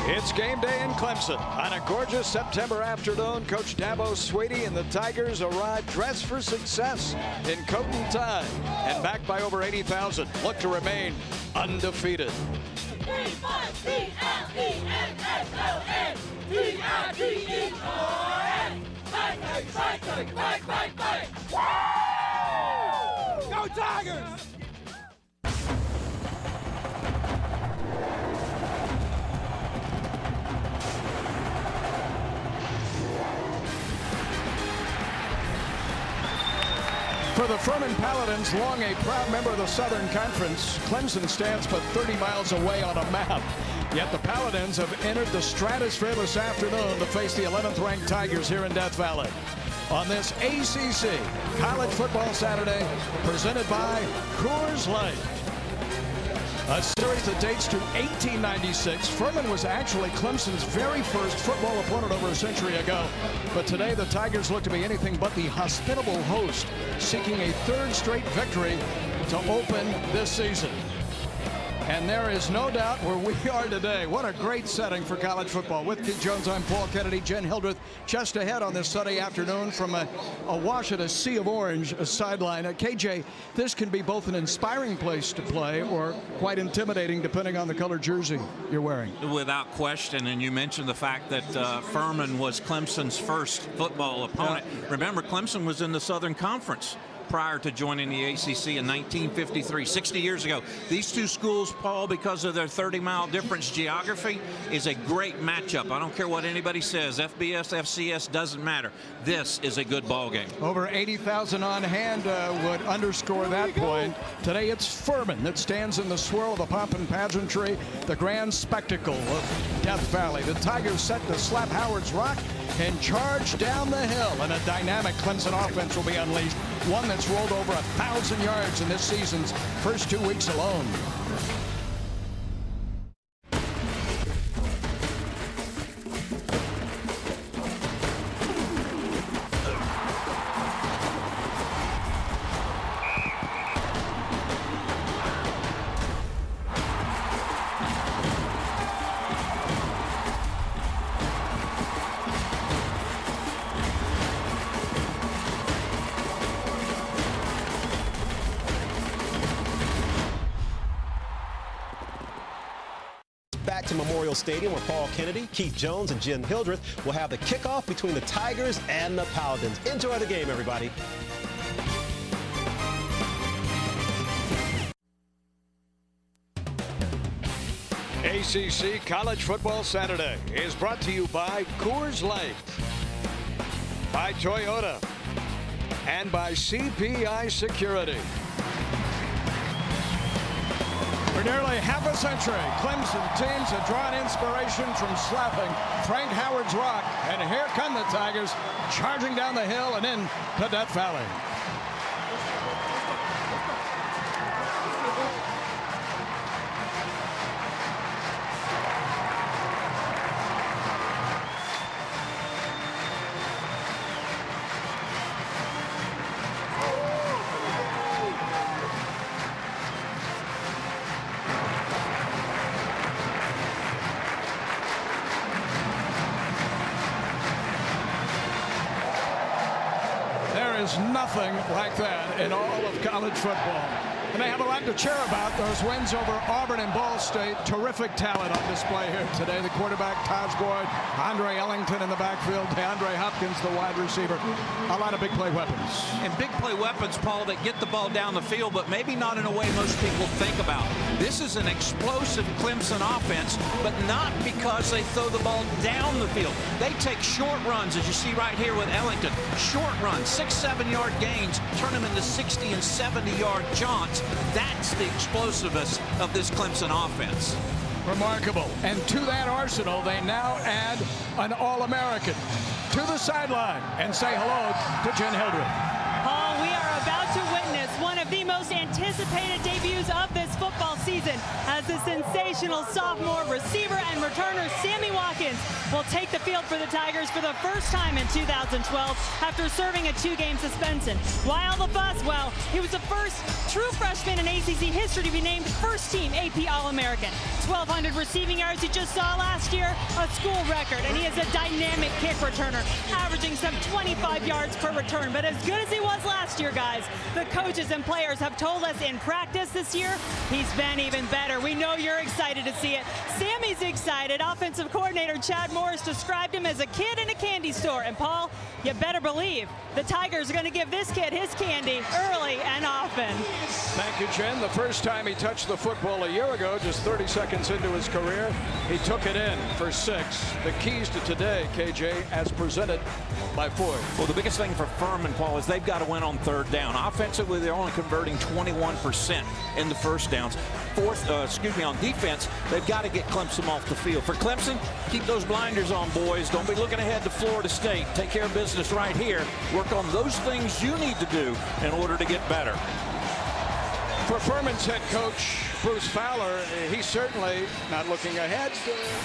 It's game day in Clemson. On a gorgeous September afternoon, Coach Dabo Swinney and the Tigers arrive dressed for success in coat and tie and backed by over 80,000. Look to remain undefeated. Go Tigers! For the Furman Paladins, long a proud member of the Southern Conference, Clemson stands but 30 miles away on a map. Yet the Paladins have entered the stratosphere this afternoon to face the 11th ranked Tigers here in Death Valley. On this ACC College Football Saturday, presented by Coors Light. A series that dates to 1896. Furman was actually Clemson's very first football opponent over a century ago. But today the Tigers look to be anything but the hospitable host, seeking a third straight victory to open this season. And there is no doubt where we are today. What a great setting for college football. With Keith Jones, I'm Paul Kennedy. Jen Hildreth just ahead on this Sunday afternoon from a wash at a sea of orange, a sideline. KJ, this can be both an inspiring place to play or quite intimidating depending on the color jersey you're wearing. Without question, and you mentioned the fact that Furman was Clemson's first football opponent. Remember, Clemson was in the Southern Conference prior to joining the ACC in 1953, 60 years ago. These two schools, Paul, because of their 30-mile difference geography, is a great matchup. I don't care what anybody says. FBS, FCS, doesn't matter. This is a good ball game. Over 80,000 on hand would underscore that point. Today it's Furman that stands in the swirl of the pomp and pageantry, the grand spectacle of Death Valley. The Tigers set to slap Howard's Rock and charge down the hill, and a dynamic Clemson offense will be unleashed. One that's rolled over 1,000 yards in this season's first 2 weeks alone. Back to Memorial Stadium where Paul Kennedy, Keith Jones, and Jen Hildreth will have the kickoff between the Tigers and the Paladins. Enjoy the game, everybody. ACC College Football Saturday is brought to you by Coors Light, by Toyota, and by CPI Security. For nearly half a century, Clemson teams have drawn inspiration from slapping Frank Howard's Rock. And here come the Tigers charging down the hill and into Death Valley. There's nothing like that in all of college football. And they have a lot to cheer about. Those wins over Auburn and Ball State. Terrific talent on display here today. The quarterback, Taj Boyd, Andre Ellington in the backfield, DeAndre Hopkins, the wide receiver. A lot of big play weapons. And big play weapons, Paul, that get the ball down the field, but maybe not in a way most people think about. This is an explosive Clemson offense, but not because they throw the ball down the field. They take short runs, as you see right here with Ellington. Short runs, 6-7-yard gains, turn them into 60 and 70-yard jaunts. That's the explosiveness of this Clemson offense. Remarkable. And to that arsenal, they now add an All-American to the sideline and say hello to Jen Hildreth. Paul, we are about to witness one of the most anticipated debuts of this football season as the sensation sensational sophomore receiver and returner Sammy Watkins will take the field for the Tigers for the first time in 2012 after serving a 2-game suspension. Why all the fuss? Well, he was the first true freshman in ACC history to be named first-team AP All-American. 1,200 receiving yards he just saw last year, a school record, and he is a dynamic kick returner, averaging some 25 yards per return. But as good as he was last year, guys, the coaches and players have told us in practice this year, he's been even better. We know you're excited to see it. Sammy's excited. Offensive coordinator Chad Morris described him as a kid in a candy store. And Paul, you better believe the Tigers are going to give this kid his candy early and often. Thank you, Jen. The first time he touched the football a year ago, just 30 seconds into his career, he took it in for 6. The keys to today, KJ, as presented by Ford. Well, the biggest thing for Furman, Paul, is they've got to win on third down. Offensively, they're only converting 21% in the first downs. On defense, they've got to get Clemson off the field. For Clemson, keep those blinders on, boys. Don't be looking ahead to Florida State. Take care of business right here. Work on those things you need to do in order to get better. For Furman's head coach, Bruce Fowler, he's certainly not looking ahead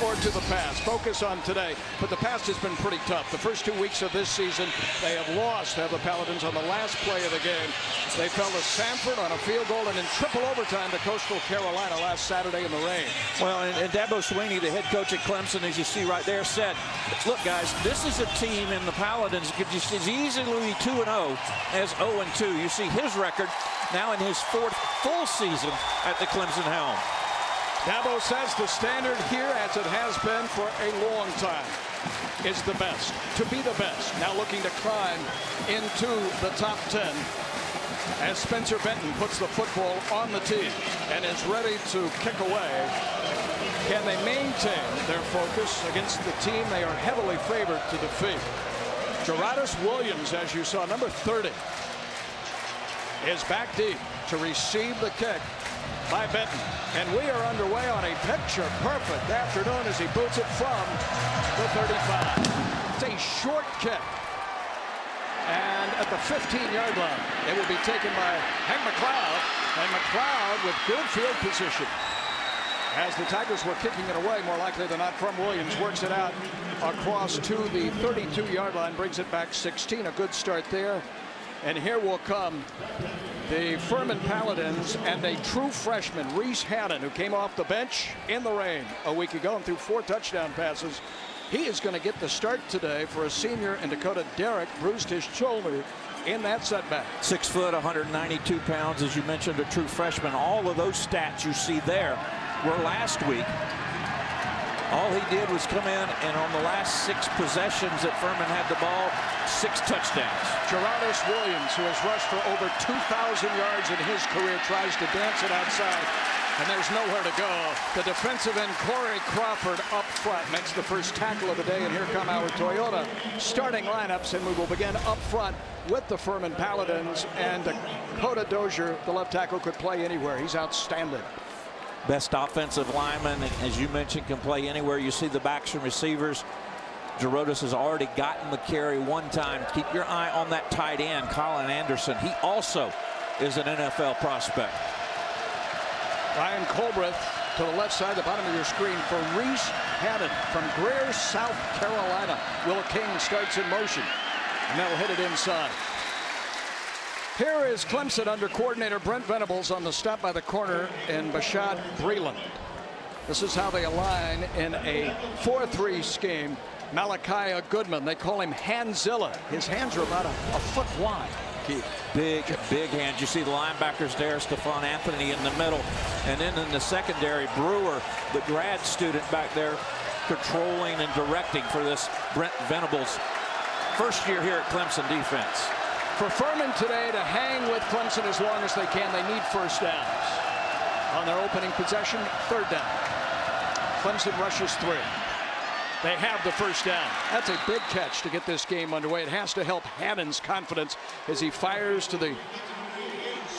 or to the past. Focus on today. But the past has been pretty tough. The first 2 weeks of this season, they have lost to have the Paladins on the last play of the game. They fell to Samford on a field goal and in triple overtime to Coastal Carolina last Saturday in the rain. Well, and Dabo Swinney, the head coach at Clemson, as you see right there, said, look, guys, this is a team in the Paladins could just as easily 2-0 as 0-2. You see his record now in his 4th full season at the Clemson helm. Dabo says the standard here, as it has been for a long time, is the best, to be the best. Now looking to climb into the top 10 as Spencer Benton puts the football on the tee and is ready to kick away. Can they maintain their focus against the team they are heavily favored to defeat? Gerardus Williams, as you saw, number 30, is back deep to receive the kick by Benton. And we are underway on a picture-perfect afternoon as he boots it from the 35. It's a short kick. And at the 15-yard line, it will be taken by Hank McLeod. And McLeod with good field position. As the Tigers were kicking it away, more likely than not, from Williams, works it out across to the 32-yard line, brings it back 16. A good start there. And here will come the Furman Paladins and a true freshman, Reese Hannon, who came off the bench in the rain a week ago and threw 4 touchdown passes. He is going to get the start today for a senior in Dakota. Derrick bruised his shoulder in that setback. 6 foot, 192 pounds, as you mentioned, a true freshman. All of those stats you see there were last week. All he did was come in, and on the last 6 possessions that Furman had the ball, 6 touchdowns. Gerardus Williams, who has rushed for over 2,000 yards in his career, tries to dance it outside, and there's nowhere to go. The defensive end, Corey Crawford, up front, makes the first tackle of the day, and here come our Toyota starting lineups, and we will begin up front with the Furman Paladins, and Dakota Dozier, the left tackle, could play anywhere. He's outstanding. Best offensive lineman, as you mentioned, can play anywhere. You see the backs and receivers. Gerardus has already gotten the carry 1 time. Keep your eye on that tight end, Colin Anderson. He also is an NFL prospect. Ryan Colbreth to the left side, the bottom of your screen, for Reese Hannon from Greer, South Carolina. Will King starts in motion, and they'll hit it inside. Here is Clemson under coordinator Brent Venables on the stop by the corner in Bashad Breeland. This is how they align in a 4-3 scheme. Malachi Goodman, they call him Handzilla. His hands are about a foot wide. Keith. Big hands. You see the linebackers there, Stephon Anthony in the middle. And then in the secondary, Brewer, the grad student back there, controlling and directing for this Brent Venables first year here at Clemson defense. For Furman today to hang with Clemson as long as they can, they need first downs. On their opening possession, 3rd down. Clemson rushes 3. They have the first down. That's a big catch to get this game underway. It has to help Hannon's confidence as he fires to the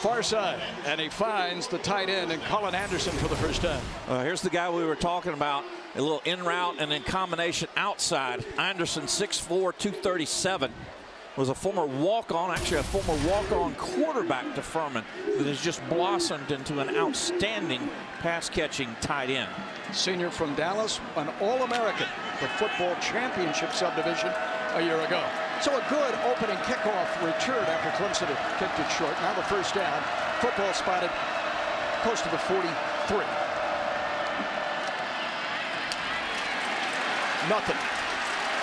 far side, and he finds the tight end and Colin Anderson for the first down. Here's the guy we were talking about, a little in route and then combination outside. Anderson, 6'4", 237. was a former walk-on, actually a former walk-on quarterback to Furman that has just blossomed into an outstanding pass-catching tight end. Senior from Dallas, an All-American, the football championship subdivision a year ago. So a good opening kickoff return after Clemson had kicked it short. Now the first down. Football spotted close to the 43. Nothing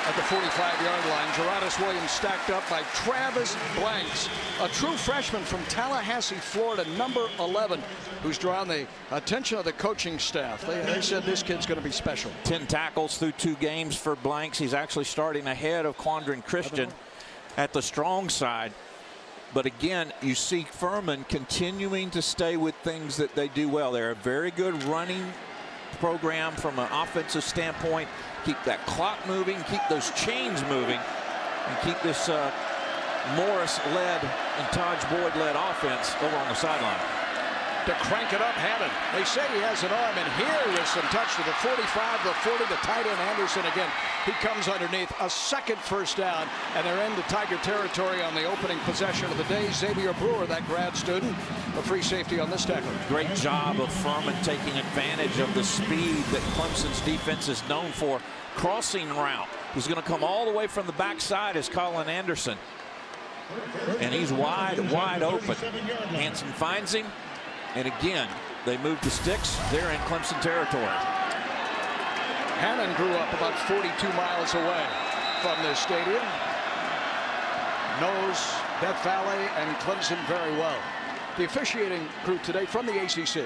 at the 45-yard line. Gerardus Williams stacked up by Travis Blanks, a true freshman from Tallahassee, Florida, number 11, who's drawn the attention of the coaching staff. They said this kid's going to be special. 10 tackles through 2 games for Blanks. He's actually starting ahead of Quandran Christian at the strong side. But again, you see Furman continuing to stay with things that they do well. They're a very good running program from an offensive standpoint. Keep that clock moving, keep those chains moving, and keep this Morris-led and Taj Boyd-led offense over on the sideline. To crank it up, Hammond. They say he has an arm, and here is some touch to the 45, the 40, the tight end Anderson again. He comes underneath. A second first down, and they're into Tiger territory on the opening possession of the day. Xavier Brewer, that grad student, a free safety on this tackle. Great job of Furman taking advantage of the speed that Clemson's defense is known for. Crossing route. He's going to come all the way from the backside as Colin Anderson. And he's wide open. Hanson finds him. And again, they move the sticks. They're in Clemson territory. Hannon grew up about 42 miles away from this stadium. Knows Death Valley and Clemson very well. The officiating crew today from the ACC.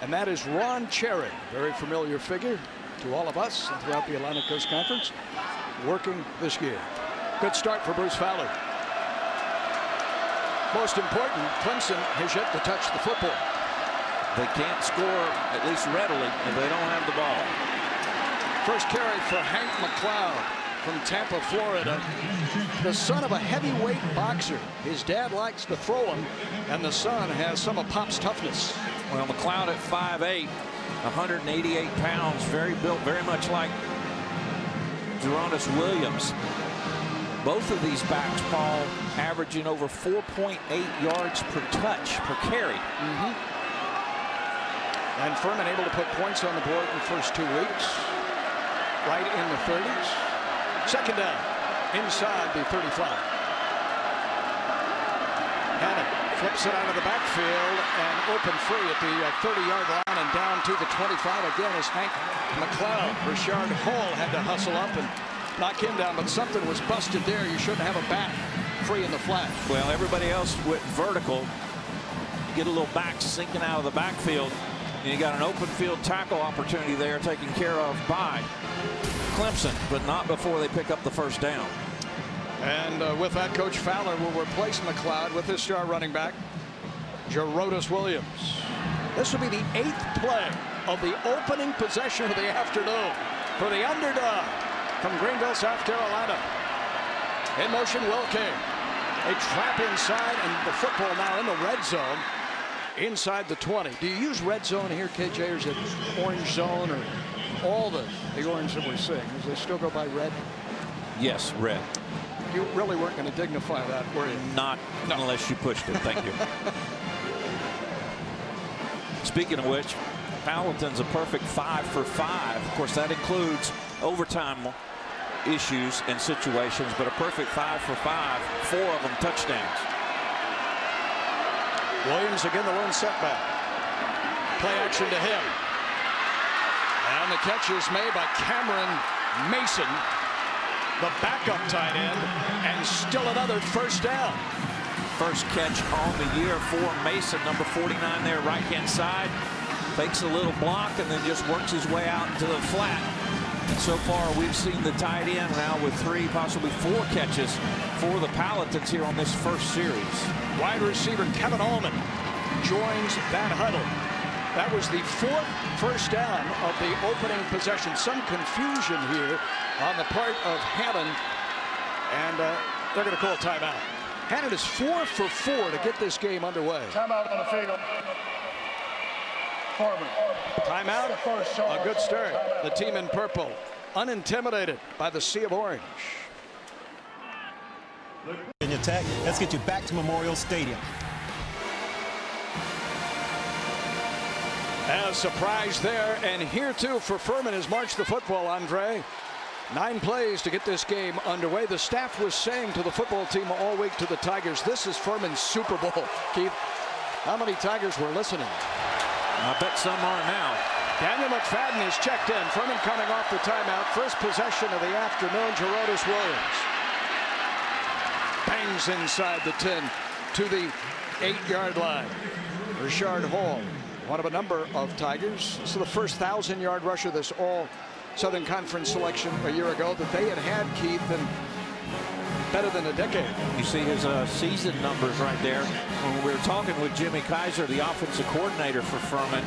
And that is Ron Cherry, very familiar figure to all of us and throughout the Atlantic Coast Conference, working this game. Good start for Bruce Fowler. Most important, Clemson has yet to touch the football. They can't score, at least readily, if they don't have the ball. First carry for Hank McLeod from Tampa, Florida. The son of a heavyweight boxer. His dad likes to throw him, and the son has some of Pop's toughness. Well, McLeod at 5'8", 188 pounds, very built, very much like Gerardus Williams. Both of these backs, Paul, averaging over 4.8 yards per touch, per carry. And Furman able to put points on the board in the first 2 weeks. Right in the 30s. Second down, inside the 35. Hannon flips it out of the backfield and open free at the 30-yard line and down to the 25 again is Hank McLeod. Richard Hall had to hustle up and knock him down, but something was busted there. You shouldn't have a back free in the flat. Well, everybody else went vertical. Get a little back sinking out of the backfield, and you got an open field tackle opportunity there taken care of by Clemson, but not before they pick up the first down. And with that, Coach Fowler will replace McLeod with his star running back, Gerardus Williams. This will be the 8th play of the opening possession of the afternoon for the underdog from Greenville, South Carolina. In motion, Will King. A trap inside, and the football now in the red zone inside the 20. Do you use red zone here, KJ, or is it orange zone, or all the orange that we're seeing? Does they still go by red? Yes, red. You really weren't going to dignify that, were you? Not unless you pushed it. Thank you. Speaking of which, Paladin's a perfect 5 for 5. Of course, that includes overtime issues and situations, but a perfect 5 for 5, 4 of them touchdowns. Williams again, the lone setback. Play action to him. And the catch is made by Cameron Mason, the backup tight end, and still another first down. First catch on the year for Mason, number 49 there, right-hand side. Fakes a little block and then just works his way out into the flat. And so far, we've seen the tight end now with 3, possibly 4 catches for the Paladins here on this first series. Wide receiver Kevin Allman joins that huddle. That was the 4th first down of the opening possession. Some confusion here on the part of Hannon, and they're going to call a timeout. Hannon is 4 for 4 to get this game underway. Timeout on the field. Furman. Timeout, a good start. The team in purple, unintimidated by the sea of orange. Virginia Tech. Let's get you back to Memorial Stadium. A surprise there, and here too for Furman has marched the football, Andre. 9 plays to get this game underway. The staff was saying to the football team all week, to the Tigers, this is Furman's Super Bowl. Keith, how many Tigers were listening? I bet some are now. Daniel McFadden is checked in. Furman coming off the timeout. First possession of the afternoon. Gerodis Williams bangs inside the 10 to the 8-yard line. Richard Hall, one of a number of Tigers. This is the first 1,000-yard rusher this all Southern Conference selection a year ago that they had, Keith, in better than a decade. You see his season numbers right there. When we were talking with Jimmy Kaiser, the offensive coordinator for Furman,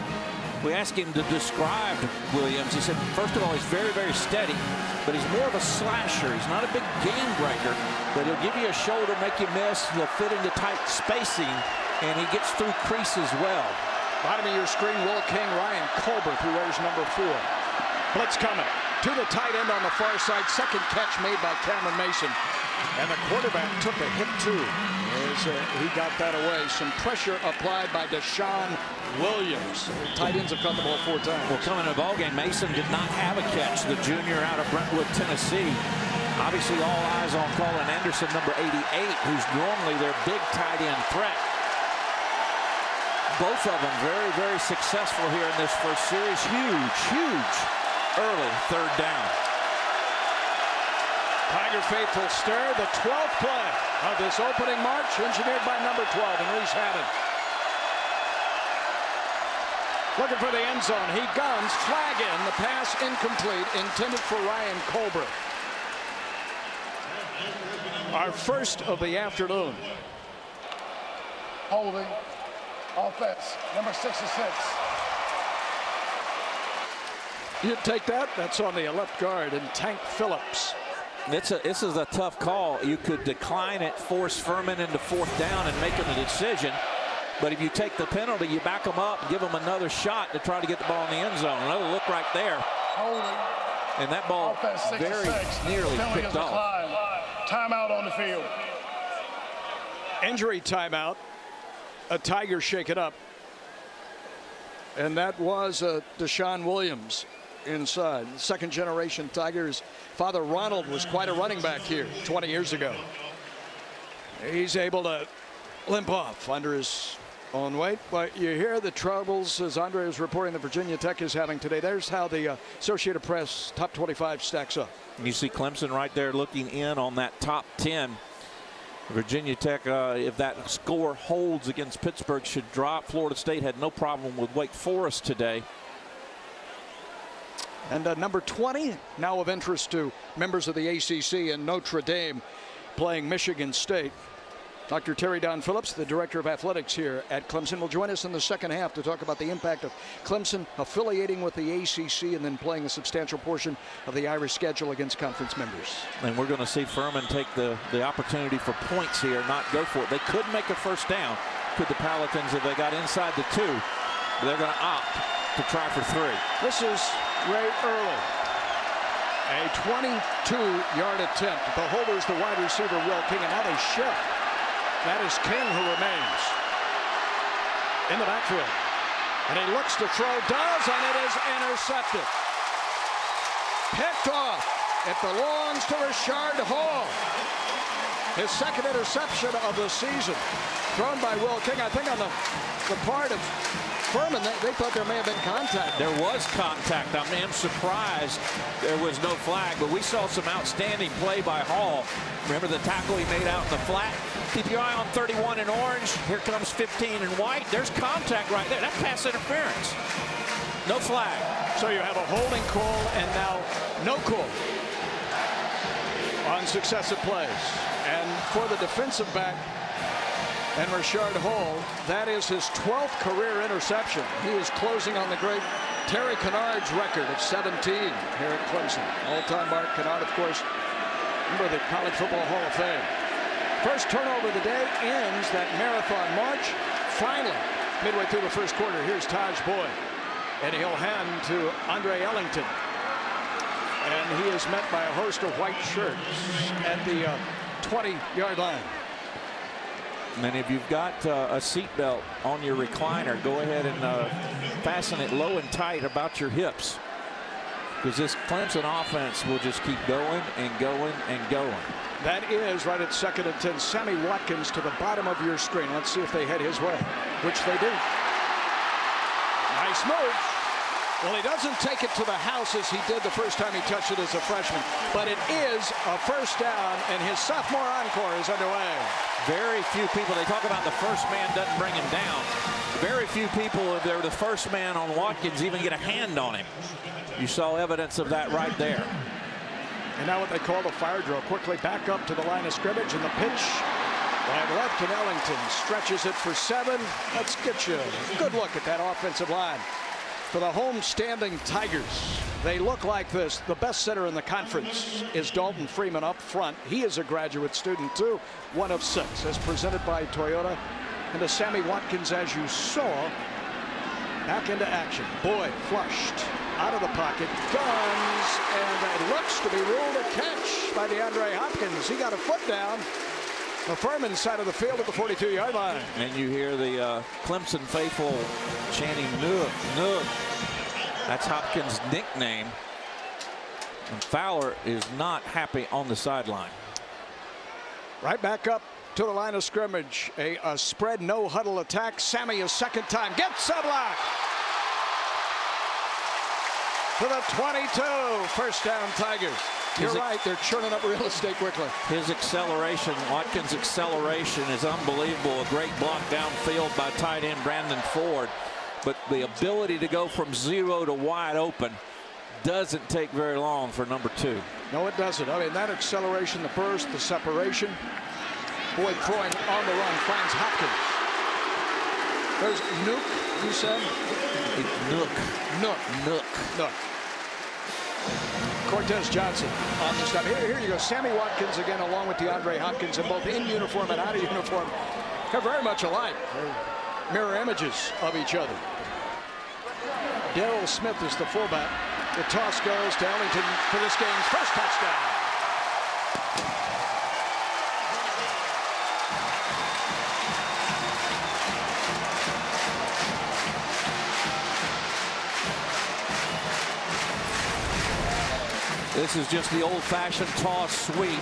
we asked him to describe Williams. He said, first of all, he's very, very steady, but he's more of a slasher. He's not a big game breaker, but he'll give you a shoulder, make you miss. He'll fit into tight spacing, and he gets through creases well. Bottom of your screen, Will King, Ryan Colbert, who wears number 4. Blitz coming to the tight end on the far side. Second catch made by Cameron Mason. And the quarterback took a hit too as he got that away. Some pressure applied by Deshaun Williams. Tight ends have caught the ball 4 times. Well, coming to the ballgame, Mason did not have a catch. The junior out of Brentwood, Tennessee. Obviously all eyes on Colin Anderson, number 88, who's normally their big tight end threat. Both of them very, very successful here in this first series. Huge early 3rd down. Tiger faithful stir, the 12th play of this opening march, engineered by number 12, and Reese Haddon. Looking for the end zone. He guns, flag in, the pass incomplete, intended for Ryan Colbert. Our first of the afternoon. Holding. Offense. Number 66. You take that? That's on the left guard, and Tank Phillips. This is a tough call. You could decline it, force Furman into 4th down and make him a decision. But if you take the penalty, you back them up, give them another shot to try to get the ball in the end zone. Another look right there. Holding. And that ball Offense, very 66. nearly Penalty picked is off. declined. Timeout on the field. Injury timeout. A Tiger shake it up. And that was Deshaun Williams inside. Second generation Tigers. Father Ronald was quite a running back here 20 years ago. He's able to limp off under his own weight, but you hear the troubles, as Andre was reporting, that Virginia Tech is having today. There's how the Associated Press top 25 stacks up. You see Clemson right there looking in on that top 10. Virginia Tech, if that score holds against Pittsburgh, should drop. Florida State had no problem with Wake Forest today. And number 20, now of interest to members of the ACC, and Notre Dame playing Michigan State. Dr. Terry Don Phillips, the director of athletics here at Clemson, will join us in the second half to talk about the impact of Clemson affiliating with the ACC and then playing a substantial portion of the Irish schedule against conference members. And we're going to see Furman take the opportunity for points here, not go for it. They could make a first down, could the Paladins, if they got inside the 2. But they're going to opt to try for 3. This is Ray Early. A 22-yard attempt. The holder is the wide receiver, Will King, and now they shift. That is King who remains in the backfield. And he looks to throw, does, and it is intercepted. Picked off. It belongs to Richard Hall. His second interception of the season. Thrown by Will King. I think on the part of Furman, they thought there may have been contact. There was contact. I am surprised there was no flag, but we saw some outstanding play by Hall. Remember the tackle he made out in the flat? Keep your eye on 31 in orange. Here comes 15 in white. There's contact right there. That's pass interference. No flag. So you have a holding call and now no call on successive plays. And for the defensive back, and Richard Hall, that is his 12th career interception. He is closing on the great Terry Kennard's record of 17 here at Clemson. All-time mark. Kennard, of course, member of the College Football Hall of Fame. First turnover of the day ends that marathon march. Finally, midway through the first quarter, here's Taj Boyd. And he'll hand to Andre Ellington. And he is met by a host of white shirts at the 20-yard line. And if you've got a seatbelt on your recliner, go ahead and fasten it low and tight about your hips, because this Clemson offense will just keep going and going and going. That is right at 2nd and 10. Sammy Watkins to the bottom of your screen. Let's see if they head his way, which they do. Nice move. Well, he doesn't take it to the house as he did the first time he touched it as a freshman, but it is a first down, and his sophomore encore is underway. Very few people, they talk about the first man doesn't bring him down. Very few people, if they're the first man on Watkins, even get a hand on him. You saw evidence of that right there. And now what they call the fire drill. Quickly back up to the line of scrimmage, and the pitch. And left, and Ellington stretches it for 7. Let's get you a good look at that offensive line. For the home-standing Tigers, they look like this. The best center in the conference is Dalton Freeman up front. He is a graduate student, too. 1 of 6, as presented by Toyota. And to Sammy Watkins, as you saw, back into action. Boyd flushed out of the pocket, guns, and it looks to be ruled a catch by DeAndre Hopkins. He got a foot down. The Furman side of the field at the 42-yard line. And you hear the Clemson faithful chanting, "Nook, Nook." That's Hopkins' nickname. And Fowler is not happy on the sideline. Right back up to the line of scrimmage. A spread, no huddle attack. Sammy a second time. Gets a block. To the 22. First down, Tigers. You're right, they're churning up real estate quickly. His acceleration, Watkins' acceleration is unbelievable. A great block downfield by tight end Brandon Ford. But the ability to go from 0 to wide open doesn't take very long for number 2. No, it doesn't. I mean, that acceleration, the burst, the separation. Boyd throwing on the run, finds Hopkins. There's Nook, you said? Nook. Cortez Johnson on the stop. Here you go. Sammy Watkins again, along with DeAndre Hopkins, and both in uniform and out of uniform, are very much alike. They're mirror images of each other. Darrell Smith is the fullback. The toss goes to Ellington for this game's first touchdown. This is just the old-fashioned toss sweep.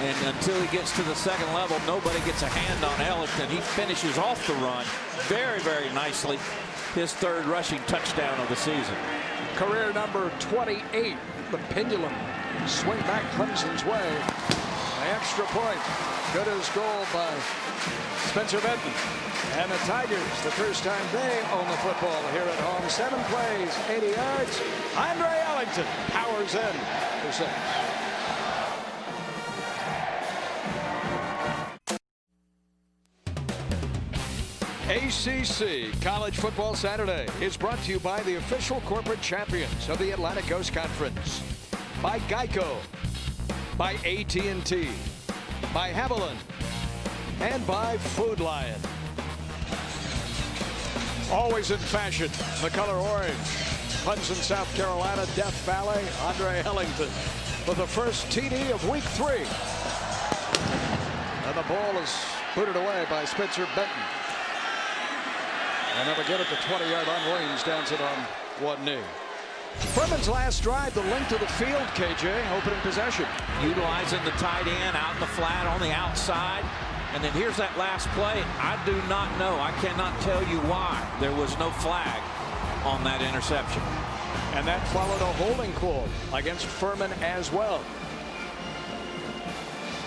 And until he gets to the second level, nobody gets a hand on Ellington. He finishes off the run very, very nicely. His 3rd rushing touchdown of the season. Career number 28. The pendulum swing back Clemson's way. An extra point. Good as goal by Spencer Benton. And the Tigers, the first time they own the football here at home. 7 plays, 80 yards. Andre Ellington powers in for 6. ACC College Football Saturday is brought to you by the official corporate champions of the Atlantic Coast Conference. By Geico. By AT&T. By Haviland. And by Food Lion. Always in fashion, the color orange. Clemson, South Carolina, Death Valley, Andre Ellington for the first TD of week 3. And the ball is booted away by Spencer Benton. And they'll get it to 20-yard line. Williams downs it on one knee. Furman's last drive, the length of the field, KJ, opening possession. Utilizing the tight end out in the flat on the outside. And then here's that last play. I do not know. I cannot tell you why there was no flag on that interception. And that followed a holding call against Furman as well.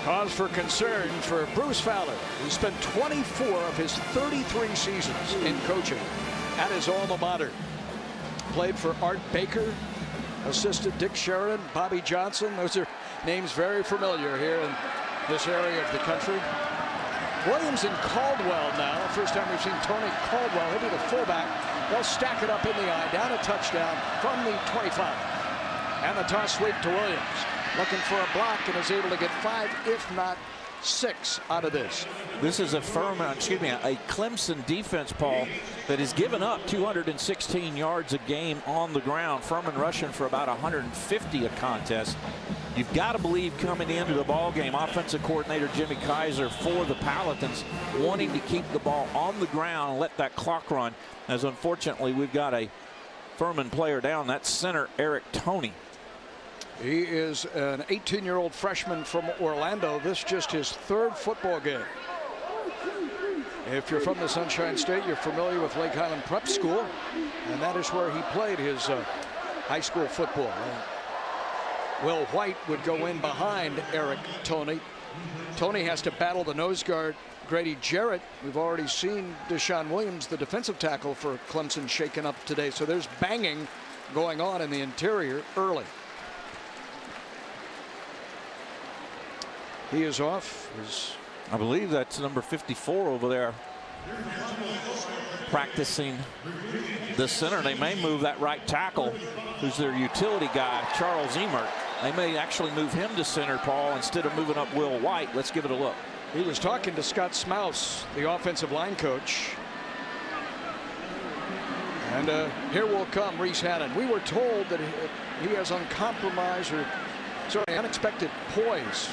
Cause for concern for Bruce Fowler, who spent 24 of his 33 seasons in coaching at his alma mater. Played for Art Baker, assisted Dick Sheridan, Bobby Johnson. Those are names very familiar here in this area of the country. Williams and Caldwell now. First time we've seen Tony Caldwell. He'll be the fullback. They'll stack it up in the eye. Down a touchdown from the 25. And the toss sweep to Williams. Looking for a block and is able to get 5, if not 6 out of this. This is a Clemson defense, Paul, that has given up 216 yards a game on the ground. Furman rushing for about 150 a contest. You've got to believe coming into the ball game, offensive coordinator Jimmy Kaiser for the Paladins wanting to keep the ball on the ground and let that clock run, as unfortunately we've got a Furman player down. That's center Eric Toney. He is an 18-year-old freshman from Orlando. This just his 3rd football game. If you're from the Sunshine State, you're familiar with Lake Highland Prep School, and that is where he played his high school football. Will White would go in behind Eric Toney. Toney has to battle the nose guard, Grady Jarrett. We've already seen Deshaun Williams, the defensive tackle for Clemson, shaken up today. So there's banging going on in the interior early. He is off. I believe that's number 54 over there practicing the center. They may move that right tackle, who's their utility guy, Charles Emert. They may actually move him to center, Paul, instead of moving up Will White. Let's give it a look. He was talking to Scott Smouse, the offensive line coach. And here will come Reese Hannon. We were told that he has uncompromised or unexpected poise.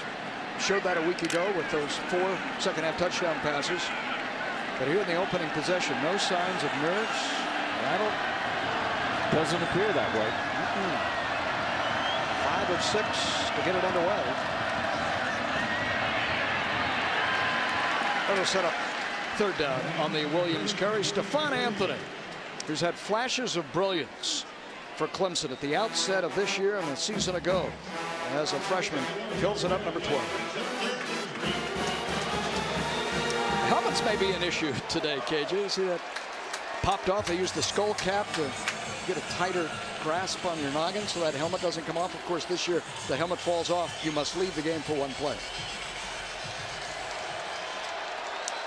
Showed that a week ago with those 4 second-half touchdown passes. But here in the opening possession, no signs of nerves. Rattle. Doesn't appear that way. 5 of 6 to get it underway. That'll set up 3rd down on the Williams carry. Stephon Anthony, who's had flashes of brilliance for Clemson at the outset of this year and a season ago. As a freshman, fills it up, number 12. Helmets may be an issue today, KJ. You see that popped off? They used the skull cap to get a tighter grasp on your noggin so that helmet doesn't come off. Of course, this year, the helmet falls off. You must leave the game for 1 play.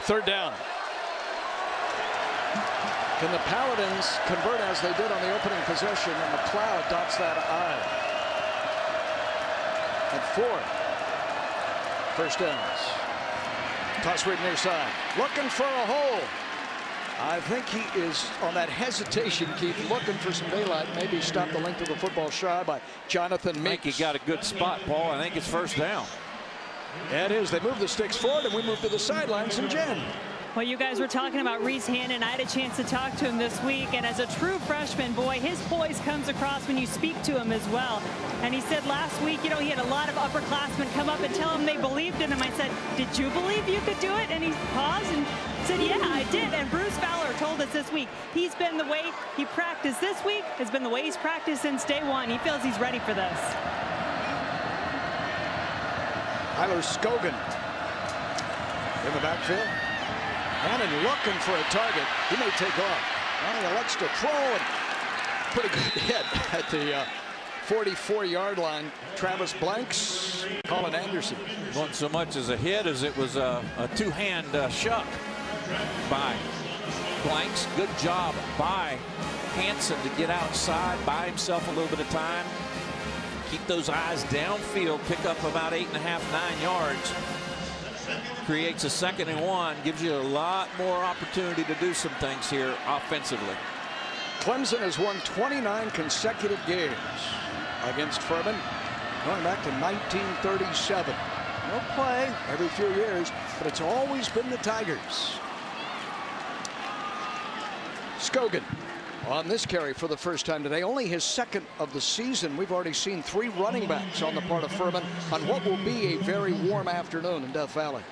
3rd down. Can the Paladins convert as they did on the opening possession? And McLeod dots that I. At 4. 1st downs. Toss right near side. Looking for a hole. I think he is on that hesitation, Keith, looking for some daylight. Maybe stop the length of the football shy by Jonathan Meeks. I think he got a good spot, Paul. I think it's 1st down. Yeah, it is. They move the sticks forward, and we move to the sidelines. And Jen. Well, you guys were talking about Reese Hannon. I had a chance to talk to him this week, and as a true freshman, boy, his poise comes across when you speak to him as well. And he said last week, he had a lot of upperclassmen come up and tell him they believed in him. I said, did you believe you could do it? And he paused and said, yeah, I did. And Bruce Fowler told us this week, he's been the way he practiced this week has been the way he's practiced since day 1. He feels he's ready for this. Tyler Scogan in the backfield. Hannon looking for a target. He may take off. He likes to throw, and pretty good hit at the 44-yard line. Travis Blanks, Colin Anderson. Wasn't so much as a hit as it was a two-hand shuck by Blanks. Good job by Hanson to get outside, buy himself a little bit of time, keep those eyes downfield, pick up about 8.5, 9 yards. Creates a 2nd and 1, gives you a lot more opportunity to do some things here offensively. Clemson has won 29 consecutive games against Furman, going back to 1937. No play every few years, but it's always been the Tigers. Scogan on this carry for the 1st time today, only his 2nd of the season. We've already seen 3 running backs on the part of Furman on what will be a very warm afternoon in Death Valley.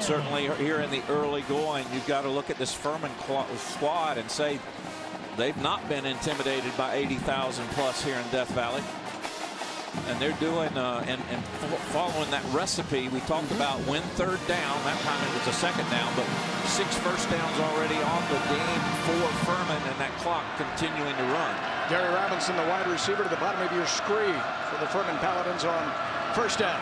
Certainly here in the early going, you've got to look at this Furman squad and say they've not been intimidated by 80,000 plus here in Death Valley. And they're doing and following that recipe we talked about. Win 3rd down. That time it was a 2nd down, but 6 first downs already on the game for Furman, and that clock continuing to run. Gary Robinson, the wide receiver, to the bottom of your screen for the Furman Paladins on 1st down.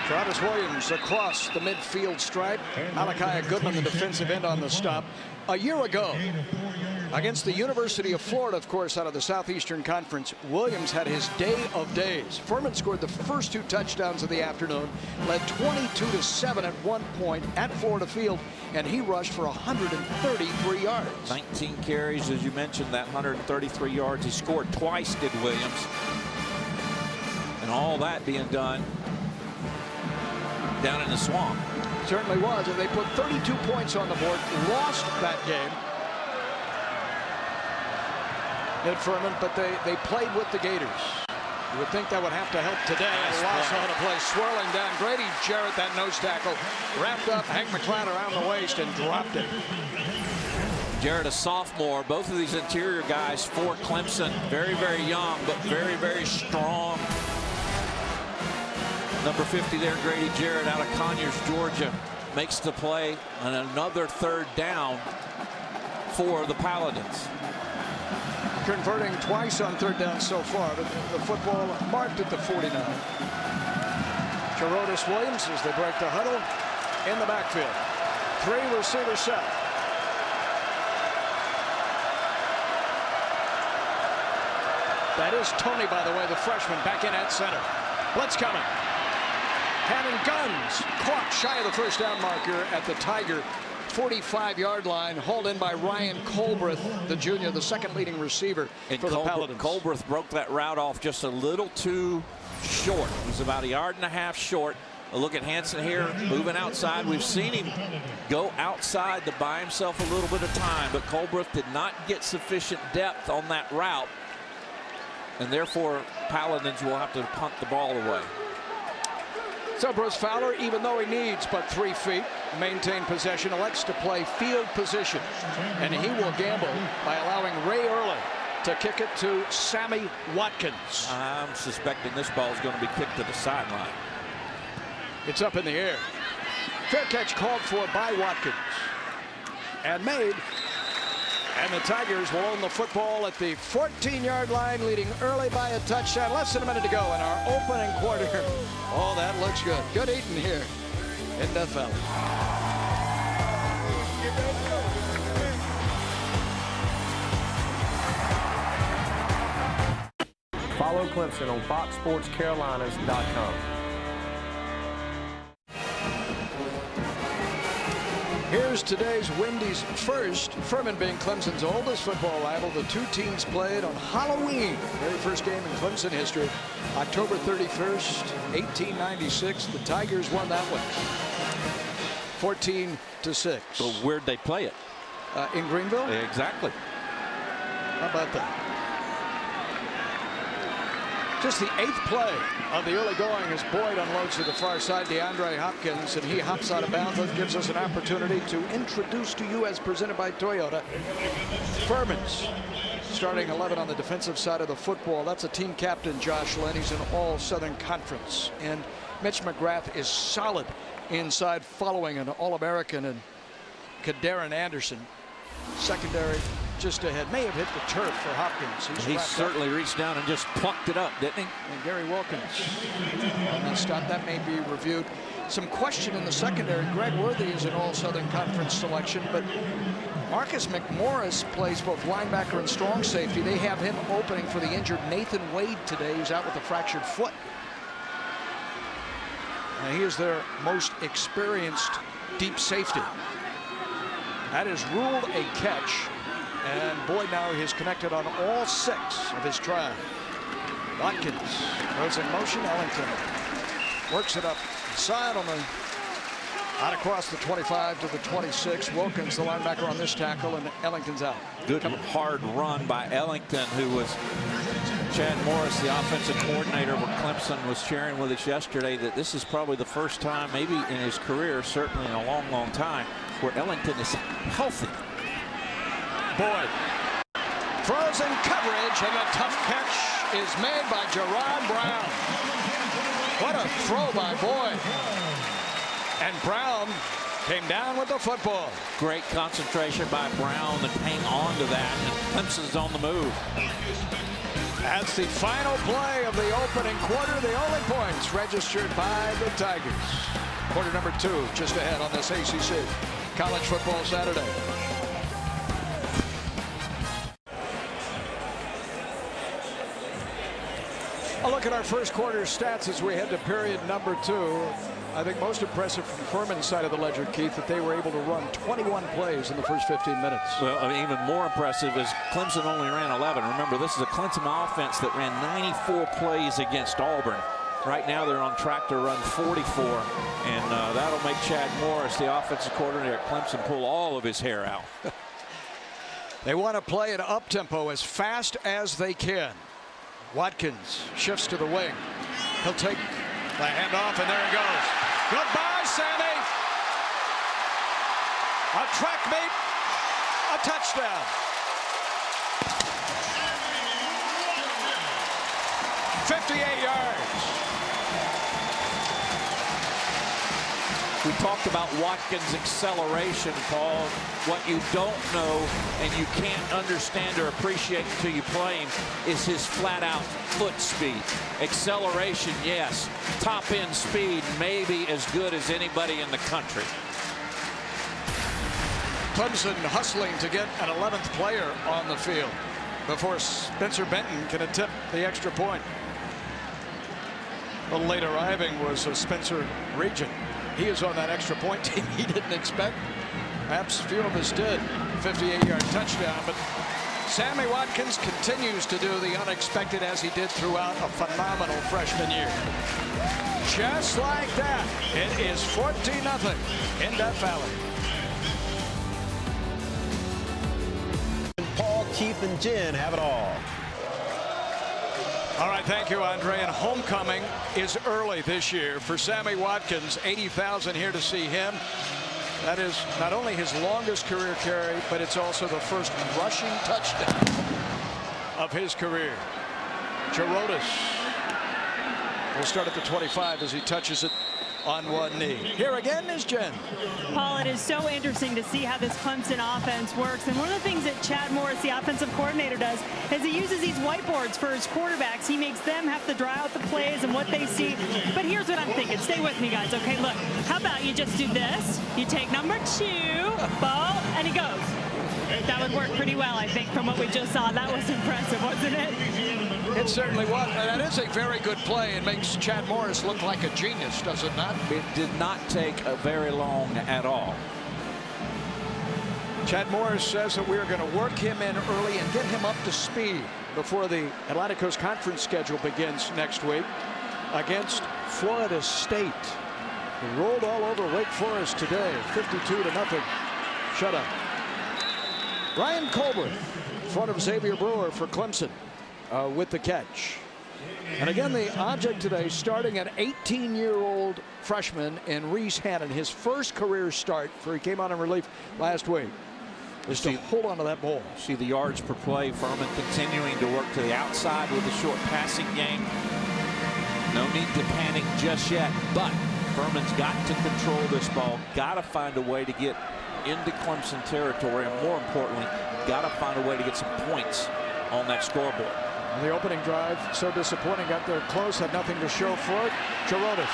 Travis Williams across the midfield stripe. Malachi Goodman, the defensive end, on the stop. A year ago, against the University of Florida, of course, out of the Southeastern Conference, Williams had his day of days. Furman scored the first 2 touchdowns of the afternoon, led 22-7 at one point at Florida Field, and he rushed for 133 yards. 19 carries, as you mentioned, that 133 yards. He scored twice, did Williams. And all that being done down in the swamp. Certainly was, and they put 32 points on the board, lost that game at Furman, but they played with the Gators. You would think that would have to help today. Nice Loss play. on a play, swirling down. Grady Jarrett, that nose tackle, wrapped up Hank McLeod around the waist and dropped it. Jarrett, a sophomore. Both of these interior guys for Clemson, very, very young, but very, very strong. Number 50 there, Grady Jarrett, out of Conyers, Georgia, makes the play, and another 3rd down for the Paladins. Converting twice on 3rd down so far. The football marked at the 49. Gerodis Williams as they break the huddle in the backfield. 3 receiver set. That is Tony, by the way, the freshman, back in at center. Blitz coming. Having guns, caught shy of the 1st down marker at the Tiger 45-yard line, hauled in by Ryan Colbreth, the junior, the 2nd leading receiver for the Paladins. Colbreth broke that route off just a little too short. He's about 1.5 yards short. A look at Hansen here, moving outside. We've seen him go outside to buy himself a little bit of time, but Colbreth did not get sufficient depth on that route, and therefore Paladins will have to punt the ball away. So Bruce Fowler, even though he needs but 3 feet, maintain possession, elects to play field position. And he will gamble by allowing Ray Early to kick it to Sammy Watkins. I'm suspecting this ball is going to be kicked to the sideline. It's up in the air. Fair catch called for by Watkins. And made. And the Tigers will own the football at the 14-yard line, leading early by a touchdown. Less than a minute to go in our opening quarter. Oh, that looks good. Good eating here in Death Valley. Follow Clemson on FoxSportsCarolinas.com. Here's today's Wendy's first. Furman being Clemson's oldest football rival. The 2 teams played on Halloween. Very first game in Clemson history. October 31st, 1896. The Tigers won that one 14-6. So where'd they play it? In Greenville? Exactly. How about that? Just the 8th play of the early going as Boyd unloads to the far side. DeAndre Hopkins, and he hops out of bounds. That gives us an opportunity to introduce to you, as presented by Toyota, Furman's starting 11 on the defensive side of the football. That's a team captain, Josh Lynn. He's in all Southern Conference. And Mitch McGrath is solid inside, following an All-American and Kaderin Anderson. Secondary just ahead. May have hit the turf for Hopkins. He certainly reached down and just plucked it up, didn't he? And Gary Wilkins on that stop. That may be reviewed. Some question in the secondary. Greg Worthy is an All-Southern Conference selection, but Marcus McMorris plays both linebacker and strong safety. They have him opening for the injured Nathan Wade today, who's out with a fractured foot. And he is their most experienced deep safety. That is ruled a catch. And Boyd now is connected on all 6 of his tries. Watkins goes in motion. Ellington works it up side on the out across the 25 to the 26. Wilkins, the linebacker, on this tackle, and Ellington's out. Good hard run by Ellington, who was Chad Morris, the offensive coordinator with Clemson, was sharing with us yesterday that this is probably the first time, maybe in his career, certainly in a long, long time, where Ellington is healthy. Boyd throws in coverage, and a tough catch is made by Jerron Brown. What a throw by Boyd. And Brown came down with the football. Great concentration by Brown and hang on to that. And Clemson's on the move. That's the final play of the opening quarter. The only points registered by the Tigers. Quarter number 2 just ahead on this ACC College Football Saturday. A look at our first quarter stats as we head to period number 2. I think most impressive from Furman's side of the ledger, Keith, that they were able to run 21 plays in the first 15 minutes. Well, I mean, even more impressive is Clemson only ran 11. Remember, this is a Clemson offense that ran 94 plays against Auburn. Right now, they're on track to run 44, and that'll make Chad Morris, the offensive coordinator at Clemson, pull all of his hair out. They want to play it up-tempo as fast as they can. Watkins shifts to the wing. He'll take the handoff, and there he goes. Goodbye, Sammy. A track meet, a touchdown. .58 yards. We talked about Watkins' acceleration, Paul. What you don't know and you can't understand or appreciate until you play him is his flat-out foot speed. Acceleration, yes. Top-end speed, maybe as good as anybody in the country. Clemson hustling to get an 11th player on the field before Spencer Benton can attempt the extra point. A late arriving was Spencer Regent. He is on that extra point team he didn't expect. Perhaps few of us did. 58-yard touchdown, but Sammy Watkins continues to do the unexpected as he did throughout a phenomenal freshman year. Just like that, it is 14-0 in Death Valley. Paul, Keith, and Jen have it all. All right, thank you, Andre. And homecoming is early this year for Sammy Watkins. 80,000 here to see him. That is not only his longest career carry, but it's also the first rushing touchdown of his career. Gerotis will start at the 25 as he touches it on one knee. Here again is Jen. Paul, it is so interesting to see how this Clemson offense works. And one of the things that Chad Morris, the offensive coordinator, does is he uses these whiteboards for his quarterbacks. He makes them have to draw out the plays and what they see. But here's what I'm thinking. Stay with me, guys. Okay, look. How about you just do this? You take number 2, ball, and he goes. That would work pretty well, I think, from what we just saw. That was impressive, wasn't it? It certainly was. And that is a very good play and makes Chad Morris look like a genius, does it not? It did not take very long at all. Chad Morris says that we are going to work him in early and get him up to speed before the Atlantic Coast Conference schedule begins next week against Florida State. He rolled all over Wake Forest today, 52-0 shutout. Ryan Colbert in front of Xavier Brewer for Clemson with the catch. And again, the object today, starting an 18-year-old freshman in Reese Hannon, his first career start, for he came out in relief last week, is to hold on to that ball. See the yards per play. Furman continuing to work to the outside with the short passing game. No need to panic just yet, but Furman's got to control this ball. Got to find a way to get into Clemson territory, and more importantly, got to find a way to get some points on that scoreboard. On the opening drive, so disappointing, got there close, had nothing to show for it. Gerotis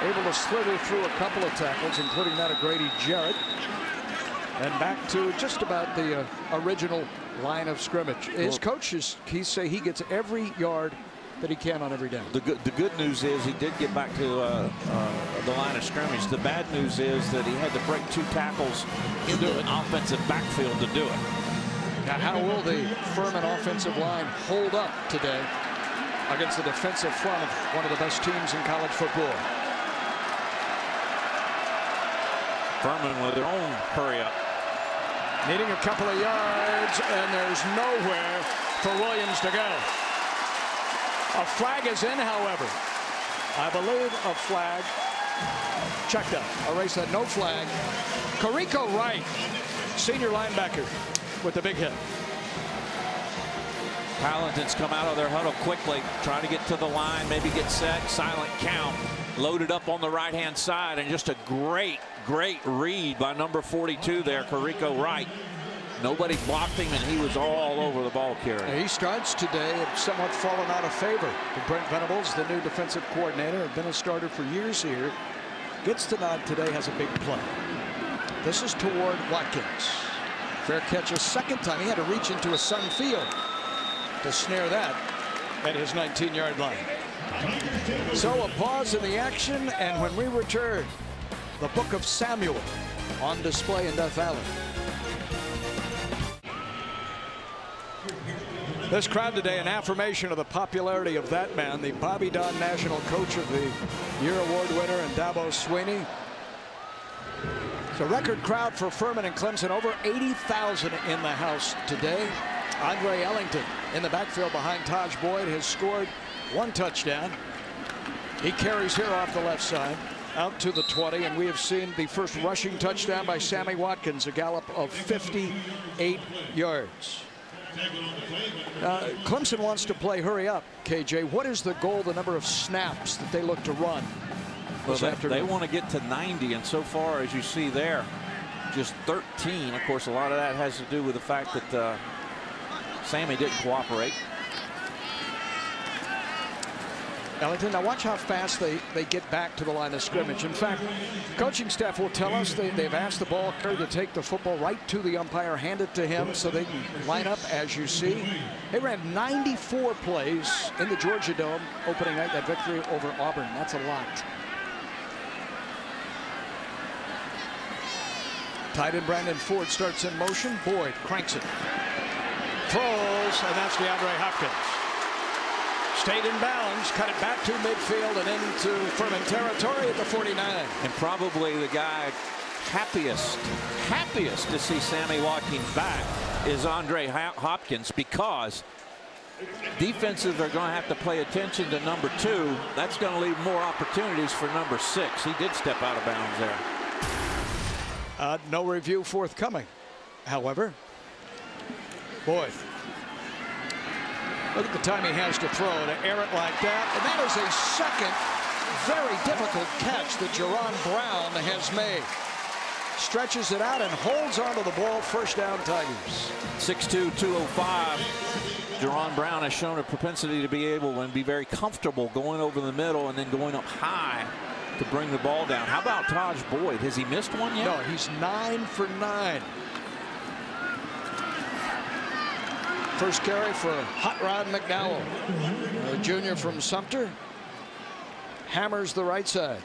able to slither through a couple of tackles, including that of Grady Jarrett, and back to just about the original line of scrimmage. His coaches, he say he gets every yard that he can on every down. The good news is he did get back to the line of scrimmage. The bad news is that he had to break 2 tackles in the offensive backfield to do it. Now, how will the Furman offensive line hold up today against the defensive front of one of the best teams in college football? Furman with their own hurry up. Needing a couple of yards, and there's nowhere for Williams to go. A flag is in, however. I believe a flag checked up. Erase that, no flag. Carrico Wright, senior linebacker, with the big hit. Paladins come out of their huddle quickly, try to get to the line, maybe get set, silent count, loaded up on the right-hand side, and just a great great read by number 42 there, Carrico Wright. Nobody blocked him, and he was all over the ball carrier. He starts today and somewhat fallen out of favor. Brent Venables, the new defensive coordinator, had been a starter for years here. Gets the nod today, has a big play. This is toward Watkins. Fair catch a second time. He had to reach into his sun field to snare that at his 19-yard line. So a pause in the action, and when we return, the book of Samuel on display in Death Valley. This crowd today, an affirmation of the popularity of that man, the Bobby Don National Coach of the Year Award winner, and Dabo Swinney. It's a record crowd for Furman and Clemson, over 80,000 in the house today. Andre Ellington in the backfield behind Taj Boyd has scored 1 touchdown. He carries here off the left side out to the 20, and we have seen the first rushing touchdown by Sammy Watkins, a gallop of 58 yards. Clemson wants to play hurry up, KJ. What is the goal, the number of snaps that they look to run this afternoon? They want to get to 90, and so far, as you see there, just 13. Of course, a lot of that has to do with the fact that Sammy didn't cooperate. Ellington, now watch how fast they get back to the line of scrimmage. In fact, coaching staff will tell us they've asked the ball carrier to take the football right to the umpire, hand it to him so they can line up as you see. They ran 94 plays in the Georgia Dome opening night, that victory over Auburn. That's a lot. Tight end Brandon Ford starts in motion. Boyd cranks it. Throws, and that's DeAndre Hopkins. Stayed in bounds, cut it back to midfield and into Furman territory at the 49. And probably the guy happiest to see Sammy Watkins back is Andre Hopkins, because defenses are going to have to pay attention to number 2. That's going to leave more opportunities for number 6. He did step out of bounds there. No review forthcoming. However, Boyd. Look at the time he has to throw to air it like that. And that is a second very difficult catch that Jerron Brown has made. Stretches it out and holds onto the ball. First down, Tigers. 6'2", 205. Jerron Brown has shown a propensity to be able and be very comfortable going over the middle and then going up high to bring the ball down. How about Taj Boyd? Has he missed one yet? No, he's 9 for 9. First carry for Hot Rod McDowell, a junior from Sumter. Hammers the right side.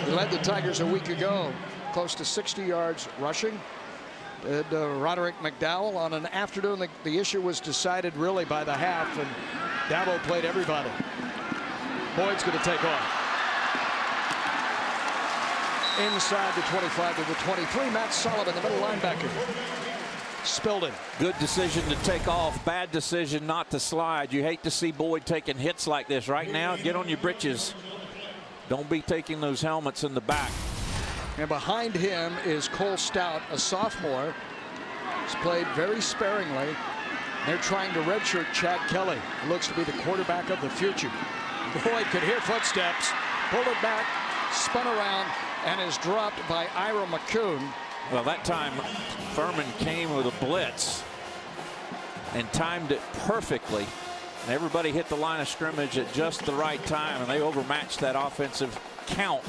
He led the Tigers a week ago, close to 60 yards rushing. Roderick McDowell on an afternoon. The issue was decided really by the half, and Dabo played everybody. Boyd's going to take off. Inside the 25 to the 23. Matt Sullivan, the middle linebacker. Spilled it. Good decision to take off. Bad decision not to slide. You hate to see Boyd taking hits like this. Right now, get on your britches. Don't be taking those helmets in the back. And behind him is Cole Stout, a sophomore. He's played very sparingly. They're trying to redshirt Chad Kelly, who looks to be the quarterback of the future. Boyd could hear footsteps, pulled it back, spun around, and is dropped by Ira McCoon. Well, that time Furman came with a blitz and timed it perfectly. And everybody hit the line of scrimmage at just the right time, and they overmatched that offensive count.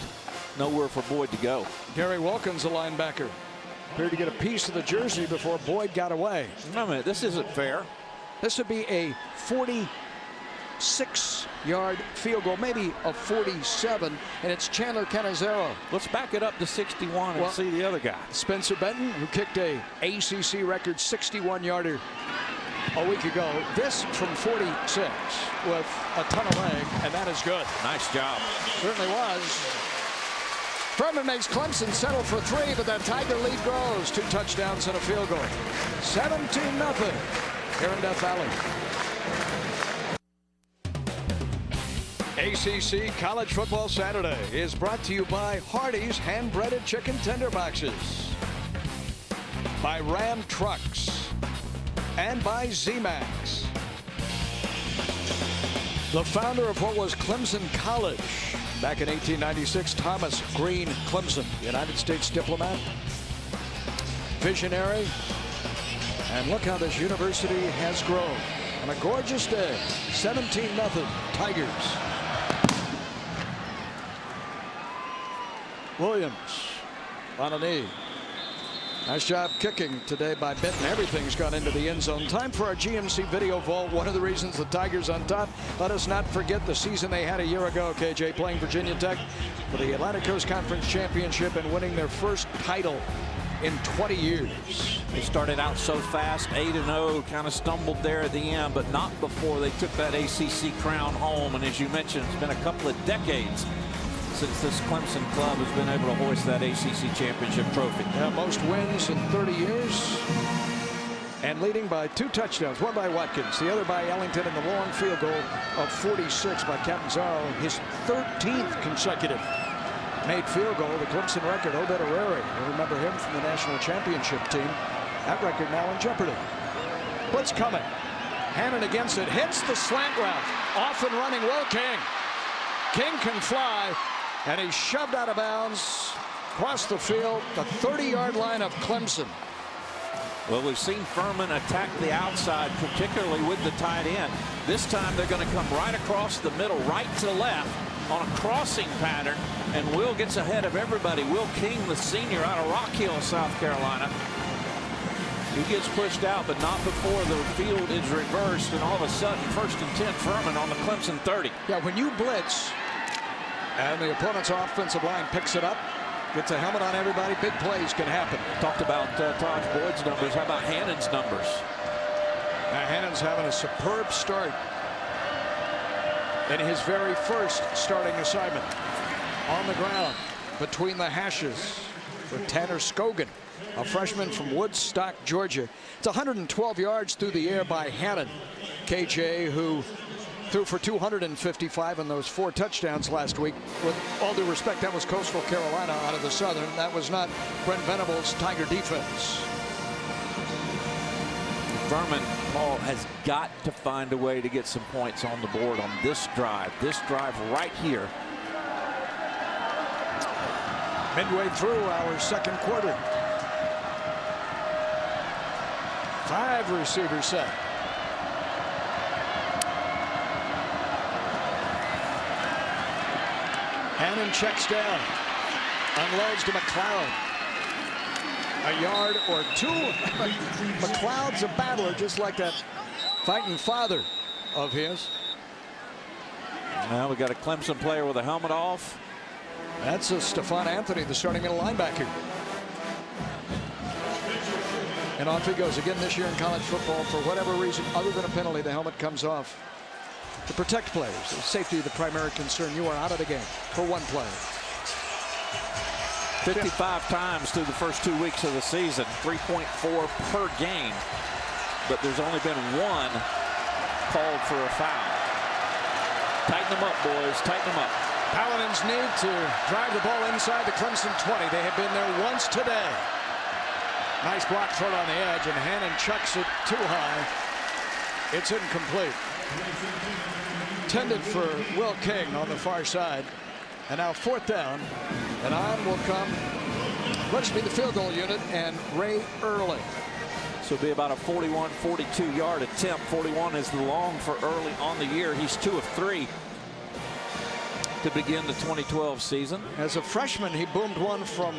Nowhere for Boyd to go. Gary Wilkins, a linebacker, appeared to get a piece of the jersey before Boyd got away. Wait a minute, this isn't fair. This would be a 46-yard field goal, maybe a 47, and it's Chandler Canizero. Let's back it up to 61 and see the other guy. Spencer Benton, who kicked a ACC record 61-yarder a week ago. This from 46 with a ton of leg, and that is good. Nice job. Certainly was. Furman makes Clemson settle for 3, but that Tiger lead grows. 2 touchdowns and a field goal. 17-0 here in Death Valley. ACC College Football Saturday is brought to you by Hardee's hand-breaded chicken tender boxes, by Ram Trucks, and by Z-Max. The founder of what was Clemson College Back in 1896, Thomas Green Clemson, United States diplomat, visionary, and look how this university has grown. On a gorgeous day, 17-0 Tigers. Williams on a knee. Nice job kicking today by Benton. Everything's gone into the end zone. Time for our GMC video vault. One of the reasons the Tigers on top. Let us not forget the season they had a year ago, KJ, playing Virginia Tech for the Atlantic Coast Conference Championship and winning their first title in 20 years. They started out so fast, 8-0, kind of stumbled there at the end, but not before they took that ACC crown home. And as you mentioned, it's been a couple of decades since this Clemson club has been able to hoist that ACC championship trophy. Yeah, most wins in 30 years. And leading by 2 touchdowns, one by Watkins, the other by Ellington, and the long field goal of 46 by Catanzaro, his 13th consecutive made field goal. The Clemson record, Obed Herrera, you remember him from the national championship team. That record now in jeopardy. Blitz coming. Hannon against it, hits the slant route. Off and running, Will King. King can fly. And he's shoved out of bounds across the field, the 30-yard line of Clemson. Well, we've seen Furman attack the outside, particularly with the tight end. This time they're going to come right across the middle, right to left on a crossing pattern. And Will gets ahead of everybody. Will King, the senior out of Rock Hill, South Carolina. He gets pushed out, but not before the field is reversed. And all of a sudden, 1st and 10 Furman on the Clemson 30. Yeah, when you blitz, and the opponent's offensive line picks it up, gets a helmet on everybody, big plays can happen. Talked about Todd Boyd's numbers. How about Hannon's numbers? Now, Hannon's having a superb start in his very first starting assignment. On the ground between the hashes for Tanner Scogan, a freshman from Woodstock, Georgia. It's 112 yards through the air by Hannon. KJ, who threw for 255 in those 4 touchdowns last week. With all due respect, that was Coastal Carolina out of the Southern. That was not Brent Venables' Tiger defense. Furman, Paul, has got to find a way to get some points on the board on this drive. This drive right here. Midway through our second quarter. 5 receivers set. Hannon checks down, unloads to McLeod. A yard or 2. McLeod's a battler, just like that fighting father of his. Now we got a Clemson player with a helmet off. That's Stephon Anthony, the starting middle linebacker. And off he goes again this year in college football. For whatever reason, other than a penalty, the helmet comes off. To protect players, the safety the primary concern. You are out of the game for one play. 55 times through the first 2 weeks of the season, 3.4 per game. But there's only been 1 called for a foul. Tighten them up, boys. Tighten them up. Paladins need to drive the ball inside the Clemson 20. They have been there once today. Nice block thrown on the edge, and Hannon chucks it too high. It's incomplete. Intended for Will King on the far side. And now 4th down. And on will come, let's be the field goal unit, and Ray Early. So it'll be about a 41, 42-yard attempt. 41 is the long for Early on the year. He's 2 of 3 to begin the 2012 season. As a freshman, he boomed one from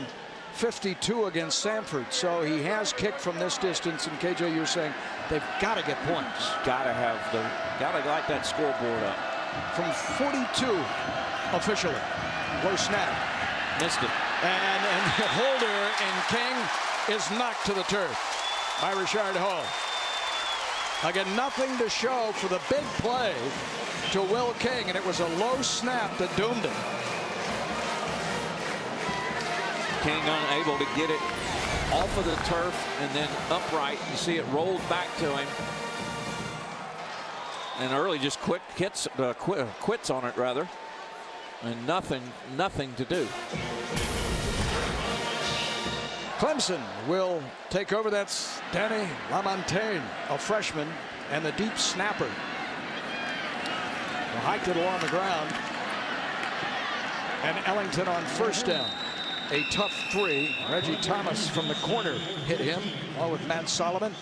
52 against Samford. So he has kicked from this distance. And KJ, you're saying they've got to get points. Got to light that scoreboard up. From 42 officially. Low snap. Missed it. And the holder in King is knocked to the turf by Richard Hall. Again, nothing to show for the big play to Will King, and it was a low snap that doomed him. King unable to get it off of the turf and then upright. You see it rolled back to him. And Early just quits on it, rather. And nothing to do. Clemson will take over. That's Danny LaMontagne, a freshman, and the deep snapper. Hiked it along the ground. And Ellington on first down. A tough three. Reggie Thomas from the corner hit him, along with Matt Solomon,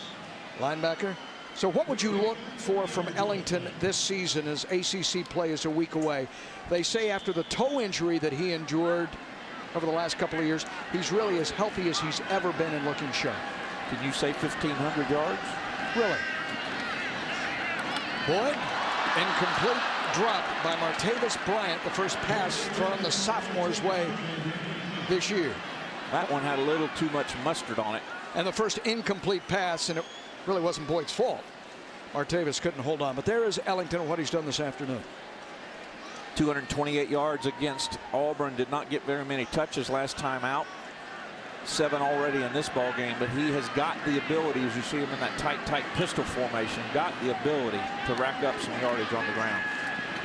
linebacker. So what would you look for from Ellington this season as ACC play is a week away? They say after the toe injury that he endured over the last couple of years, he's really as healthy as he's ever been and looking sharp. Can you say 1,500 yards? Really? Boyd, incomplete drop by Martavis Bryant, the first pass thrown the sophomore's way this year. That one had a little too much mustard on it. And the first incomplete pass, and it really wasn't Boyd's fault. Martavis couldn't hold on, but there is Ellington and what he's done this afternoon. 228 yards against Auburn. Did not get very many touches last time out. 7 already in this ball game, but he has got the ability, as you see him in that tight pistol formation, got the ability to rack up some yardage on the ground.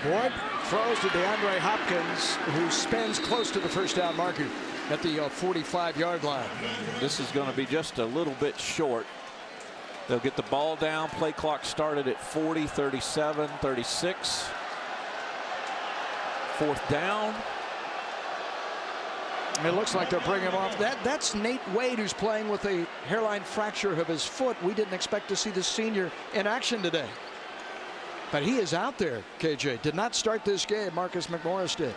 Boyd throws to DeAndre Hopkins, who spins close to the first down marker at the 45-yard line. This is going to be just a little bit short. They'll get the ball down. Play clock started at 40, 37, 36. Fourth down. It looks like they'll bring him off. That's Nate Wade, who's playing with a hairline fracture of his foot. We didn't expect to see the senior in action today. But he is out there, KJ. Did not start this game. Marcus McMorris did.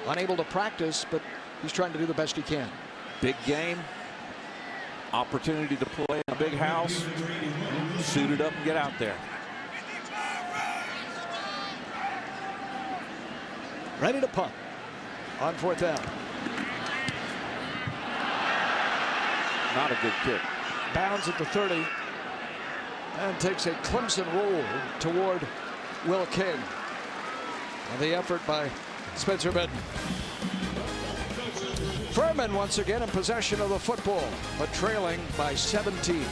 Unable to practice, but he's trying to do the best he can. Big game. Opportunity to play in a big house. Suit it up and get out there. Ready to punt on fourth down. Not a good kick. Bounds at the 30 and takes a Clemson roll toward Will King. And the effort by Spencer Benton. Furman once again in possession of the football, but trailing by 17.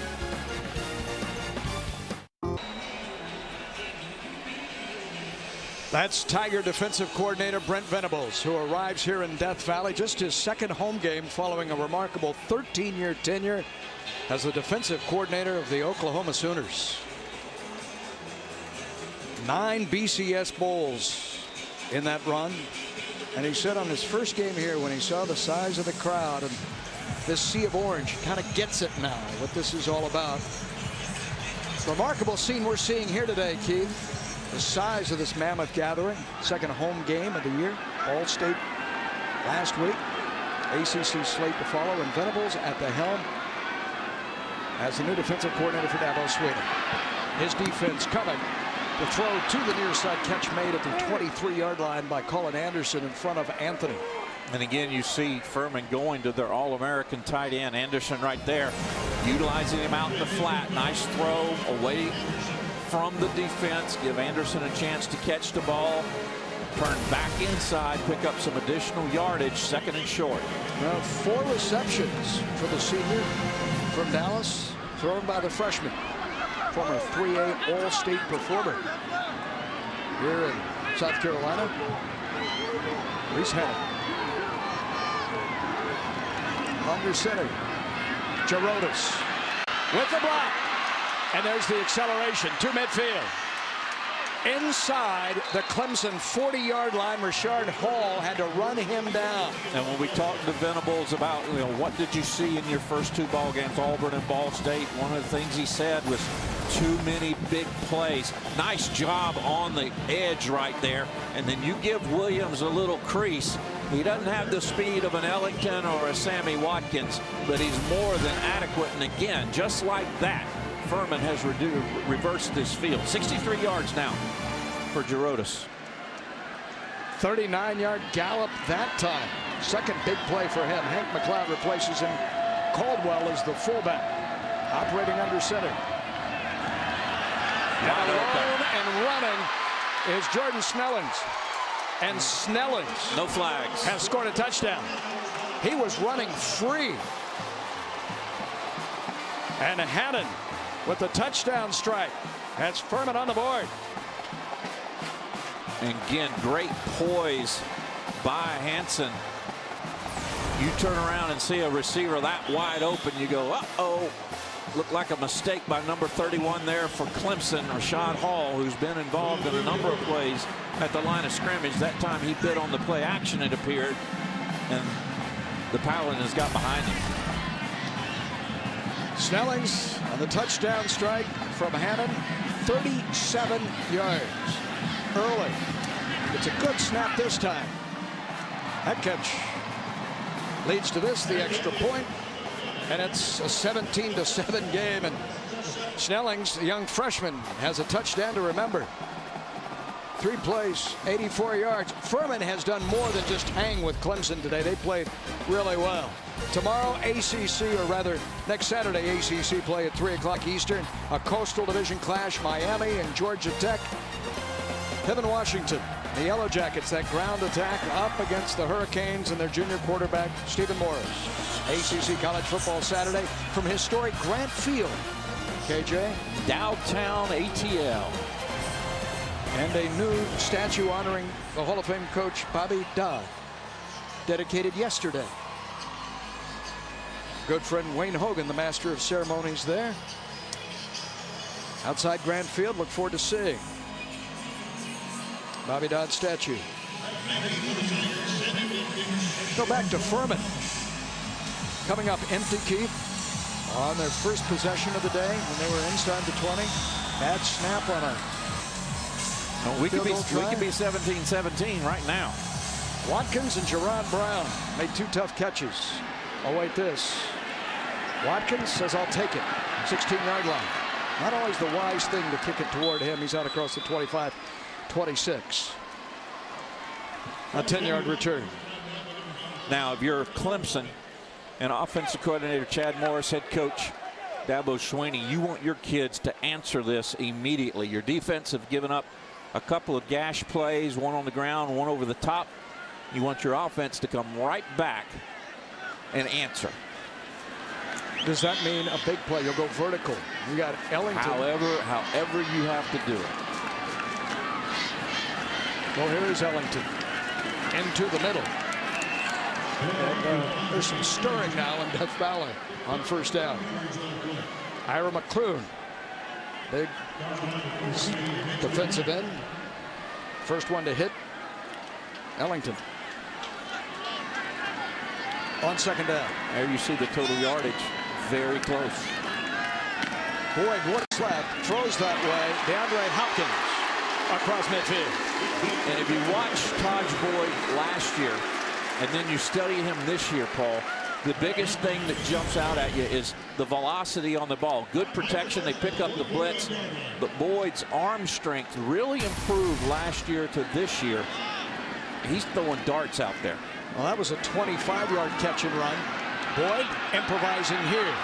That's Tiger defensive coordinator Brent Venables, who arrives here in Death Valley, just his second home game following a remarkable 13-year tenure as the defensive coordinator of the Oklahoma Sooners. 9 BCS bowls in that run. And he said on his first game here, when he saw the size of the crowd and this sea of orange, he kind of gets it now, what this is all about. Remarkable scene we're seeing here today, Keith. The size of this mammoth gathering. Second home game of the year. All-State last week. ACC slate to follow, and Venables at the helm as the new defensive coordinator for Dabo Swinney. His defense coming. The throw to the near side, catch made at the 23-yard line by Colin Anderson in front of Anthony. And again, you see Furman going to their All-American tight end, Anderson right there, utilizing him out in the flat. Nice throw away from the defense. Give Anderson a chance to catch the ball. Turn back inside, pick up some additional yardage, second and short. Now 4 receptions for the senior from Dallas, thrown by the freshman. Former 3A All-State performer here in South Carolina. Reese Henning. Under center. Gerotis with the block. And there's the acceleration to midfield. Inside the Clemson 40-yard line, Rashard Hall had to run him down. And when we talked to Venables about, what did you see in your first 2 ball games, Auburn and Ball State, one of the things he said was too many big plays. Nice job on the edge right there. And then you give Williams a little crease. He doesn't have the speed of an Ellington or a Sammy Watkins, but he's more than adequate. And again, just like that, Furman has reversed this field. 63 yards now for Gerotis. 39-yard gallop that time. Second big play for him. Hank McLeod replaces him. Caldwell is the fullback, operating under center. And alone and running is Jordan Snellings. And Snellings, no flags, has scored a touchdown. He was running free. And Hannon with the touchdown strike. That's Furman on the board. And again, great poise by Hanson. You turn around and see a receiver that wide open, you go, uh-oh. Looked like a mistake by number 31 there for Clemson, Rashad Hall, who's been involved in a number of plays at the line of scrimmage. That time he bit on the play action, it appeared, and the Paladins got behind him. Snellings on the touchdown strike from Hannon, 37 yards early. It's a good snap this time. That catch leads to this, the extra point, and it's a 17-7 game. And Snellings, the young freshman, has a touchdown to remember. 3 plays, 84 yards. Furman has done more than just hang with Clemson today. They played really well. Tomorrow, ACC, or rather next Saturday, ACC play at 3 o'clock Eastern. A Coastal Division clash, Miami and Georgia Tech. Kevin Washington, the Yellow Jackets, that ground attack up against the Hurricanes and their junior quarterback, Stephen Morris. ACC college football Saturday from historic Grant Field. KJ? Downtown ATL. And a new statue honoring the Hall of Fame coach Bobby Dodd, dedicated yesterday. Good friend Wayne Hogan, the master of ceremonies there. Outside Grant Field, look forward to seeing Bobby Dodd statue. Go back to Furman. Coming up empty, Keith, on their first possession of the day when they were inside the 20. Bad snap on a we could be 17-17 right now. Watkins and Jerron Brown made 2 tough catches. Oh, wait, this. Watkins says, I'll take it. 16-yard line. Not always the wise thing to kick it toward him. He's out across the 25, 26. A 10-yard return. Now, if you're Clemson and offensive coordinator Chad Morris, head coach Dabo Swinney, you want your kids to answer this immediately. Your defense have given up a couple of gash plays, one on the ground, one over the top. You want your offense to come right back and answer. Does that mean a big play? You'll go vertical. You got Ellington. However you have to do it. Well, here is Ellington into the middle. And there's some stirring now in Death Valley on first down. Ira McClune, big defensive end. First one to hit Ellington. On second down. There you see the total yardage. Very close. Boyd, what's left? Throws that way. DeAndre Hopkins across midfield. And if you watch Taj Boyd last year, and then you study him this year, Paul, the biggest thing that jumps out at you is the velocity on the ball. Good protection. They pick up the blitz. But Boyd's arm strength really improved last year to this year. He's throwing darts out there. Well, that was a 25-yard catch and run. Boyd improvising here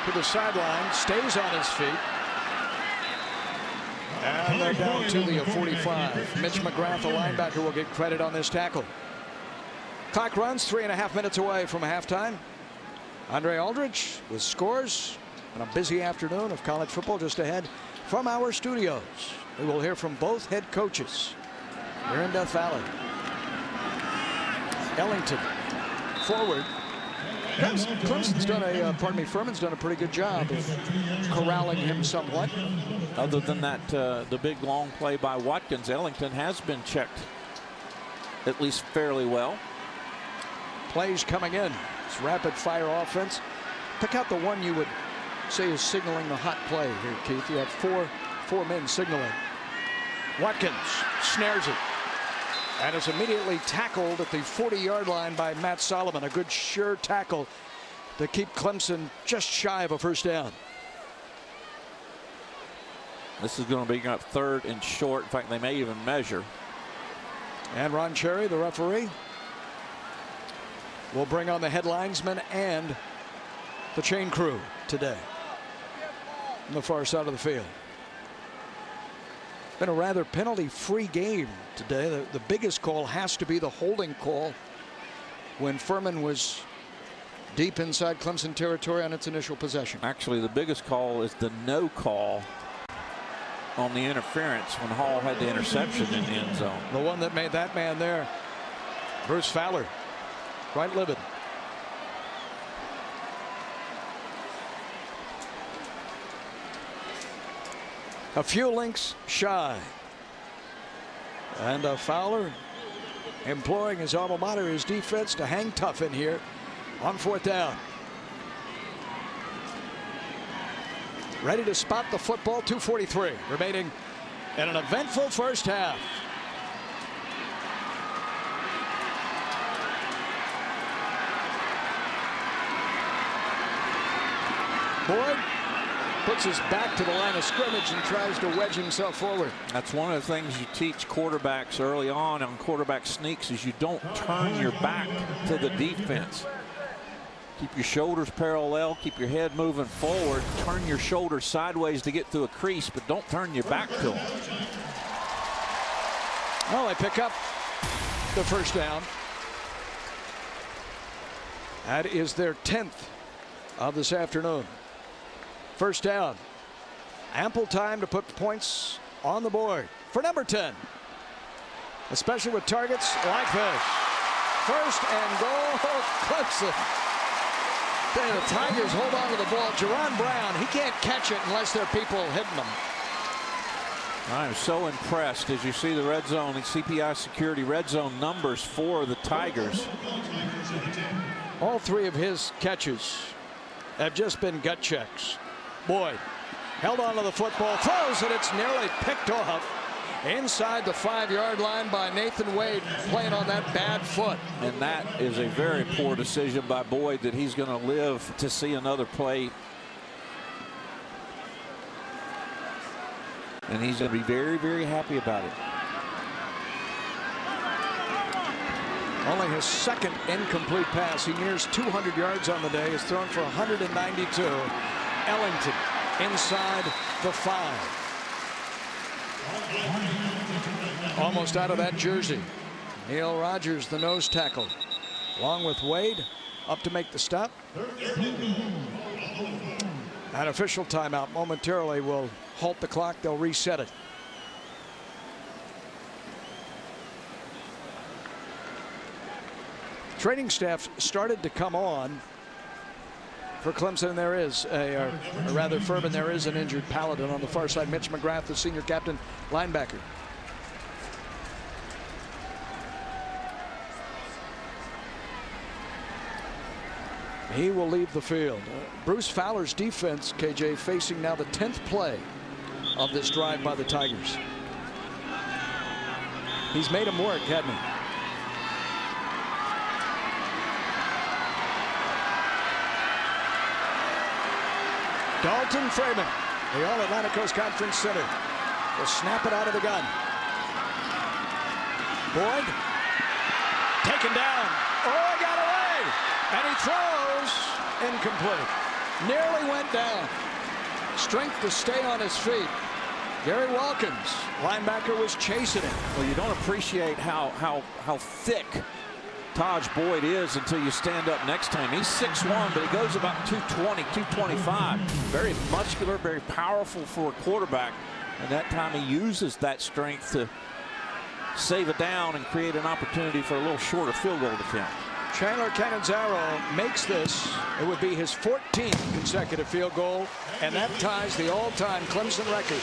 to the sideline, stays on his feet. And they're down to the 45. Mitch McGrath, the linebacker, will get credit on this tackle. Clock runs 3.5 minutes away from halftime. Andre Aldridge with scores on a busy afternoon of college football just ahead from our studios. We will hear from both head coaches here in Death Valley. Ellington forward. Clemson's done Furman's done a pretty good job of corralling him somewhat. Other than that, the big long play by Watkins, Ellington has been checked at least fairly well. Plays coming in. It's rapid fire offense. Pick out the one you would say is signaling the hot play here, Keith. You have four men signaling. Watkins snares it. And is immediately tackled at the 40-yard line by Matt Solomon. A good sure tackle to keep Clemson just shy of a first down. This is going to be up 3rd and short. In fact, they may even measure. And Ron Cherry, the referee, will bring on the headlinesman and the chain crew today on the far side of the field. Been a rather penalty-free game today. The biggest call has to be the holding call when Furman was deep inside Clemson territory on its initial possession. Actually, the biggest call is the no call on the interference when Hall had the interception in the end zone. The one that made that man there, Bruce Fowler, right livid. A few links shy. And Fowler employing his alma mater, his defense, to hang tough in here on 4th down. Ready to spot the football. 2:43 remaining in an eventful first half. Boyd puts his back to the line of scrimmage and tries to wedge himself forward. That's one of the things you teach quarterbacks early on quarterback sneaks is you don't turn your back to the defense. Keep your shoulders parallel, keep your head moving forward, turn your shoulders sideways to get through a crease, but don't turn your back to them. Well, they pick up the first down. That is their 10th of this afternoon. First down. Ample time to put points on the board for number 10. Especially with targets like this. First and goal, Clemson. The Tigers hold on to the ball. Jerron Brown, he can't catch it unless there are people hitting him. I'm so impressed as you see the red zone, the CPI security red zone numbers for the Tigers. All 3 of his catches have just been gut checks. Boyd held on to the football, throws it, it's nearly picked off inside the 5-yard line by Nathan Wade, playing on that bad foot. And that is a very poor decision by Boyd that he's going to live to see another play. And he's going to be very, very happy about it. Only his 2nd incomplete pass. He nears 200 yards on the day. He's thrown for 192. Ellington inside the 5. Almost out of that jersey. Neil Rogers, the nose tackle, along with Wade, up to make the stop. An official timeout momentarily will halt the clock. They'll reset it. Training staff started to come on for Clemson. There is or rather Furman, there is an injured Paladin on the far side. Mitch McGrath, the senior captain linebacker. He will leave the field. Bruce Fowler's defense, KJ, facing now the 10th play of this drive by the Tigers. He's made him work, hasn't he? Dalton Freeman, the All-Atlantic Coast Conference center, will snap it out of the gun. Boyd, taken down. Oh, he got away. And he throws incomplete. Nearly went down. Strength to stay on his feet. Gary Wilkins, linebacker, was chasing him. Well, you don't appreciate how thick Taj Boyd is until you stand up next to him. He's 6'1", but he goes about 220, 225. Very muscular, very powerful for a quarterback. And that time he uses that strength to save it down and create an opportunity for a little shorter field goal attempt. Chandler Cannizzaro makes this. It would be his 14th consecutive field goal, and that ties the all-time Clemson record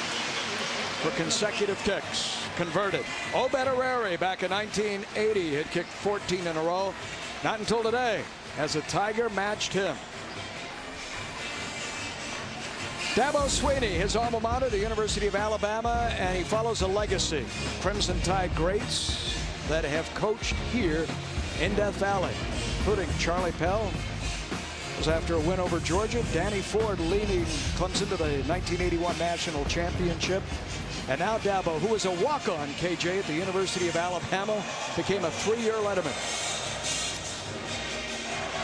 for consecutive kicks converted. Obed Areri back in 1980 had kicked 14 in a row. Not until today has a Tiger matched him. Dabo Swinney, his alma mater, the University of Alabama, and he follows a legacy. Crimson Tide greats that have coached here in Death Valley, including Charlie Pell. Was after a win over Georgia. Danny Ford leading Clemson to the 1981 National Championship. And now Dabo, who was a walk-on, KJ, at the University of Alabama, became a 3-year letterman.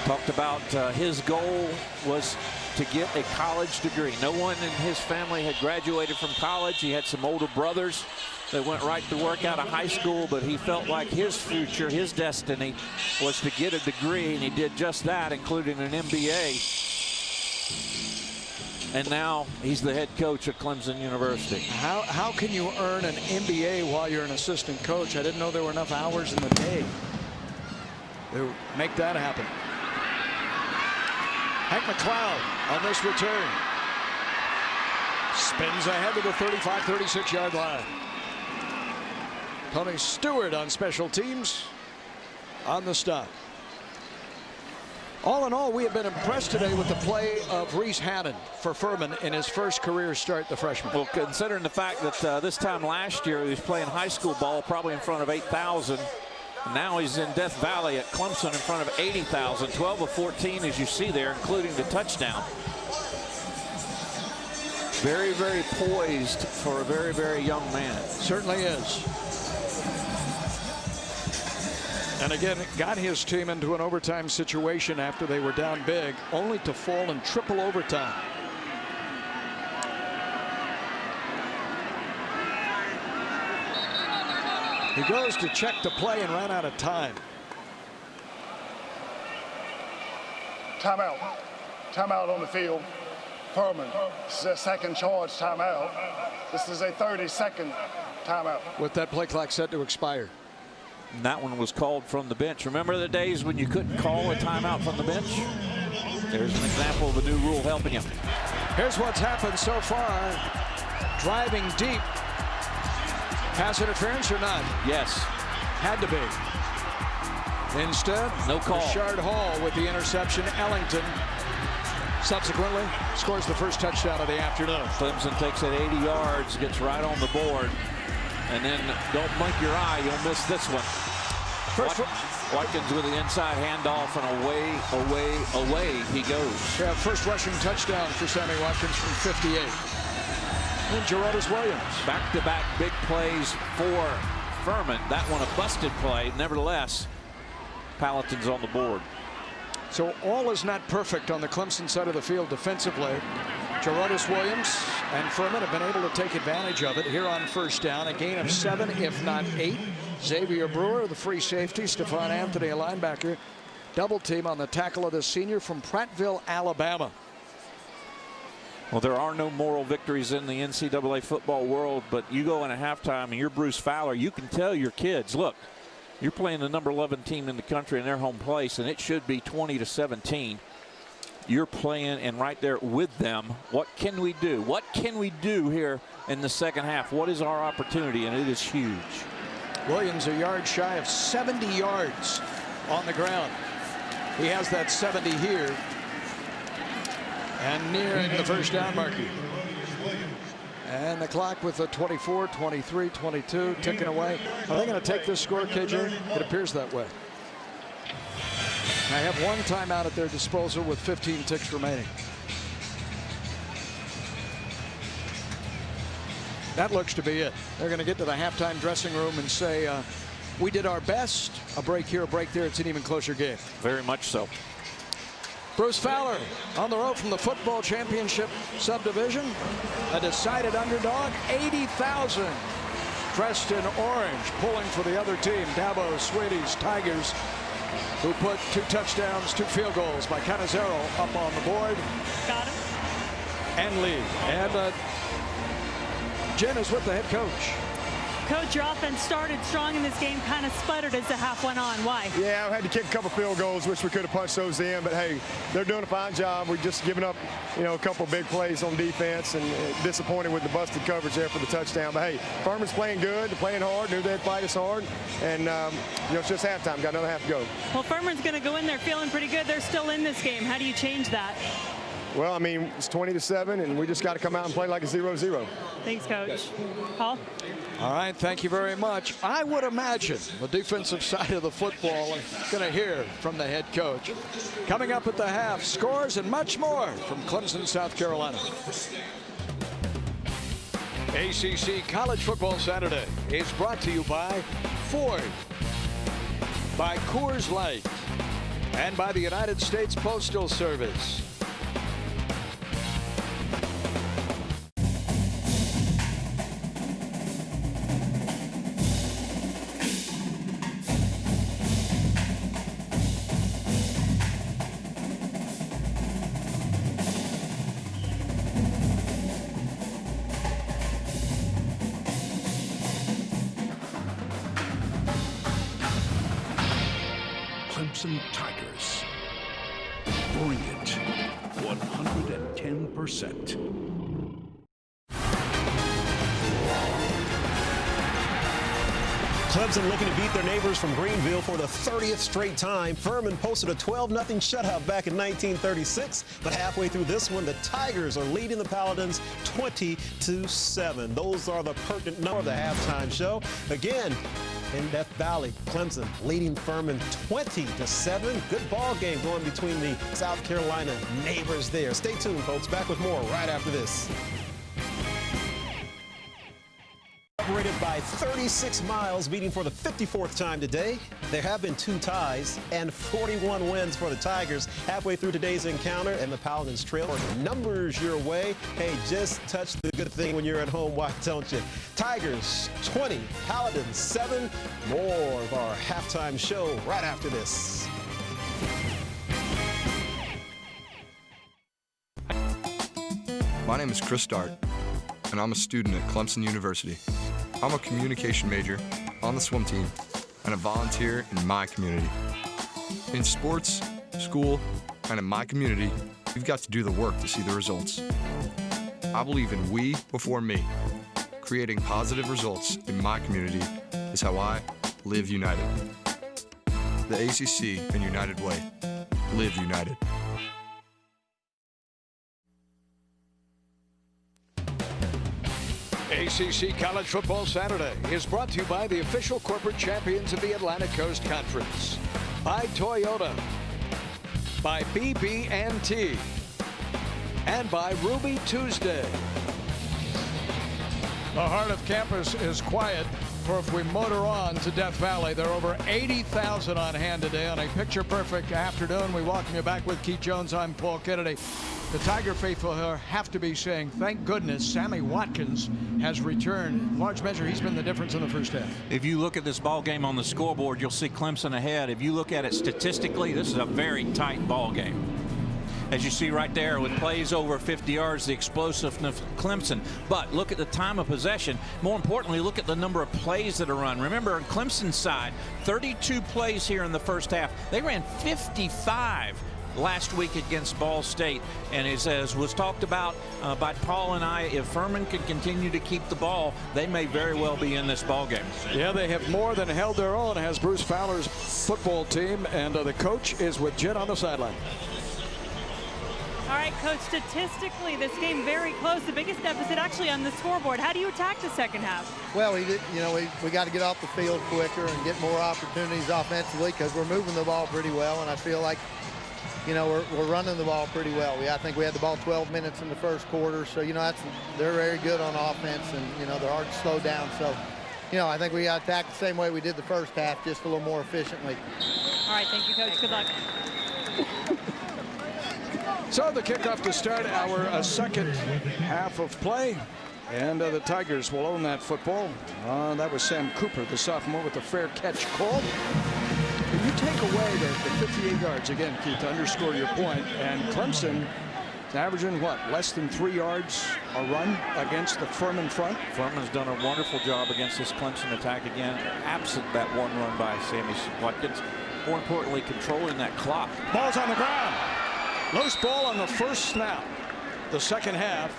Talked about his goal was to get a college degree. No one in his family had graduated from college. He had some older brothers that went right to work out of high school, but he felt like his future, his destiny, was to get a degree, and he did just that, including an MBA. And now he's the head coach at Clemson University. How can you earn an MBA while you're an assistant coach? I didn't know there were enough hours in the day to make that happen. Hank McLeod on this return. Spins ahead to the 35, 36-yard line. Tony Stewart on special teams on the stop. All in all, we have been impressed today with the play of Reese Hannon for Furman in his first career start, the freshman. Well, considering the fact that this time last year he was playing high school ball probably in front of 8,000. Now he's in Death Valley at Clemson in front of 80,000. 12 of 14, as you see there, including the touchdown. Very, very poised for a very, very young man. Certainly is. And again, got his team into an overtime situation after they were down big, only to fall in triple overtime. He goes to check the play and ran out of time. Timeout. Timeout on the field. Furman. This is a second charge timeout. This is a 30-second timeout. With that play clock set to expire. And that one was called from the bench. Remember the days when you couldn't call a timeout from the bench? There's an example of a new rule helping you. Here's what's happened so far. Driving deep. Pass interference or not? Yes. Had to be. Instead, no call. Rashard Hall with the interception. Ellington subsequently scores the first touchdown of the afternoon. Clemson takes it 80 yards, gets right on the board. And then don't blink your eye, you'll miss this one. Watkins with the inside handoff, and away he goes. Yeah, first rushing touchdown for Sammy Watkins from 58. And Gerardus Williams. Back-to-back big plays for Furman. That one a busted play. Nevertheless, Paladins on the board. So all is not perfect on the Clemson side of the field defensively. Gerardus Williams and Furman have been able to take advantage of it here on first down. A gain of 7, if not 8. Xavier Brewer, the free safety. Stephon Anthony, a linebacker. Double team on the tackle of the senior from Prattville, Alabama. Well, there are no moral victories in the NCAA football world, but you go in at halftime and you're Bruce Fowler, you can tell your kids, look, you're playing the number 11 team in the country in their home place, and it should be 20-17. You're playing and right there with them. What can we do? What can we do here in the second half? What is our opportunity? And it is huge. Williams a yard shy of 70 yards on the ground. He has that 70 here and nearing the first down marker. And the clock with the 24, 23, 22 ticking away. Are they going to take this score, KJ? It appears that way. They have one timeout at their disposal with 15 ticks remaining. That looks to be it. They're going to get to the halftime dressing room and say, we did our best. A break here, a break there. It's an even closer game. Very much so. Bruce Fowler on the road from the football championship subdivision. A decided underdog, 80,000 dressed in orange, pulling for the other team. Dabo Sweety's Tigers, who put 2 touchdowns, 2 field goals by Canizero up on the board. Got him. And lead. And Jen is with the head coach. Coach, your offense started strong in this game, kind of sputtered as the half went on. Why? Yeah, I had to kick a couple field goals, which we could have punched those in. But, hey, they're doing a fine job. We're just giving up, a couple big plays on defense and disappointed with the busted coverage there for the touchdown. But, hey, Furman's playing good. They're playing hard. Knew they'd fight us hard. And, it's just halftime. Got another half to go. Well, Furman's going to go in there feeling pretty good. They're still in this game. How do you change that? Well, I mean, it's 20-7, and we just got to come out and play like a 0-0. Thanks, Coach. Paul? All right, thank you very much. I would imagine the defensive side of the football is going to hear from the head coach. Coming up at the half, scores and much more from Clemson, South Carolina. ACC College Football Saturday is brought to you by Ford, by Coors Light, and by the United States Postal Service. Clemson Tigers. Bring it 110%. Clemson looking to beat their neighbors from Greenville for the 30th straight time. Furman posted a 12-0 shutout back in 1936, but halfway through this one, the Tigers are leading the Paladins 20-7. Those are the pertinent numbers of the halftime show. Again, in Death Valley, Clemson leading Furman 20-7. Good ball game going between the South Carolina neighbors there. Stay tuned, folks. Back with more right after this. Separated by 36 miles, meeting for the 54th time today. There have been 2 ties and 41 wins for the Tigers halfway through today's encounter, and the Paladins trail numbers your way. Hey, just touch the good thing when you're at home, why don't you? Tigers 20, Paladins 7. More of our halftime show right after this. My name is Chris Dart, and I'm a student at Clemson University. I'm a communication major on the swim team and a volunteer in my community. In sports, school, and in my community, we've got to do the work to see the results. I believe in we before me. Creating positive results in my community is how I live united. The ACC and United Way. Live united. ACC College Football Saturday is brought to you by the official corporate champions of the Atlantic Coast Conference, by Toyota, by BB&T, and by Ruby Tuesday. The heart of campus is quiet, for if we motor on to Death Valley, there are over 80,000 on hand today on a picture-perfect afternoon. We welcome you back with Keith Jones. I'm Paul Kennedy. The Tiger faithful here have to be saying, thank goodness Sammy Watkins has returned. In large measure, he's been the difference in the first half. If you look at this ball game on the scoreboard, you'll see Clemson ahead. If you look at it statistically, this is a very tight ball game. As you see right there, with plays over 50 yards, the explosiveness of Clemson. But look at the time of possession. More importantly, look at the number of plays that are run. Remember, on Clemson's side, 32 plays here in the first half. They ran 55 last week against Ball State, and as was talked about by Paul and I, if Furman can continue to keep the ball, they may very well be in this ball game. Yeah, they have more than held their own, has Bruce Fowler's football team, and the coach is with Jen on the sideline. All right, Coach, statistically, this game very close. The biggest deficit actually on the scoreboard. How do you attack the second half? Well, we got to get off the field quicker and get more opportunities offensively because we're moving the ball pretty well, and I feel like we're running the ball pretty well. I think we had the ball 12 minutes in the first quarter, so they're very good on offense, and they're hard to slow down. So, I think we got to attack the same way we did the first half, just a little more efficiently. All right, thank you, Coach. Good luck. So the kickoff to start our second half of play, and the Tigers will own that football. That was Sam Cooper, the sophomore, with a fair catch call. You take away the 58 yards, again, Keith, to underscore your point, and Clemson is averaging, less than 3 yards a run against the Furman front? Furman's done a wonderful job against this Clemson attack again, absent that one run by Sammy Watkins. More importantly, controlling that clock. Ball's on the ground. Loose ball on the first snap, the second half,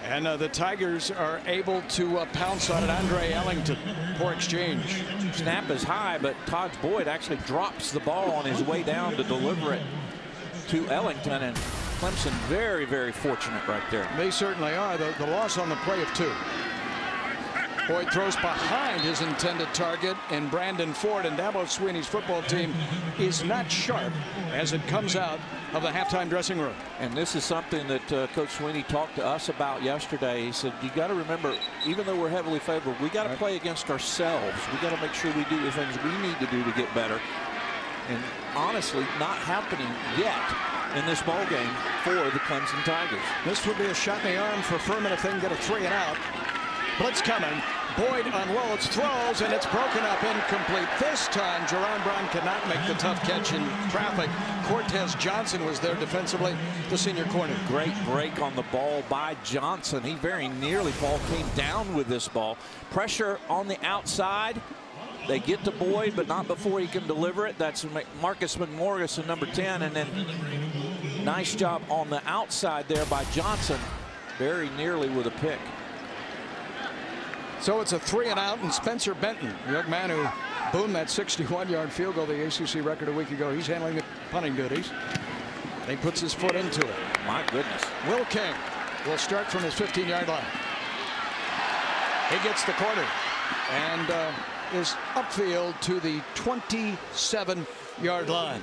and the Tigers are able to pounce on it. Andre Ellington, poor exchange. Snap is high, but Todd Boyd actually drops the ball on his way down to deliver it to Ellington, and Clemson very, very fortunate right there. They certainly are. The loss on the play of 2. Boyd throws behind his intended target, and Brandon Ford, and Dabo Swinney's football team is not sharp as it comes out of the halftime dressing room. And this is something that Coach Swinney talked to us about yesterday. He said, you got to remember, even though we're heavily favored, we got to play against ourselves. We got to make sure we do the things we need to do to get better. And honestly, not happening yet in this ball game for the Clemson Tigers. This would be a shot in the arm for Furman if they can get a 3 and out. Blitz coming. Boyd unloads, throws, and it's broken up, incomplete. This time, Jerron Brown cannot make the tough catch in traffic. Cortez Johnson was there defensively, the senior corner. Great break on the ball by Johnson. He very nearly, Paul, came down with this ball. Pressure on the outside. They get to Boyd, but not before he can deliver it. That's Marcus McMorris, number 10, and then nice job on the outside there by Johnson, very nearly with a pick. So it's a 3 and out, and Spencer Benton, the young man who boomed that 61-yard field goal, the ACC record a week ago, he's handling the punting duties. He puts his foot into it. My goodness. Will King will start from his 15-yard line. He gets the corner and is upfield to the 27-yard line.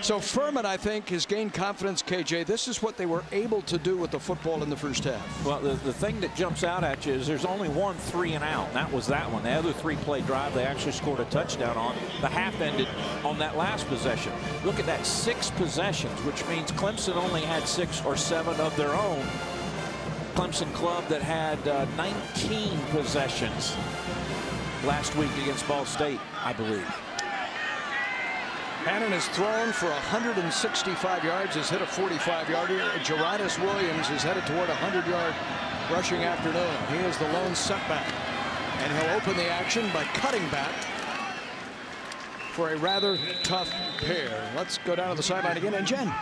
So Furman, I think, has gained confidence, KJ. This is what they were able to do with the football in the first half. Well, the thing that jumps out at you is there's only one 3 and out. And that was that one. The other 3-play drive, they actually scored a touchdown on. The half ended on that last possession. Look at that, 6 possessions, which means Clemson only had 6 or 7 of their own. Clemson club that had 19 possessions last week against Ball State, I believe. Hannon has thrown for 165 yards, has hit a 45-yarder. Jaridus Williams is headed toward a 100-yard rushing afternoon. He is the lone setback, and he'll open the action by cutting back for a rather tough pair. Let's go down to the sideline again, and Jen.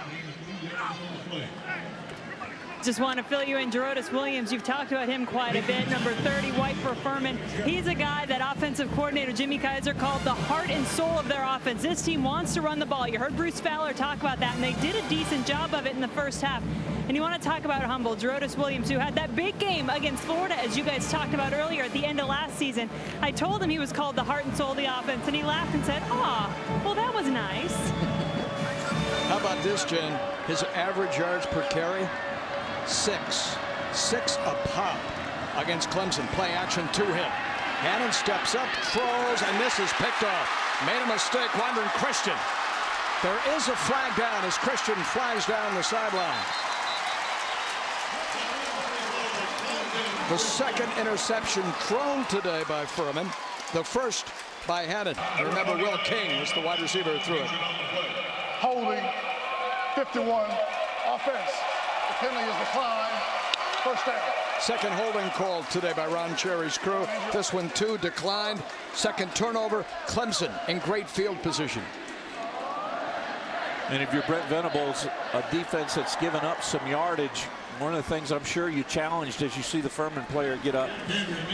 Just want to fill you in. Jaridus Williams, you've talked about him quite a bit. Number 30, white for Furman. He's a guy that offensive coordinator Jimmy Kaiser called the heart and soul of their offense. This team wants to run the ball. You heard Bruce Fowler talk about that, and they did a decent job of it in the first half. And you want to talk about humble. Jaridus Williams, who had that big game against Florida, as you guys talked about earlier at the end of last season. I told him he was called the heart and soul of the offense, and he laughed and said, "Aw, well, that was nice." How about this, Jen? His average yards per carry? 6 a pop against Clemson. Play action 2-hit. Hannon steps up, throws, and this is picked off. Made a mistake, wandering Christian. There is a flag down as Christian flies down the sideline. The second interception thrown today by Furman. The first by Hannon. Remember, Will King was the wide receiver who threw it. Holding, 51, offense. The penalty is declined. First down. Second holding called today by Ron Cherry's crew. This one, 2, declined. Second turnover. Clemson in great field position. And if you're Brent Venables, a defense that's given up some yardage, one of the things I'm sure you challenged as you see the Furman player get up,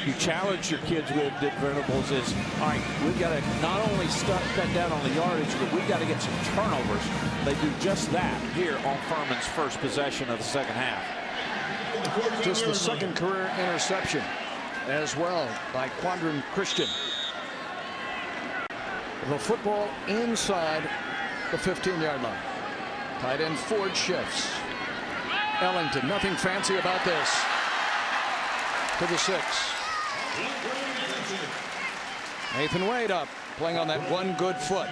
you challenge your kids with Venables is, all right, we've got to not only cut down on the yardage, but we've got to get some turnovers. They do just that here on Furman's first possession of the second half. Just the second career interception as well by Quandran Christian. The football inside the 15-yard line. Tight end Ford shifts. Ellington, nothing fancy about this. To the 6. Nathan Wade up, playing on that one good foot.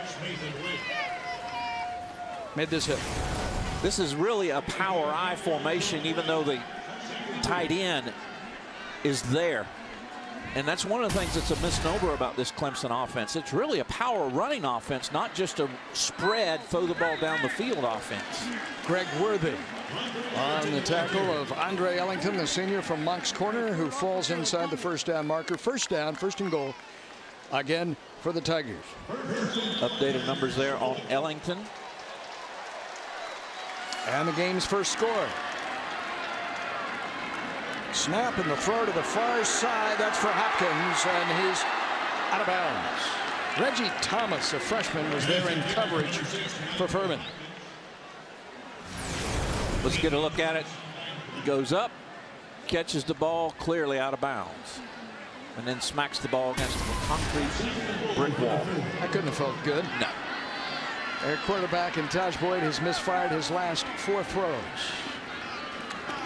Made this hit. This is really a power I formation, even though the tight end is there. And that's one of the things that's a misnomer about this Clemson offense. It's really a power running offense, not just a spread, throw the ball down the field offense. Greg Worthy on the tackle of Andre Ellington, the senior from Monk's Corner, who falls inside the first down marker. First down, first and goal, again for the Tigers. Updated numbers there on Ellington. And the game's first score. Snap and the throw to the far side. That's for Hopkins, and he's out of bounds. Reggie Thomas, a freshman, was there in coverage for Furman. Let's get a look at it. Goes up, catches the ball clearly out of bounds, and then smacks the ball against the concrete brick wall. That couldn't have felt good. No. Their quarterback and Taj Boyd has misfired his last 4 throws.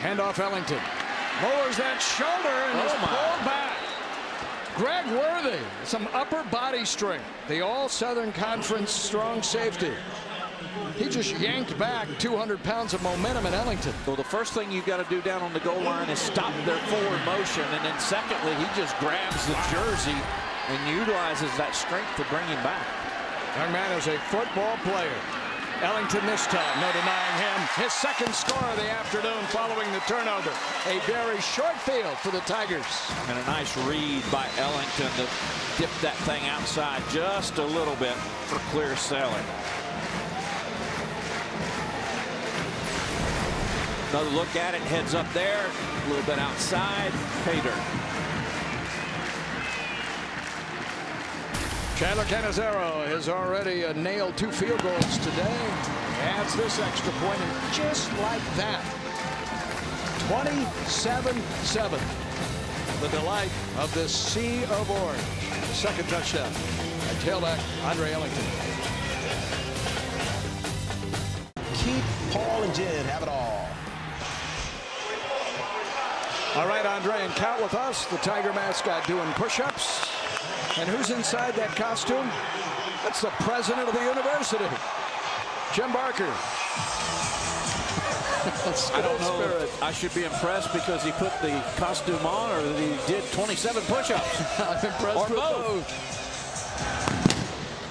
Handoff Ellington. Lowers that shoulder and is pulled back. Greg Worthy, some upper body strength. The All-Southern Conference strong safety. He just yanked back 200 pounds of momentum in Ellington. Well, the first thing you've got to do down on the goal line is stop their forward motion. And then secondly, he just grabs the jersey and utilizes that strength to bring him back. Young man is a football player. Ellington this time, no denying him. His second score of the afternoon following the turnover. A very short field for the Tigers. And a nice read by Ellington to dip that thing outside just a little bit for clear sailing. Another look at it, heads up there, a little bit outside. Pay dirt. Chandler Cannizzaro has already nailed 2 field goals today. Adds this extra point, and just like that, 27-7. The delight of this sea of orange. The second touchdown by tailback Andre Ellington. Keep Paul and Jen have it all. All right, Andre, and count with us. The Tiger mascot doing push-ups. And who's inside that costume? That's the president of the university, Jim Barker. I don't know if I should be impressed because he put the costume on or that he did 27 push-ups. I'm impressed or with both.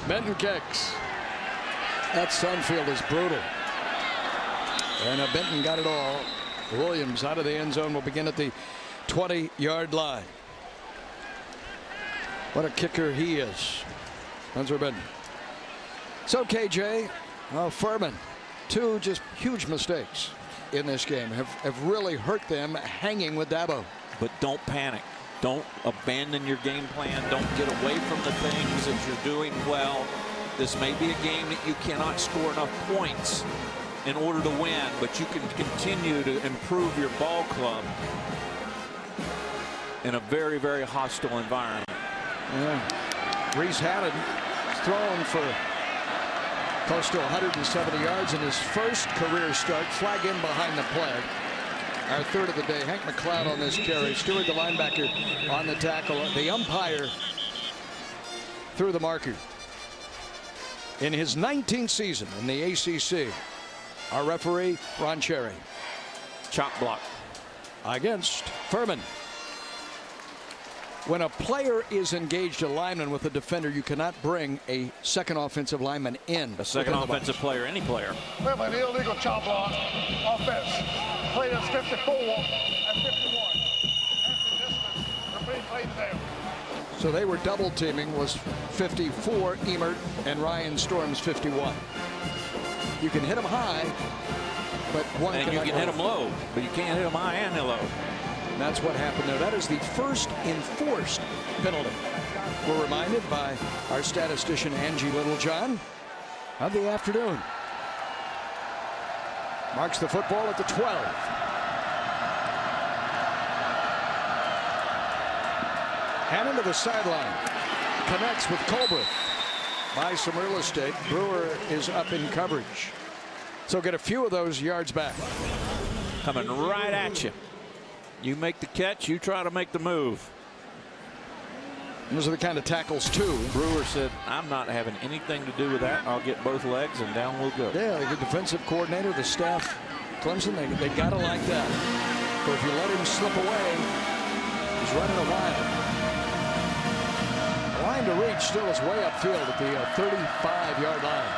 Benton kicks. That Sunfield is brutal. And Benton got it all. Williams out of the end zone will begin at the 20-yard line. What a kicker he is. Hunter Benton. So KJ, Furman, 2 just huge mistakes in this game have really hurt them hanging with Dabo. But don't panic. Don't abandon your game plan. Don't get away from the things that you're doing well. This may be a game that you cannot score enough points in order to win, but you can continue to improve your ball club in a very, very hostile environment. Yeah. Reese Haddon thrown for close to 170 yards in his first career start. Flag in behind the play. Our third of the day. Hank McLeod on this carry. Stewart, the linebacker, on the tackle. The umpire threw the marker. In his 19th season in the ACC, our referee, Ron Cherry. Chop block against Furman. When a player is engaged, a lineman with a defender, you cannot bring a second offensive lineman in. A second offensive player, any player. We have an illegal chop block offense. Players 54 and 51. Referee played down. So they were double teaming. Was 54 Emert and Ryan Storms 51. You can hit them high, but one and you can hit them low, but you can't hit them high and low. And that's what happened there. That is the first enforced penalty. We're reminded by our statistician Angie Littlejohn of the afternoon. Marks the football at the 12. Hannon to the sideline. Connects with Colbert. Buys some real estate. Brewer is up in coverage. So get a few of those yards back. Coming right at you. You make the catch, you try to make the move. Those are the kind of tackles, too. Brewer said, I'm not having anything to do with that. I'll get both legs and down we'll go. Yeah, the defensive coordinator, the staff, Clemson, they got to like that. But if you let him slip away, he's running a mile. The line to reach still is way upfield at the 35-yard line.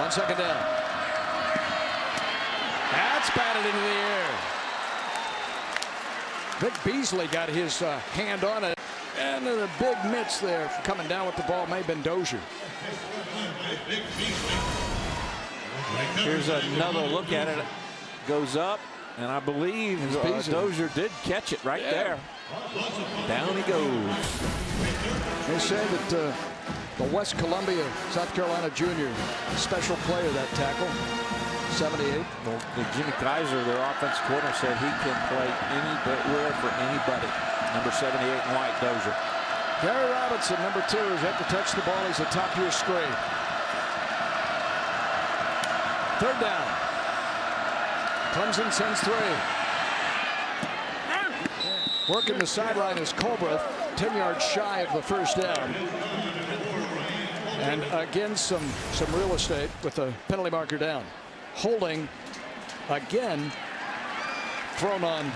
On second down. That's batted into the air. Vic Beasley got his hand on it. And then a big mitts there coming down with the ball may have been Dozier. Here's another look at it. Goes up, and I believe Dozier did catch it right there. Down he goes. They say that the West Columbia, South Carolina junior, special player, that tackle. 78. Well, Jimmy Kaiser, their offensive coordinator, said he can play anywhere for anybody. Number 78 in white, Dozier. Gary Robinson, number 2, is yet to touch the ball. He's atop your screen. Third down. Clemson sends 3. Working the sideline is Colbreth, 10 yards shy of the first down. And again, some real estate with a penalty marker down. Holding again thrown on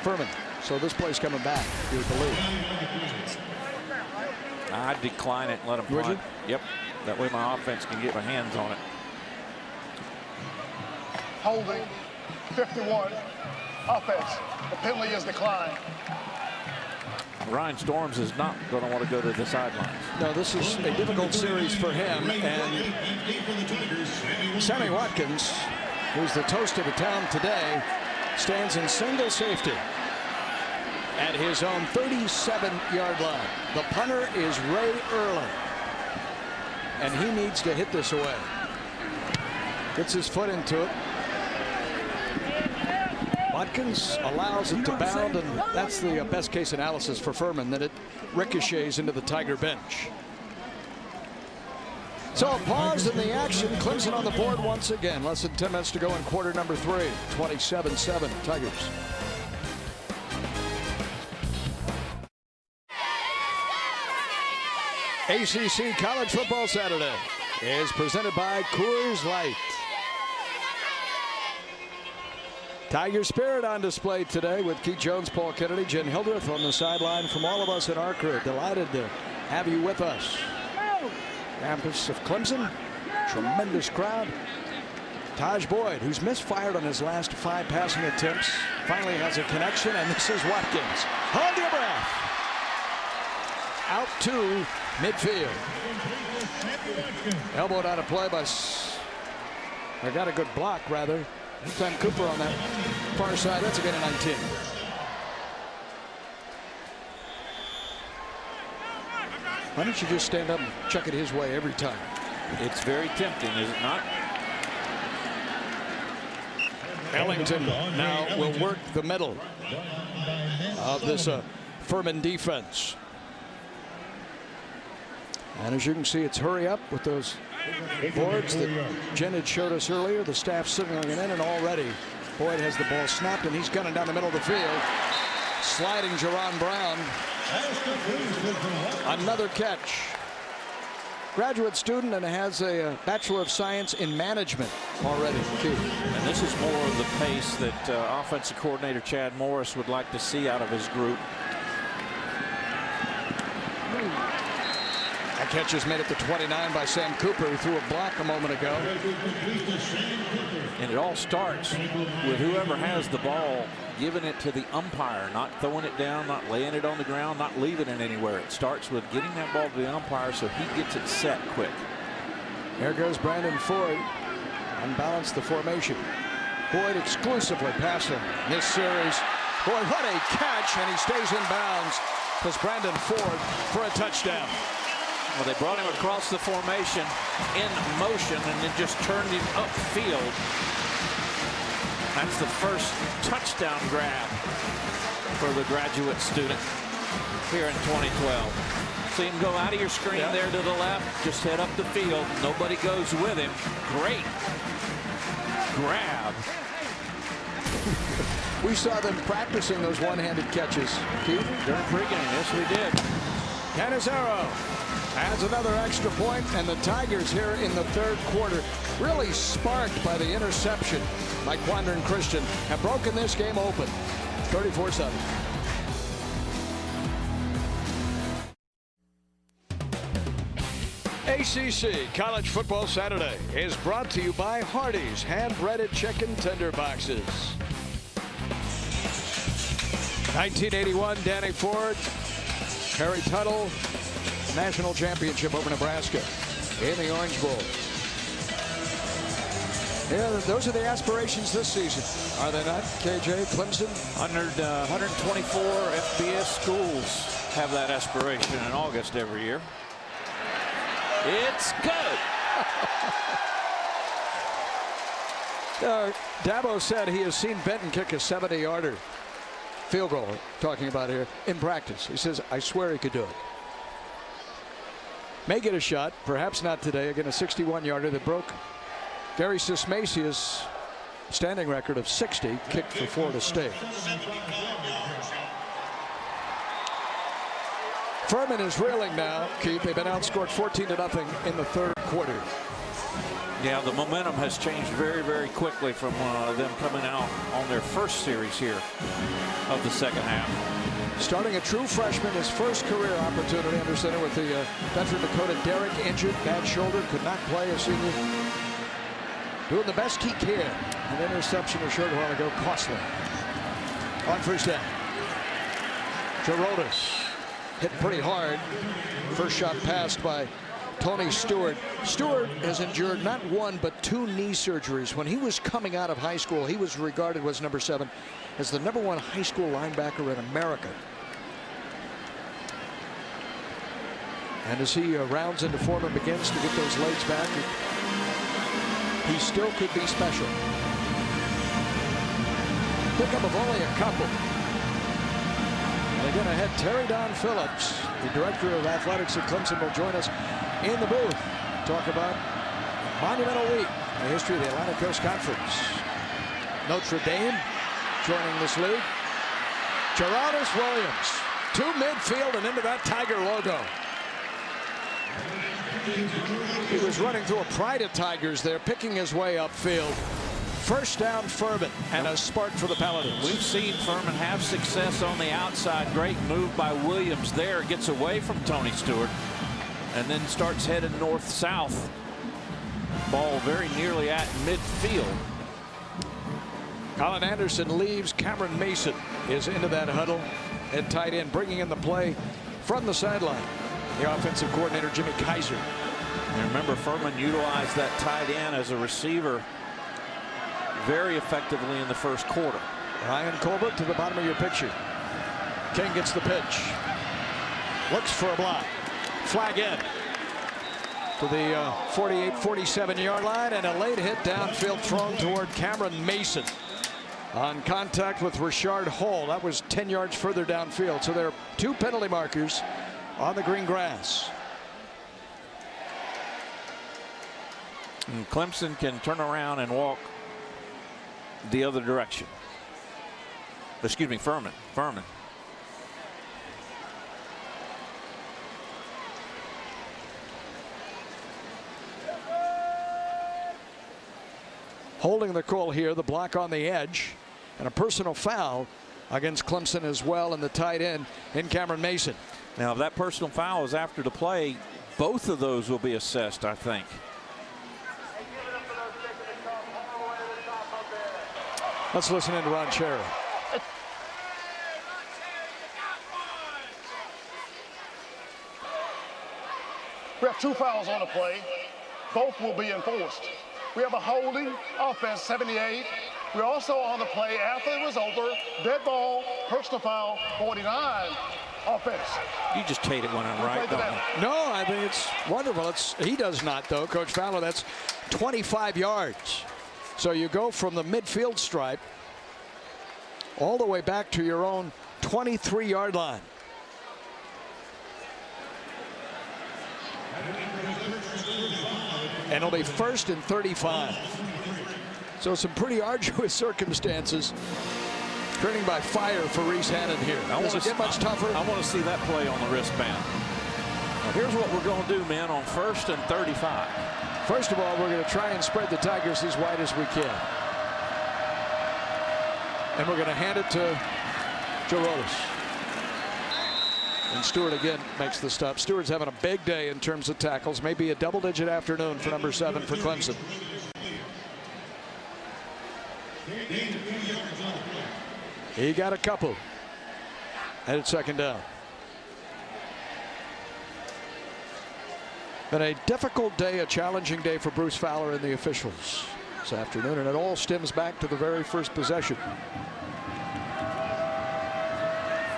Furman. So this play's coming back, you believe. I'd decline it and let him punt. Would you? Yep. That way my offense can get my hands on it. Holding 51 offense. The penalty is declined. Ryan Storms is not going to want to go to the sidelines. No, this is a difficult series for him. And Sammy Watkins, who's the toast of the town today, stands in single safety. at his own 37-yard line. The punter is Ray Erlin, and he needs to hit this away. Gets his foot into it. Watkins allows it to bound, and that's the best case analysis for Furman, that it ricochets into the Tiger bench. So a pause in the action. Clemson on the board once again. Less than 10 minutes to go in quarter number 3. 27-7 Tigers. ACC College Football Saturday is presented by Coors Light. Tiger spirit on display today with Keith Jones, Paul Kennedy, Jen Hildreth on the sideline. From all of us in our crew, delighted to have you with us. Campus of Clemson, tremendous crowd. Taj Boyd, who's misfired on his last 5 passing attempts, finally has a connection, and this is Watkins. Hold your breath. Out to midfield. Elbowed out of play by, I got a good block rather. Sam Cooper on that far side. That's a gain of 19. Why don't you just stand up and chuck it his way every time? It's very tempting, is it not? Ellington now will work the middle of this Furman defense. And as you can see, it's hurry up with those boards that Jen had showed us earlier. The staff signaling it in, and already Boyd has the ball snapped, and he's gunning down the middle of the field. Sliding Jerron Brown. Another catch. Graduate student and has a Bachelor of Science in Management already. And this is more of the pace that offensive coordinator Chad Morris would like to see out of his group. That catch is made at the 29 by Sam Cooper, who threw a block a moment ago. And it all starts with whoever has the ball giving it to the umpire, not throwing it down, not laying it on the ground, not leaving it anywhere. It starts with getting that ball to the umpire so he gets it set quick. There goes Brandon Ford. Unbalanced the formation. Boyd exclusively passing this series. Boy, what a catch, and he stays in bounds. Because Brandon Ford for a touchdown. Well, they brought him across the formation in motion and then just turned him upfield. That's the first touchdown grab for the graduate student here in 2012. See him go out of your screen there to the left, just head up the field. Nobody goes with him. Great grab. We saw them practicing those one-handed catches, Keith. During pregame, yes, we did. Canizaro adds another extra point, and the Tigers here in the third quarter, really sparked by the interception by Quandran Christian, have broken this game open. 34-7. ACC College Football Saturday is brought to you by Hardee's hand-breaded chicken tender boxes. 1981, Danny Ford, Harry Tuttle, national championship over Nebraska in the Orange Bowl. Yeah, those are the aspirations this season, are they not, KJ? Clemson? 124 FBS schools have that aspiration in August every year. It's good. Dabo said he has seen Benton kick a 70-yarder field goal, talking about here, in practice. He says, I swear he could do it. May get a shot, perhaps not today. Again, a 61-yarder that broke Gary Sismasia's standing record of 60 kicked for Florida State. Furman is reeling now, Keith. They've been outscored 14-0 in the third quarter. Yeah, the momentum has changed very, very quickly from them coming out on their first series here of the second half. Starting a true freshman, his first career opportunity under center with the veteran Dakota Derrick injured, bad shoulder, could not play a senior. Doing the best he can. An interception a short while ago, costly. On first down. Geroldis hit pretty hard. First shot passed by Tony Stewart. Stewart has endured not one but 2 knee surgeries. When he was coming out of high school, he was regarded as number 7 as the #1 high school linebacker in America. And as he rounds into form and begins to get those legs back, he still could be special. Pickup of only a couple. And again ahead, Terry Don Phillips, the director of athletics at Clemson, will join us in the booth. Talk about monumental week in the history of the Atlantic Coast Conference. Notre Dame joining this league. Gerardus Williams to midfield and into that Tiger logo. He was running through a pride of Tigers there, picking his way upfield. First down, Furman, and a spark for the Paladins. We've seen Furman have success on the outside. Great move by Williams there. Gets away from Tony Stewart and then starts heading north-south. Ball very nearly at midfield. Colin Anderson leaves. Cameron Mason is into that huddle at tight end, bringing in the play from the sideline. The offensive coordinator, Jimmy Kaiser. And remember, Furman utilized that tight end as a receiver very effectively in the first quarter. Ryan Colbert to the bottom of your picture. King gets the pitch. Looks for a block. Flag in to the 48, 47-yard line, and a late hit downfield thrown toward Cameron Mason. On contact with Richard Hall. That was 10 yards further downfield. So there are 2 penalty markers on the green grass. And Clemson can turn around and walk the other direction. Excuse me, Furman. Holding the call here, the block on the edge, and a personal foul against Clemson as well, and the tight end in Cameron Mason. Now, if that personal foul is after the play, both of those will be assessed, I think. Let's listen in to Ron Cherry. We have 2 fouls on the play. Both will be enforced. We have a holding, offense 78. We're also on the play after it was over. Dead ball, personal foul, 49, offense. You just hate it when I'm right, don't you? No, I think it's wonderful. He does not, though, Coach Fowler. That's 25 yards. So you go from the midfield stripe all the way back to your own 23-yard line. And it'll be 1st and 35. So some pretty arduous circumstances. Turning by fire for Reese Hannon here. Does it get much tougher? I want to see that play on the wristband. Now here's what we're going to do, man, on 1st and 35. First of all, we're going to try and spread the Tigers as wide as we can. And we're going to hand it to Gerardus. And Stewart again makes the stop. Stewart's having a big day in terms of tackles. Maybe a double-digit afternoon for number 7 for Clemson. He got a couple. Headed 2nd down. Been a difficult day, a challenging day for Bruce Fowler and the officials this afternoon, and it all stems back to the very first possession.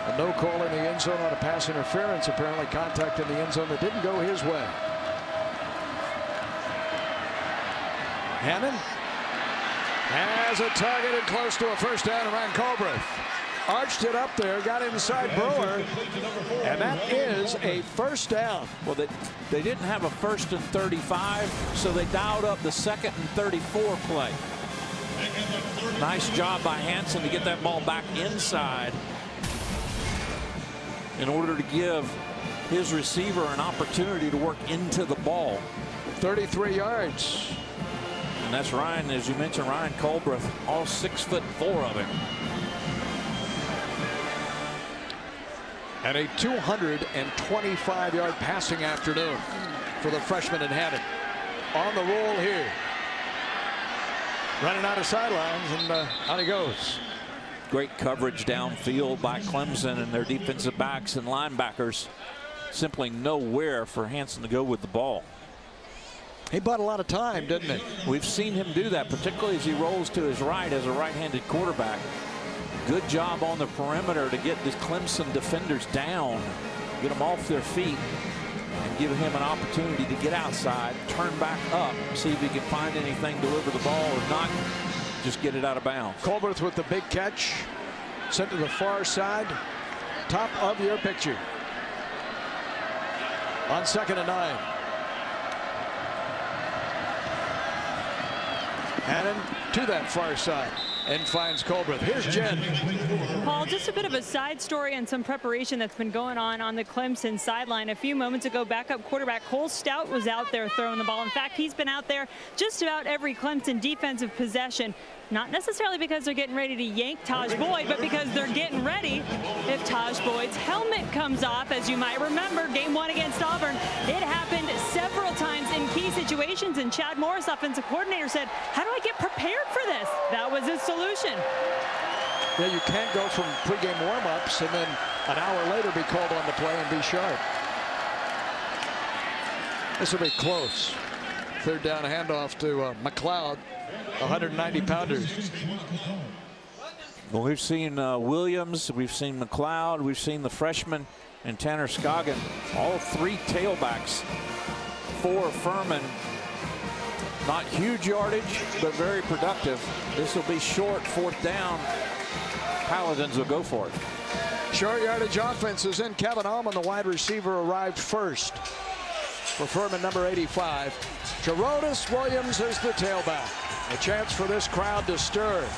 A no call in the end zone on a pass interference, apparently contact in the end zone that didn't go his way. Hannon has a target and close to a first down around Colbreth. Arched it up there, got inside Brewer, and that is a first down. Well, they didn't have a 1st and 35, so they dialed up the 2nd and 34 play. Nice job by Hanson to get that ball back inside in order to give his receiver an opportunity to work into the ball. 33 yards. And that's Ryan, as you mentioned, Ryan Colbreth, all 6'4" of him. And a 225-yard passing afternoon for the freshman in Hannon. On the roll here. Running out of sidelines, and out he goes. Great coverage downfield by Clemson and their defensive backs and linebackers. simply nowhere for Hansen to go with the ball. He bought a lot of time, didn't he? We've seen him do that, particularly as he rolls to his right as a right-handed quarterback. Good job on the perimeter to get the Clemson defenders down, get them off their feet, and give him an opportunity to get outside, turn back up, see if he can find anything, deliver the ball, or not, just get it out of bounds. Colbert with the big catch, sent to the far side, top of your picture. On 2nd and 9. Hannon to that far side and finds Colbert. Here's Jen. Paul, just a bit of a side story and some preparation that's been going on the Clemson sideline. A few moments ago, backup quarterback Cole Stout was out there throwing the ball. In fact, he's been out there just about every Clemson defensive possession. Not necessarily because they're getting ready to yank Taj Boyd, but because they're getting ready if Taj Boyd's helmet comes off. As you might remember, game 1 against Auburn, it happened several times in key situations, and Chad Morris, offensive coordinator, said, how do I get prepared for this? That was his solution. Yeah, you can't go from pregame warm-ups and then an hour later be called on to play and be sharp. This will be close. 3rd down handoff to McLeod. 190-pounder. Well, we've seen Williams, we've seen McLeod, we've seen the freshman and Tanner Scoggin, all 3 tailbacks for Furman. Not huge yardage, but very productive. This will be short, 4th down. Paladins will go for it. Short yardage offense is in. Kevin Allman, the wide receiver, arrived first for Furman, number 85. Gerodis Williams is the tailback. A chance for this crowd to stir.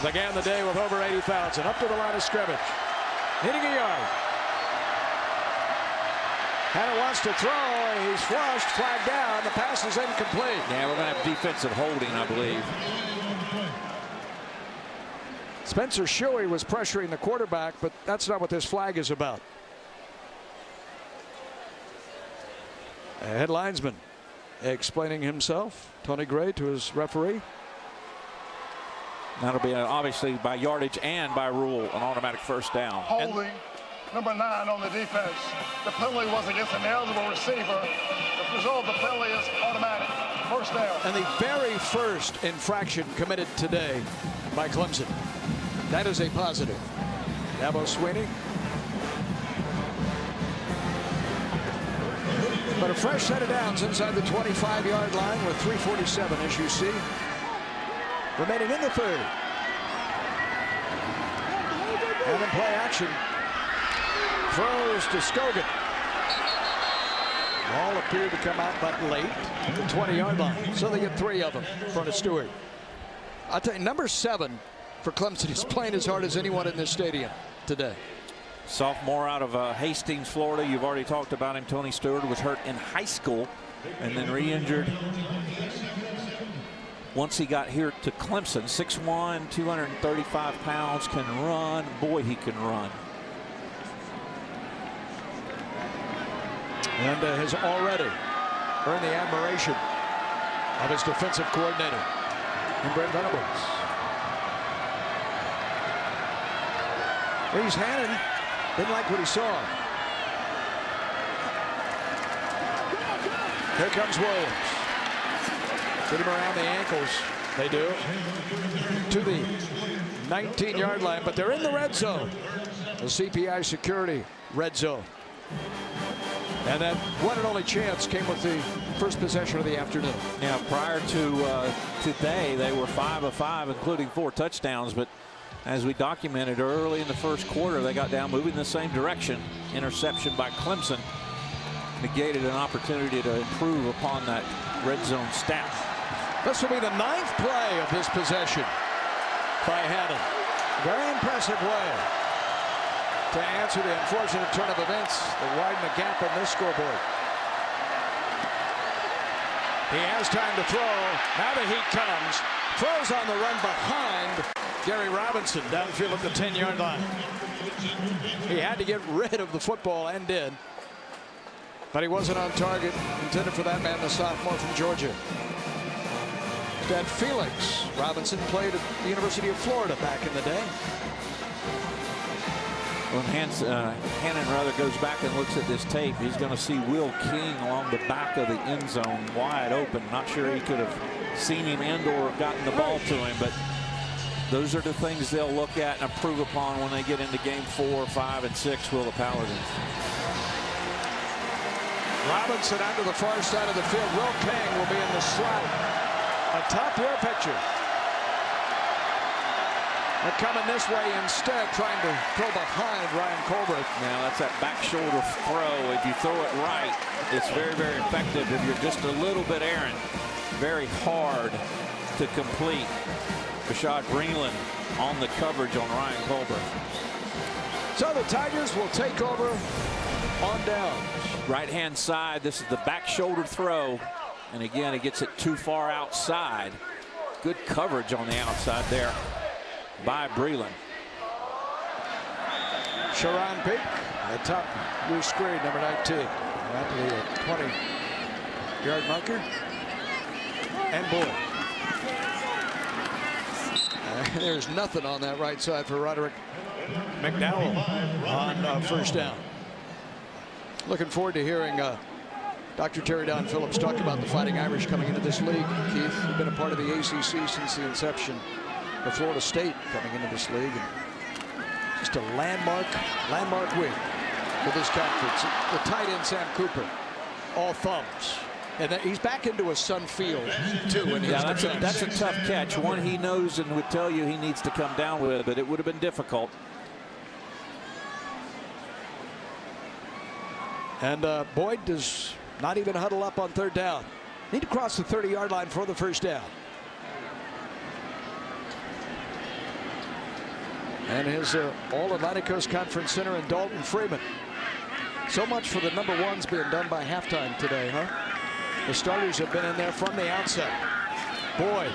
Began the day with over 80,000. Up to the line of scrimmage. Hitting a yard. Hanna wants to throw. He's flushed. Flag down. The pass is incomplete. Yeah, we're going to have defensive holding, I believe. Spencer Shuey was pressuring the quarterback, but that's not what this flag is about. A head linesman explaining himself, Tony Gray, to his referee. That'll be obviously by yardage and by rule an automatic 1st down. Holding number 9 on the defense. The penalty was against an eligible receiver. The result of the penalty is automatic 1st down. And the very first infraction committed today by Clemson. That is a positive. Dabo Swinney. But a fresh set of downs inside the 25-yard line with 3:47, as you see. Remaining in the 3rd. And in play action. Throws to Scoggin. Ball appeared to come out but late at the 20-yard line. So they get 3 of them in front of Stewart. I'll tell you, number 7 for Clemson is playing as hard as anyone in this stadium today. Sophomore out of Hastings, Florida. You've already talked about him. Tony Stewart was hurt in high school and then re-injured once he got here to Clemson. 6'1", 235 pounds, can run. Boy, he can run. And has already earned the admiration of his defensive coordinator, Brent Venables. He's Hannon. Didn't like what he saw. Here comes Williams. Get him around the ankles. They do. To the 19-yard line, but they're in the red zone. The CPI security red zone. And that one and only chance came with the first possession of the afternoon. Yeah, prior to today, they were 5 of 5, including 4 touchdowns. But as we documented early in the 1st quarter, they got down moving the same direction. Interception by Clemson negated an opportunity to improve upon that red zone stat. This will be the 9th play of this possession by Hannon. Very impressive way to answer the unfortunate turn of events that widen the gap on this scoreboard. He has time to throw. Now the heat comes. Throws on the run behind Gary Robinson downfield at the 10-yard line. He had to get rid of the football and did. But he wasn't on target. Intended for that man, the sophomore from Georgia. Dad Felix Robinson played at the University of Florida back in the day. When Hannon rather goes back and looks at this tape, he's going to see Will King along the back of the end zone wide open. Not sure he could have seen him and or gotten the ball to him, but those are the things they'll look at and improve upon when they get into game 4, 5, and 6, will the Paladins. Robinson out to the far side of the field. Will King will be in the slot. A top rear picture. They're coming this way instead, trying to throw behind Ryan Colbert. Now that's that back shoulder throw. If you throw it right, it's very, very effective. If you're just a little bit errant, very hard to complete. Rashad Breland on the coverage on Ryan Colbert. So the Tigers will take over on down. Right-hand side, this is the back shoulder throw. And again, it gets it too far outside. Good coverage on the outside there by Breland. Sharon Peak, the top blue screen, number 19. Out to the 20-yard marker. And boy, there's nothing on that right side for Roderick McDowell on first down. Looking forward to hearing Dr. Terry Don Phillips talk about the Fighting Irish coming into this league. Keith, you've been a part of the ACC since the inception of Florida State coming into this league. And just a landmark win for this conference. The tight end Sam Cooper, all thumbs. And he's back into a Sun Field, too. In his that's a tough catch. One he knows and would tell you he needs to come down with, but it would have been difficult. And Boyd does not even huddle up on third down. Need to cross the 30-yard line for the first down. And his All-Atlantic Coast Conference center in Dalton Freeman. So much for the number ones being done by halftime today, huh? The starters have been in there from the outset. Boyd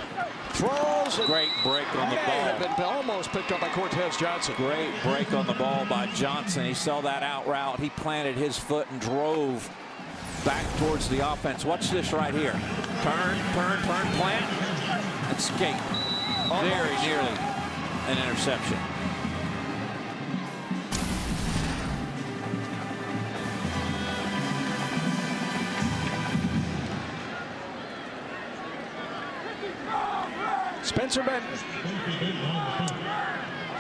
throws. Great break on the ball. Have been almost picked up by Cortez Johnson. Great break on the ball by Johnson. He saw that out route. He planted his foot and drove back towards the offense. Watch this right here. Turn, plant, escape. Very nearly an interception. Spencer Benton.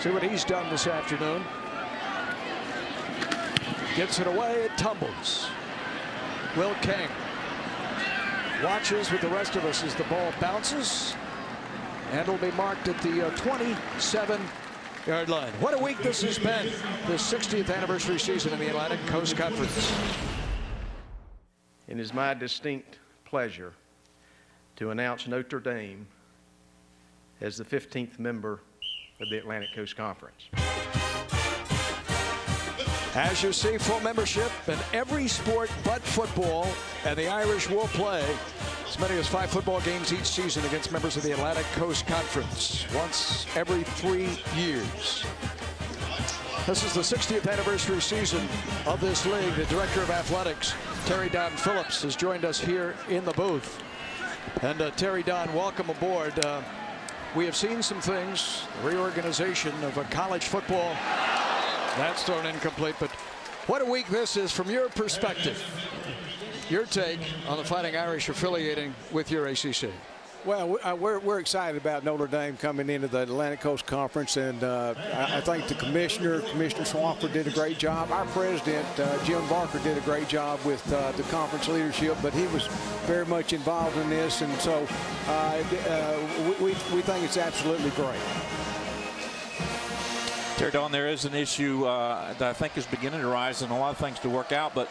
See what he's done this afternoon. Gets it away, it tumbles. Will King watches with the rest of us as the ball bounces. And will be marked at the 27-yard line. What a week this has been. The 60th anniversary season in the Atlantic Coast Conference. It is my distinct pleasure to announce Notre Dame as the 15th member of the Atlantic Coast Conference. As you see, full membership in every sport but football, and the Irish will play as many as 5 football games each season against members of the Atlantic Coast Conference, once every 3 years. This is the 60th anniversary season of this league. The Director of Athletics, Terry Don Phillips, has joined us here in the booth. And Terry Don, welcome aboard. We have seen some things, reorganization of a college football. That's thrown incomplete, but what a week this is from your perspective. Your take on the Fighting Irish affiliating with your ACC. Well, we're excited about Notre Dame coming into the Atlantic Coast Conference, and I think the Commissioner Swampford, did a great job. Our president, Jim Barker, did a great job with the conference leadership, but he was very much involved in this, and so we think it's absolutely great. Terry Don, there is an issue that I think is beginning to rise, and a lot of things to work out, but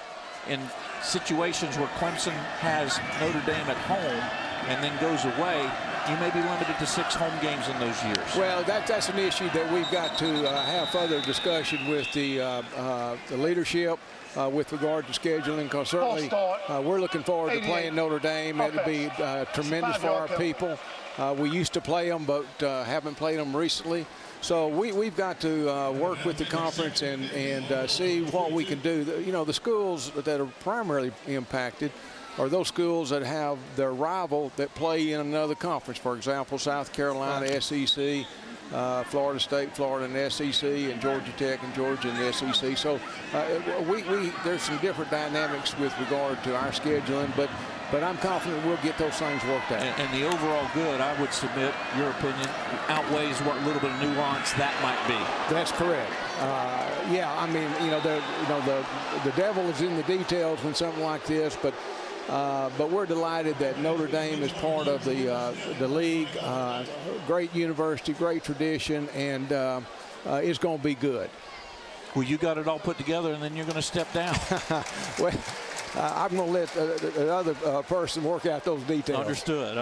in situations where Clemson has Notre Dame at home and then goes away, you may be limited to 6 home games in those years. Well, that's an issue that we've got to have further discussion with the leadership with regard to scheduling, because certainly we're looking forward to playing Notre Dame. It'll be tremendous for our people. We used to play them, but haven't played them recently. So we've got to work with the conference and see what we can do. You know, the schools that are primarily impacted are those schools that have their rival that play in another conference. For example, South Carolina, SEC, Florida State, Florida in the SEC, and Georgia Tech and Georgia in the SEC. So there's some different dynamics with regard to our scheduling, but I'm confident we'll get those things worked out. And the overall good, I would submit, your opinion, outweighs what little bit of nuance that might be. That's correct. Yeah, I mean, the devil is in the details when something like this, but we're delighted that Notre Dame is part of the league. Great university, great tradition, and it's going to be good. Well, you got it all put together, and then you're going to step down. Well, I'm going to let the other person work out those details. Understood.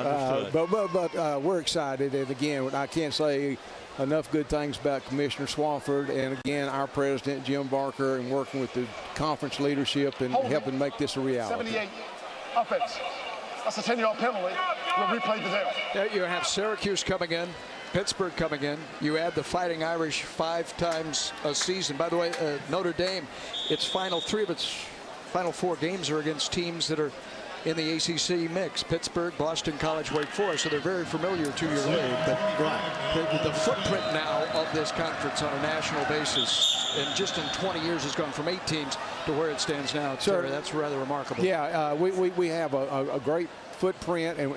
But we're excited, and again, I can't say enough good things about Commissioner Swafford, and again, our president Jim Barker, and working with the conference leadership and helping make this a reality. 78 offense. That's a 10-yard penalty. We'll replay the down. You have Syracuse coming in, Pittsburgh coming in. You add the Fighting Irish 5 times a season. By the way, Notre Dame, three of its final 4 games are against teams that are in the ACC mix. Pittsburgh, Boston College, Wake Forest, so they're very familiar to your league. But the footprint now of this conference on a national basis, and just in 20 years, has gone from 8 teams to where it stands now. Sure. That's rather remarkable. Yeah, we have a great footprint, and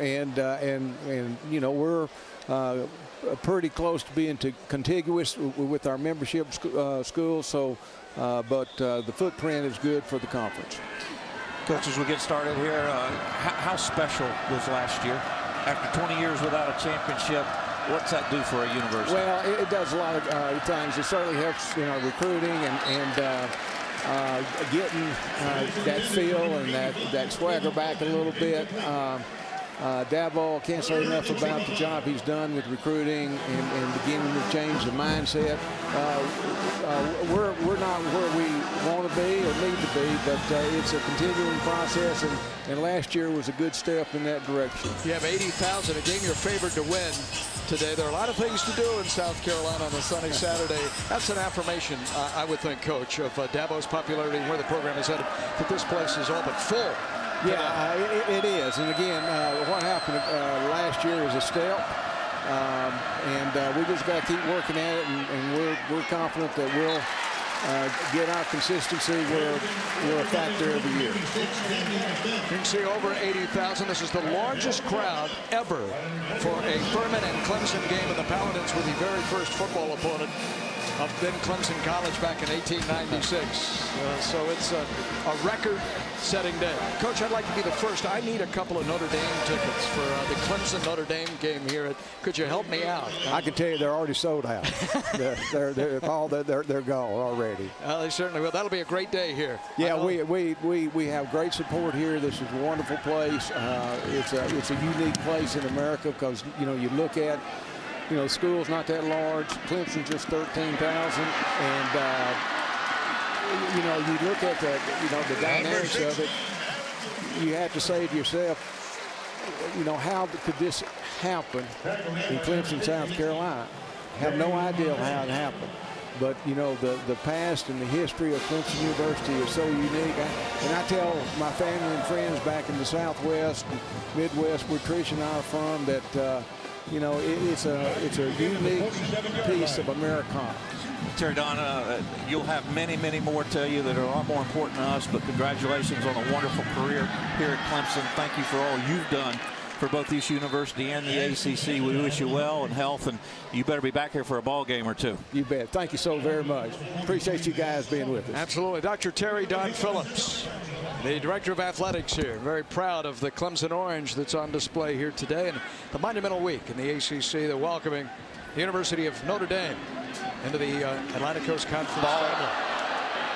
we're pretty close to being contiguous with our membership schools. So, but the footprint is good for the conference. Coach, as we get started here, how special was last year? After 20 years without a championship, what's that do for a university? Well, it does a lot of things. It certainly helps, recruiting and getting that feel and that swagger back a little bit. Dabo, can't say enough about the job he's done with recruiting and beginning to change the mindset. We're not where we want to be or need to be, but it's a continuing process, and last year was a good step in that direction. You have 80,000, a game you're favored to win today. There are a lot of things to do in South Carolina on a sunny Saturday. That's an affirmation, I would think, Coach, of Dabo's popularity and where the program is headed, that this place is all but full. Yeah, it is. And again, what happened last year is a step, and we just got to keep working at it, and we're confident that we'll get our consistency. We're a factor every year. You can see over 80,000. This is the largest crowd ever for a Furman and Clemson game, and the Paladins were the very first football opponent of then Clemson College back in 1896. So it's a record-setting day. Coach, I'd like to be the first. I need a couple of Notre Dame tickets for the Clemson-Notre Dame game here. Could you help me out? I can tell you they're already sold out. they're gone already. They certainly will. That'll be a great day here. Yeah, we have great support here. This is a wonderful place. It's a unique place in America because you look at. The school's not that large. Clemson's just 13,000, and you look at the dynamics of it. You have to say to yourself, how could this happen in Clemson, South Carolina? I have no idea how it happened. But, the past and the history of Clemson University is so unique. And I tell my family and friends back in the Southwest, Midwest, where Trish and I are from, that it's a unique piece of Americana. Terry Donna, you'll have many, many more tell you that are a lot more important to us, but congratulations on a wonderful career here at Clemson. Thank you for all you've done for both this university and the ACC. We wish you well and health, and you better be back here for a ball game or two. You bet. Thank you so very much. Appreciate you guys being with us. Absolutely. Dr. Terry Don Phillips, the Director of Athletics here. Very proud of the Clemson Orange that's on display here today. And the monumental week in the ACC. They're welcoming the University of Notre Dame into the Atlantic Coast Conference family.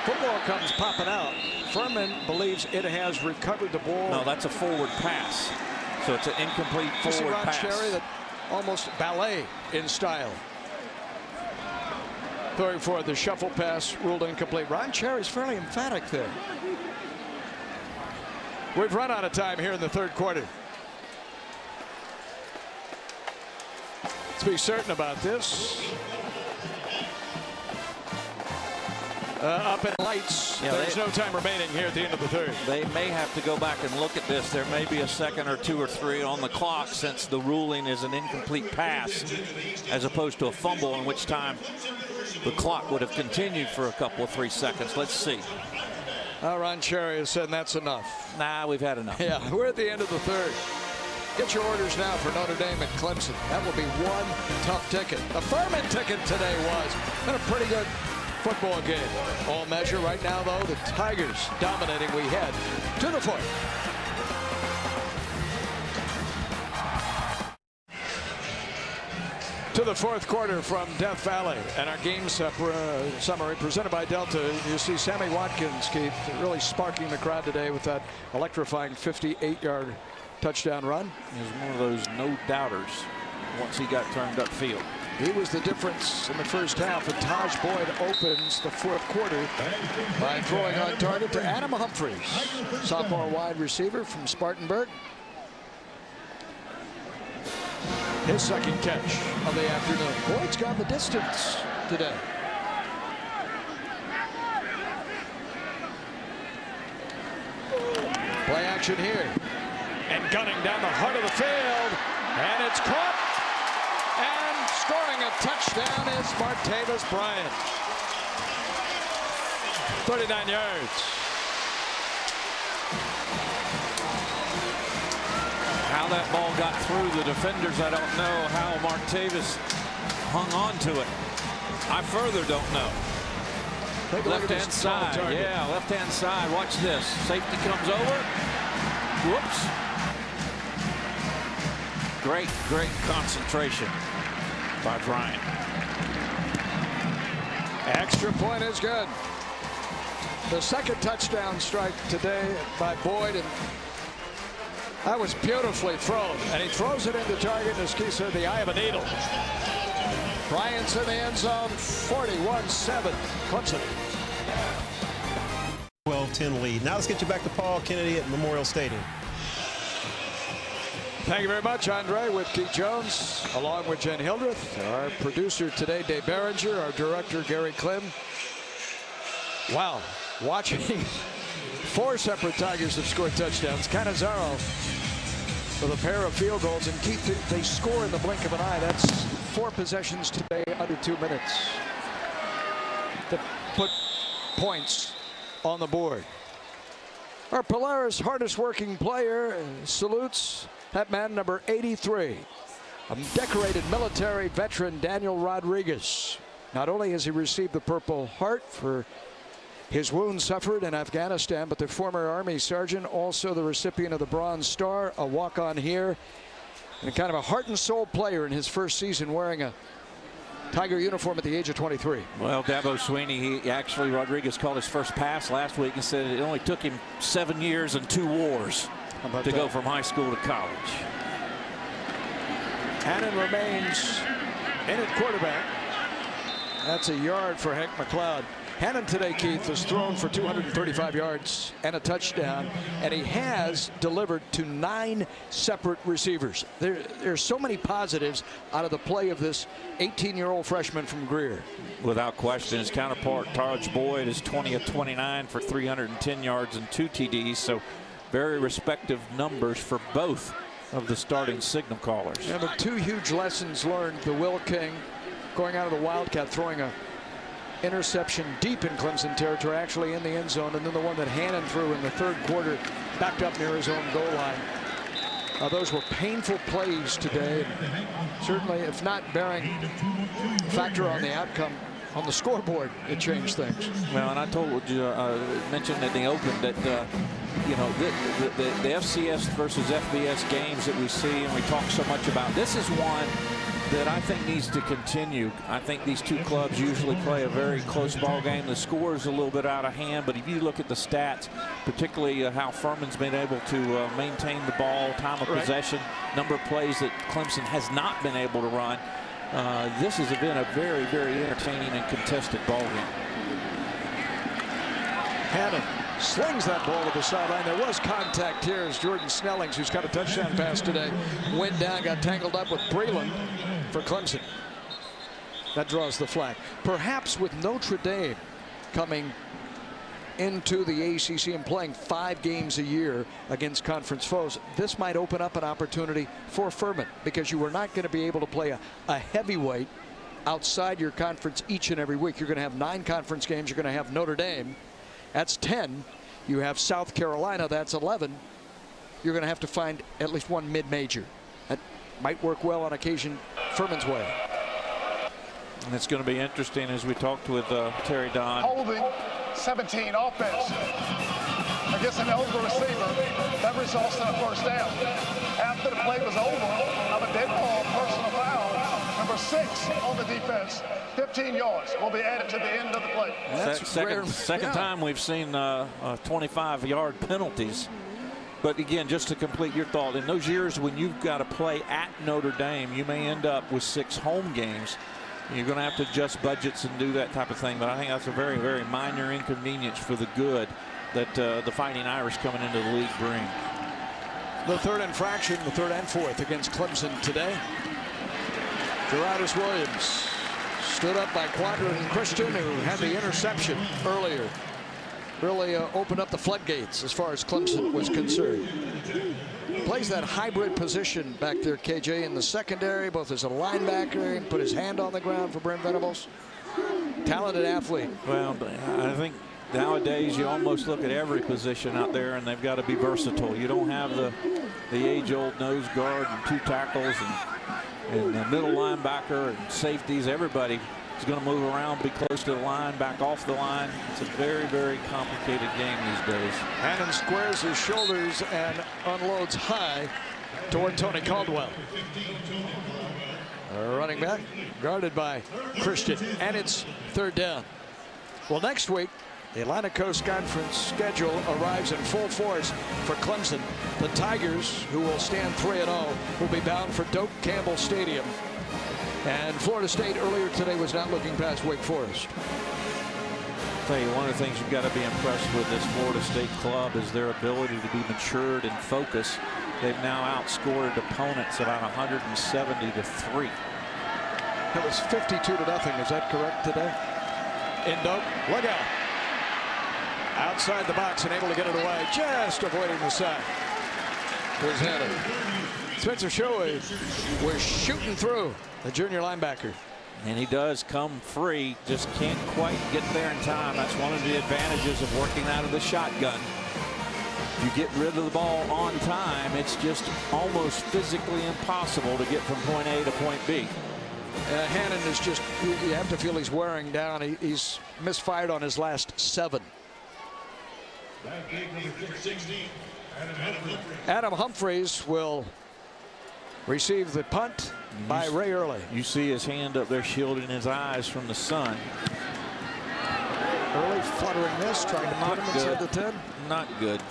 Football comes popping out. Furman believes it has recovered the ball. No, that's a forward pass. So it's an incomplete forward Ron pass. Cherry, that almost ballet in style. Throwing for the shuffle pass, ruled incomplete. Ron Cherry's fairly emphatic there. We've run out of time here in the third quarter. Let's be certain about this. up in lights. Yeah, There's no time remaining here at the end of the third. They may have to go back and look at this. There may be a second or two or three on the clock, since the ruling is an incomplete pass as opposed to a fumble, in which time the clock would have continued for a couple of 3 seconds. Let's see. Ron Cherry has said that's enough. Nah, we've had enough. Yeah, we're at the end of the third. Get your orders now for Notre Dame at Clemson. That will be one tough ticket. The Furman ticket today was been a pretty good football game. All measure right now, though, the Tigers dominating. We head to the fourth. To the fourth quarter from Death Valley, and our game summary presented by Delta. You see Sammy Watkins, Keith, really sparking the crowd today with that electrifying 58-yard touchdown run. He was one of those no-doubters once he got turned upfield. He was the difference in the first half, and Taj Boyd opens the fourth quarter by throwing on target to Adam Humphries, sophomore wide receiver from Spartanburg. His second catch of the afternoon. Boyd's gone the distance today. Play action here. And gunning down the heart of the field. And it's caught. And scoring a touchdown is Martavis Bryant. 39 yards. How that ball got through the defenders, I don't know. How Martavis hung on to it, I further don't know. Left-hand side, yeah, left-hand side. Watch this. Safety comes over. Whoops. Great concentration by Bryant. Extra point is good. The second touchdown strike today by Boyd, and that was beautifully thrown. And he throws it into target, as Keith said, the eye of a needle. Bryant's in the end zone, 41-7, Clemson. 12-10 lead. Now let's get you back to Paul Kennedy at Memorial Stadium. Thank you very much, Andre, with Keith Jones, along with Jen Hildreth, our producer today, Dave Behringer, our director, Gary Klim. Wow, watching 4 separate Tigers have scored touchdowns. Cannizzaro with a pair of field goals, and Keith, they score in the blink of an eye. That's 4 possessions today, under 2 minutes, to put points on the board. Our Polaris hardest working player salutes that man, number 83, a decorated military veteran, Daniel Rodriguez. Not only has he received the Purple Heart for his wounds suffered in Afghanistan, but the former Army sergeant, also the recipient of the Bronze Star, a walk-on here, and kind of a heart and soul player in his first season wearing a Tiger uniform at the age of 23. Well, Dabo Sweeney, Rodriguez called his first pass last week and said it only took him 7 years and 2 wars to go from high school to college. Hannon remains in at quarterback. That's a yard for Hank McLeod. Hannon today, Keith, has thrown for 235 yards and a touchdown, and he has delivered to 9 separate receivers. There's so many positives out of the play of this 18-year-old freshman from Greer. Without question, his counterpart, Taj Boyd, is 20 of 29 for 310 yards and 2 TDs, so very respective numbers for both of the starting signal callers. Yeah, but 2 huge lessons learned. The Will King going out of the Wildcat, throwing a interception deep in Clemson territory, actually in the end zone, and then the one that Hannon threw in the third quarter, backed up near his own goal line. Those were painful plays today, and certainly, if not bearing factor on the outcome on the scoreboard, it changed things. Well, and I told you, mentioned in the open that you know, the FCS versus FBS games that we see and we talk so much about, this is one that I think needs to continue. I think these 2 clubs usually play a very close ball game. The score is a little bit out of hand, but if you look at the stats, particularly how Furman's been able to maintain the ball, time of possession, number of plays that Clemson has not been able to run, this has been a very, very entertaining and contested ball game. Hannon slings that ball to the sideline. There was contact here as Jordan Snellings, who's got a touchdown pass today, went down, got tangled up with Breland for Clemson. That draws the flag. Perhaps with Notre Dame coming into the ACC and playing 5 games a year against conference foes, this might open up an opportunity for Furman, because you are not going to be able to play a heavyweight outside your conference each and every week. You're going to have 9 conference games. You're going to have Notre Dame. That's 10. You have South Carolina. That's 11. You're going to have to find at least one mid-major. That might work well on occasion Furman's way. And it's going to be interesting as we talked with Terry Don. Holding 17 offense against an eligible receiver. That results in a first down. After the play was over, of a dead ball, personal foul, number 6 on the defense, 15 yards will be added to the end of the play. That's second time we've seen 25-yard penalties. But again, just to complete your thought, in those years when you've got to play at Notre Dame, you may end up with 6 home games. You're going to have to adjust budgets and do that type of thing. But I think that's a very, very minor inconvenience for the good that the Fighting Irish coming into the league bring. The third infraction, the third and fourth against Clemson today. Gerardus Williams stood up by Quadrin Christian, who had the interception earlier. Really opened up the floodgates as far as Clemson was concerned. Plays that hybrid position back there, KJ, in the secondary, both as a linebacker and put his hand on the ground for Brent Venables. Talented athlete. Well, I think nowadays you almost look at every position out there and they've got to be versatile. You don't have the age-old nose guard and 2 tackles and the middle linebacker and safeties. Everybody is going to move around, be close to the line, back off the line. It's a very, very complicated game these days. Hannon squares his shoulders and unloads high toward Tony Caldwell. Running back, guarded by Christian, and it's third down. Well, next week, the Atlantic Coast Conference schedule arrives in full force for Clemson. The Tigers, who will stand 3-0, will be bound for Doak Campbell Stadium. And Florida State earlier today was not looking past Wake Forest. I'll tell you, one of the things you've got to be impressed with this Florida State club is their ability to be matured and focused. They've now outscored opponents about 170-3. It was 52-0. Is that correct today? In Doak, look out. Outside the box and able to get it away, just avoiding the sack. Was Hannon. Spencer Shoei was shooting through the junior linebacker. And he does come free, just can't quite get there in time. That's one of the advantages of working out of the shotgun. If you get rid of the ball on time, it's just almost physically impossible to get from point A to point B. Hannon is just, you have to feel he's wearing down. He's misfired on his last 7. Adam Humphreys will receive the punt by Ray Early. You see his hand up there shielding his eyes from the sun. Early fluttering this, trying to put him inside the 10. Not good.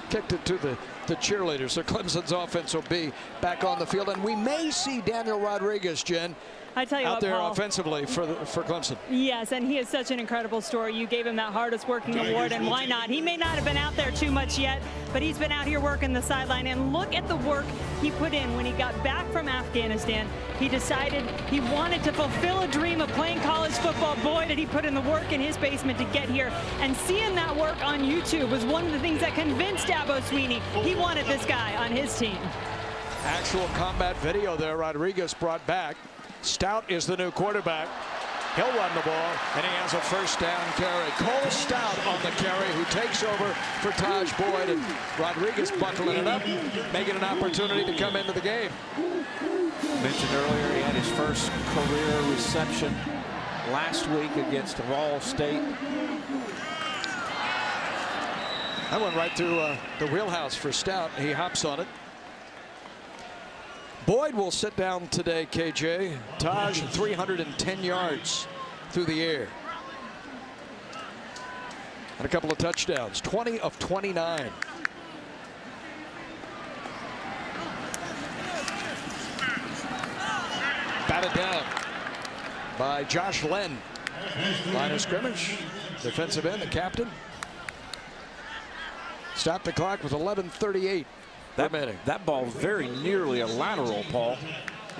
Kicked it to the cheerleaders. So Clemson's offense will be back on the field, and we may see Daniel Rodriguez, Jen, I tell you out what, there Paul, offensively for Clemson. Yes, and he is such an incredible story. You gave him that hardest working award, and why not? He may not have been out there too much yet, but he's been out here working the sideline. And look at the work he put in when he got back from Afghanistan. He decided he wanted to fulfill a dream of playing college football. Boy, did he put in the work in his basement to get here. And seeing that work on YouTube was one of the things that convinced Dabo Swinney he wanted this guy on his team. Actual combat video there, Rodriguez brought back. Stout is the new quarterback. He'll run the ball, and he has a first down carry. Cole Stout on the carry, who takes over for Taj Boyd, and Rodriguez buckling it up, making an opportunity to come into the game. Mentioned earlier, he had his first career reception last week against Ball State. That went right through the wheelhouse for Stout. He hops on it. Boyd will sit down today, KJ. Taj, 310 yards through the air. And a couple of touchdowns, 20 of 29. Batted down by Josh Lenn. Line of scrimmage, defensive end, the captain. Stop the clock with 11:38. That ball very nearly a lateral, Paul.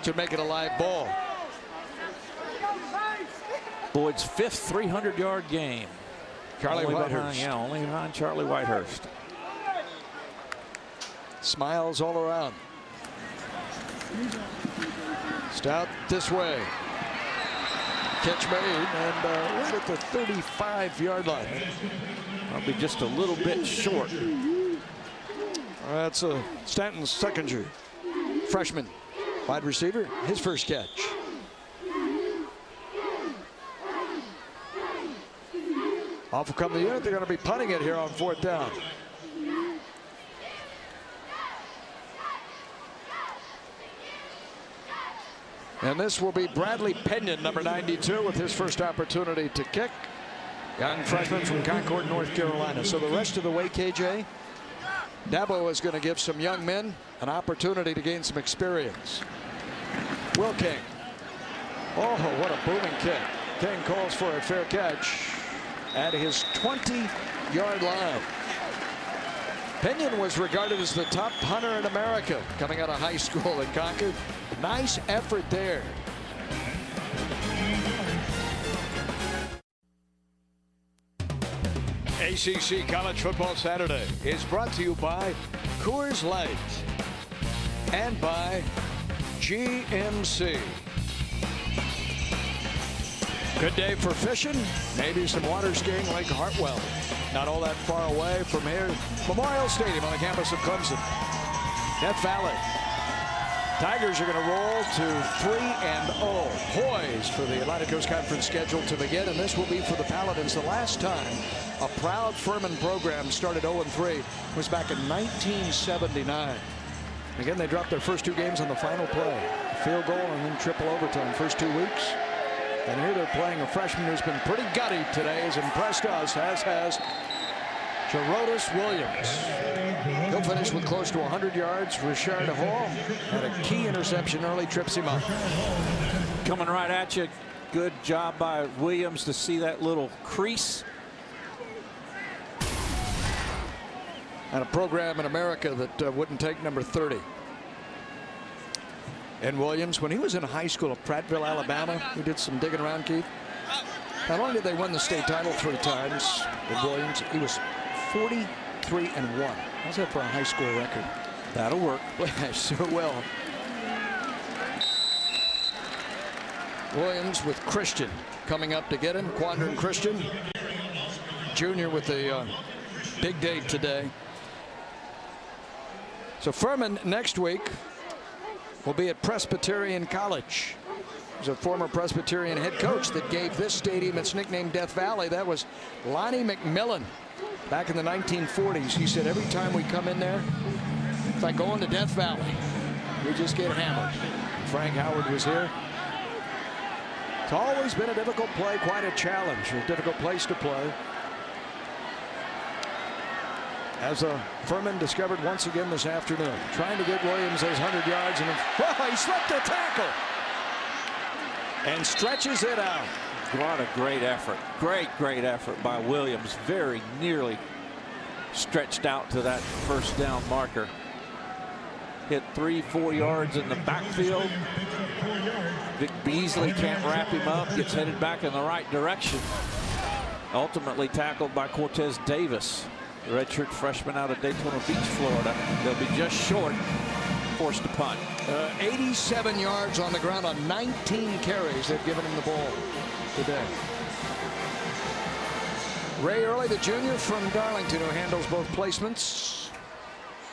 To make it a live ball. Boyd's 5th 300-yard game. Charlie Whitehurst. Yeah, only behind Charlie Whitehurst. Smiles all around. Stout this way. Catch made, and right at the 35-yard line. Probably just a little bit short. That's Stanton's second year. Freshman, wide receiver, his first catch. Off will come the unit. They're going to be punting it here on 4th down. And this will be Bradley Pinion, number 92, with his first opportunity to kick. Young freshman from Concord, North Carolina. So the rest of the way, KJ, Dabo is going to give some young men an opportunity to gain some experience. Will King. Oh, what a booming kick. King calls for a fair catch at his 20-yard line. Pinion was regarded as the top punter in America coming out of high school in Concord. Nice effort there. ACC College Football Saturday is brought to you by Coors Light and by GMC. Good day for fishing, maybe some water skiing Lake Hartwell. Not all that far away from here. Memorial Stadium on the campus of Clemson. Death Valley. Tigers are going to roll to 3-0. Poised for the Atlantic Coast Conference schedule to begin, and this will be for the Paladins. The last time a proud Furman program started 0-3 was back in 1979. Again, they dropped their first 2 games on the final play. Field goal and then triple overtime first 2 weeks. And here they're playing a freshman who's been pretty gutty today, has impressed us, as has Gerodus Williams. He'll finish with close to 100 yards. Richard Hall had a key interception early, trips him up. Coming right at you. Good job by Williams to see that little crease. And a program in America that wouldn't take number 30. And Williams, when he was in high school at Prattville, Alabama, we did some digging around, Keith. Not only did they win the state title 3 times with Williams, he was 43-1. How's that for a high school record? That'll work. Sure will. Williams with Christian coming up to get him. Quandran Christian, junior, with a big day today. So Furman next week will be at Presbyterian College. There's a former Presbyterian head coach that gave this stadium its nickname Death Valley. That was Lonnie McMillan back in the 1940s. He said every time we come in there, it's like going to Death Valley. We just get hammered. Frank Howard was here. It's always been a difficult play, quite a challenge, a difficult place to play. As Furman discovered once again this afternoon, trying to get Williams those 100 yards, and he slipped a tackle and stretches it out. What a great effort. Great effort by Williams. Very nearly stretched out to that first down marker. Hit 3-4 yards in the backfield. Vic Beasley can't wrap him up. Gets headed back in the right direction. Ultimately tackled by Cortez Davis, the redshirt freshman out of Daytona Beach, Florida. They'll be just short, forced to punt. 87 yards on the ground on 19 carries. They've given him the ball today. Ray Early, the junior from Darlington, who handles both placements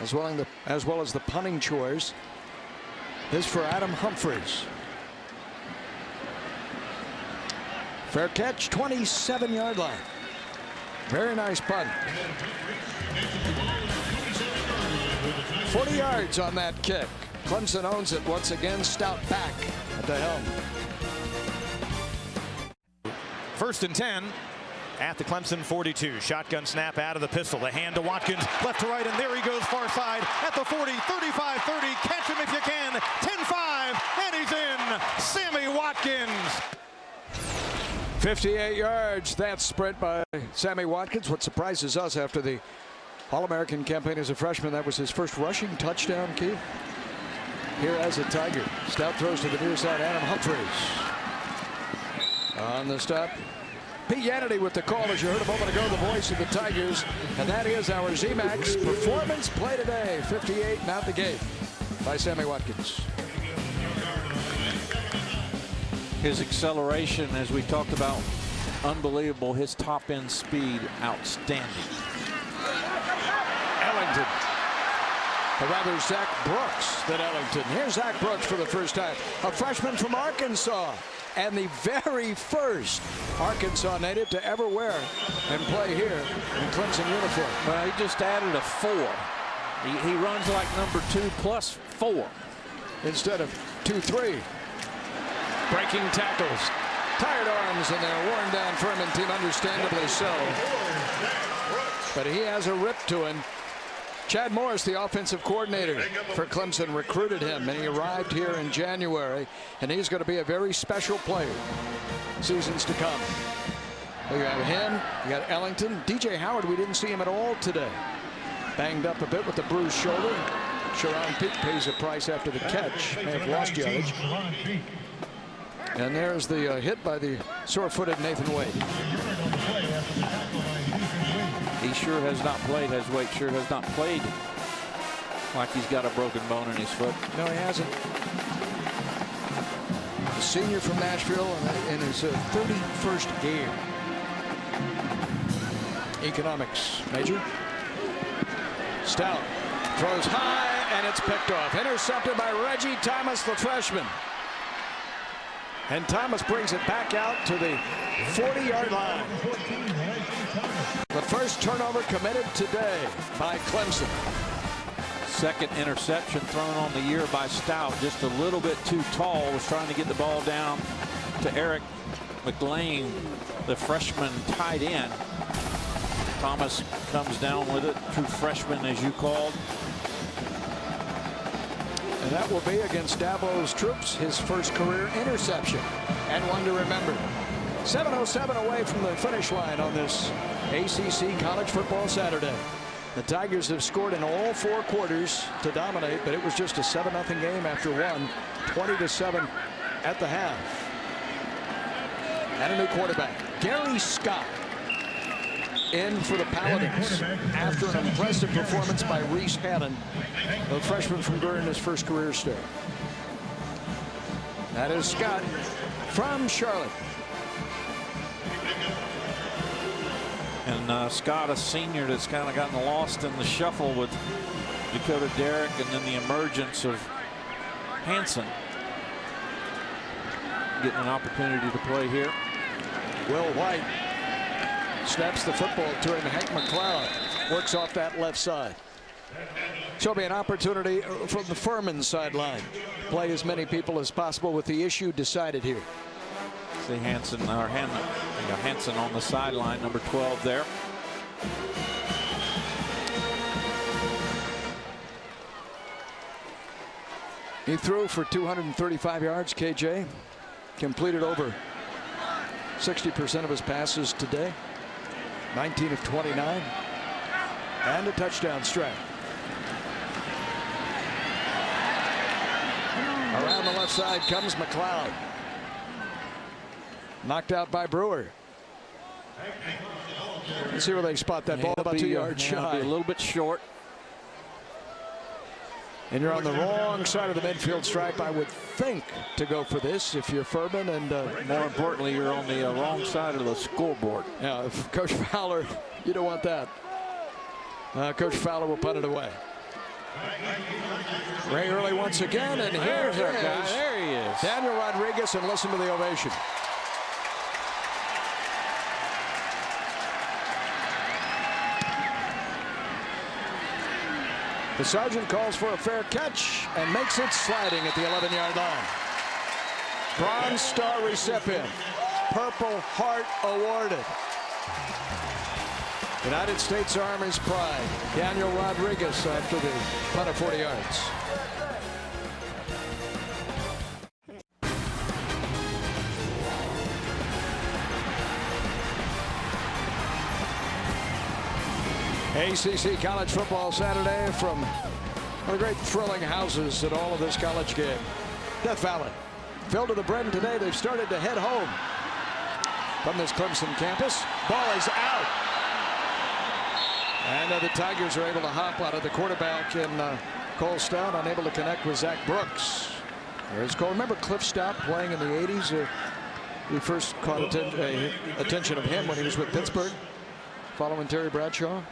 as well as the punting chores. This for Adam Humphreys. Fair catch, 27-yard line. Very nice punt. 40 yards on that kick. Clemson owns it once again. Stout back at the helm. 1st and 10 at the Clemson 42. Shotgun snap out of the pistol. The hand to Watkins, left to right, and there he goes far side at the 40, 35, 30. Catch him if you can. 10-5, and he's in. Sammy Watkins. 58 yards. That sprint by Sammy Watkins. What surprises us after the All-American campaign as a freshman, that was his first rushing touchdown, Keith. Here as a Tiger. Stout throws to the near side. Adam Humphreys on the stop. Pete Yannity with the call, as you heard a moment ago, the voice of the Tigers. And that is our Z-Max performance play today. 58 out the gate by Sammy Watkins. His acceleration, as we talked about, unbelievable. His top end speed, outstanding. Ellington. Or rather, Zach Brooks than Ellington. Here's Zach Brooks for the first time. A freshman from Arkansas. And the very first Arkansas native to ever wear and play here in Clemson uniform. Well, he just added a 4. He runs like number 2 plus 4 instead of 2-3. Breaking tackles. Tired arms, and they're worn down Furman team, understandably so. But he has a rip to him. Chad Morris, the offensive coordinator for Clemson, recruited him, and he arrived here in January, and he's going to be a very special player seasons to come. You have him, you got Ellington. DJ Howard, we didn't see him at all today. Banged up a bit with the bruised shoulder. Sharon Peak pays a price after the catch. May have lost yardage. And there's the hit by the sore-footed Nathan Wade. He sure has not played, Wade sure has not played like he's got a broken bone in his foot. No, he hasn't. A senior from Nashville in his 31st game. Economics major. Stout throws high, and it's picked off. Intercepted by Reggie Thomas, the freshman. And Thomas brings it back out to the 40-yard line. The first turnover committed today by Clemson. Second interception thrown on the year by Stout. Just a little bit too tall. Was trying to get the ball down to Eric McLean, the freshman tight end. Thomas comes down with it. True freshman, as you called. And that will be against Dabo's troops, his first career interception. And one to remember. 7:07 away from the finish line on this ACC College Football Saturday. The Tigers have scored in all 4 quarters to dominate, but it was just a 7-0 game after one. 20-7 at the half. And a new quarterback, Gary Scott, in for the Paladins after an impressive performance by Reese Hannon, a freshman from Durham, his first career start. That is Scott from Charlotte. And Scott, a senior that's kind of gotten lost in the shuffle with Dakota Derrick and then the emergence of Hanson. Getting an opportunity to play here. Will White snaps the football to him. Hank McLeod works off that left side. So it'll be an opportunity from the Furman sideline. Play as many people as possible with the issue decided here. See Hanson on the sideline, number 12 there. He threw for 235 yards, KJ. Completed over 60% of his passes today. 19 of 29. And a touchdown strike. Around the left side comes McLeod. Knocked out by Brewer. Let's see where they spot that ball, about 2 yards shy. A little bit short. And you're on the wrong side of the midfield stripe, I would think, to go for this if you're Furman. And more importantly, you're on the wrong side of the scoreboard. Yeah, if Coach Fowler, you don't want that. Coach Fowler will punt it away. Ray Early once again, and here's our guy. There he is. Daniel Rodriguez, and listen to the ovation. The sergeant calls for a fair catch and makes it sliding at the 11-yard line. Bronze Star recipient, Purple Heart awarded. United States Army's pride, Daniel Rodriguez after the punt of 40 yards. ACC College Football Saturday from one of the great thrilling houses at all of this college game. Death Valley. Filled to the brim today. They've started to head home. from this Clemson campus. Ball is out. And the Tigers are able to hop out of the quarterback in Cole Stout, unable to connect with Zach Brooks. There's Cole. Remember Cliff Stout playing in the 80s? We first caught attention of him when he was with Pittsburgh, following Terry Bradshaw.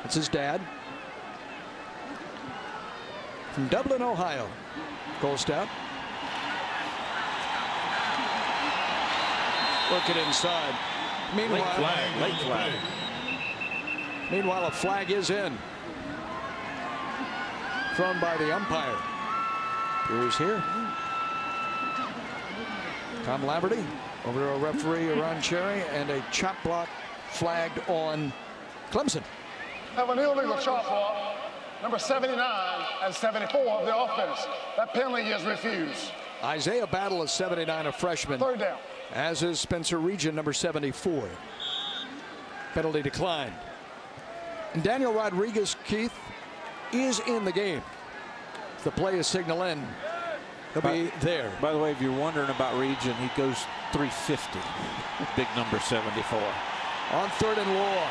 It's his dad. From Dublin, Ohio, Cole Stout. Working inside. Meanwhile, late flag. Meanwhile, a flag is in. Thrown by the umpire. Who's here? Tom Laverty over a referee, Ron Cherry, and a chop block flagged on Clemson. Have an illegal chop block, number 79 and 74 of the offense. That penalty is refused. Isaiah Battle is 79, a freshman. Third down. As is Spencer Region, number 74. Penalty declined. And Daniel Rodriguez, Keith, is in the game. The play is signal in. He'll be there. By the way, if you're wondering about Region, he goes 350. Big number 74. On 3rd and long.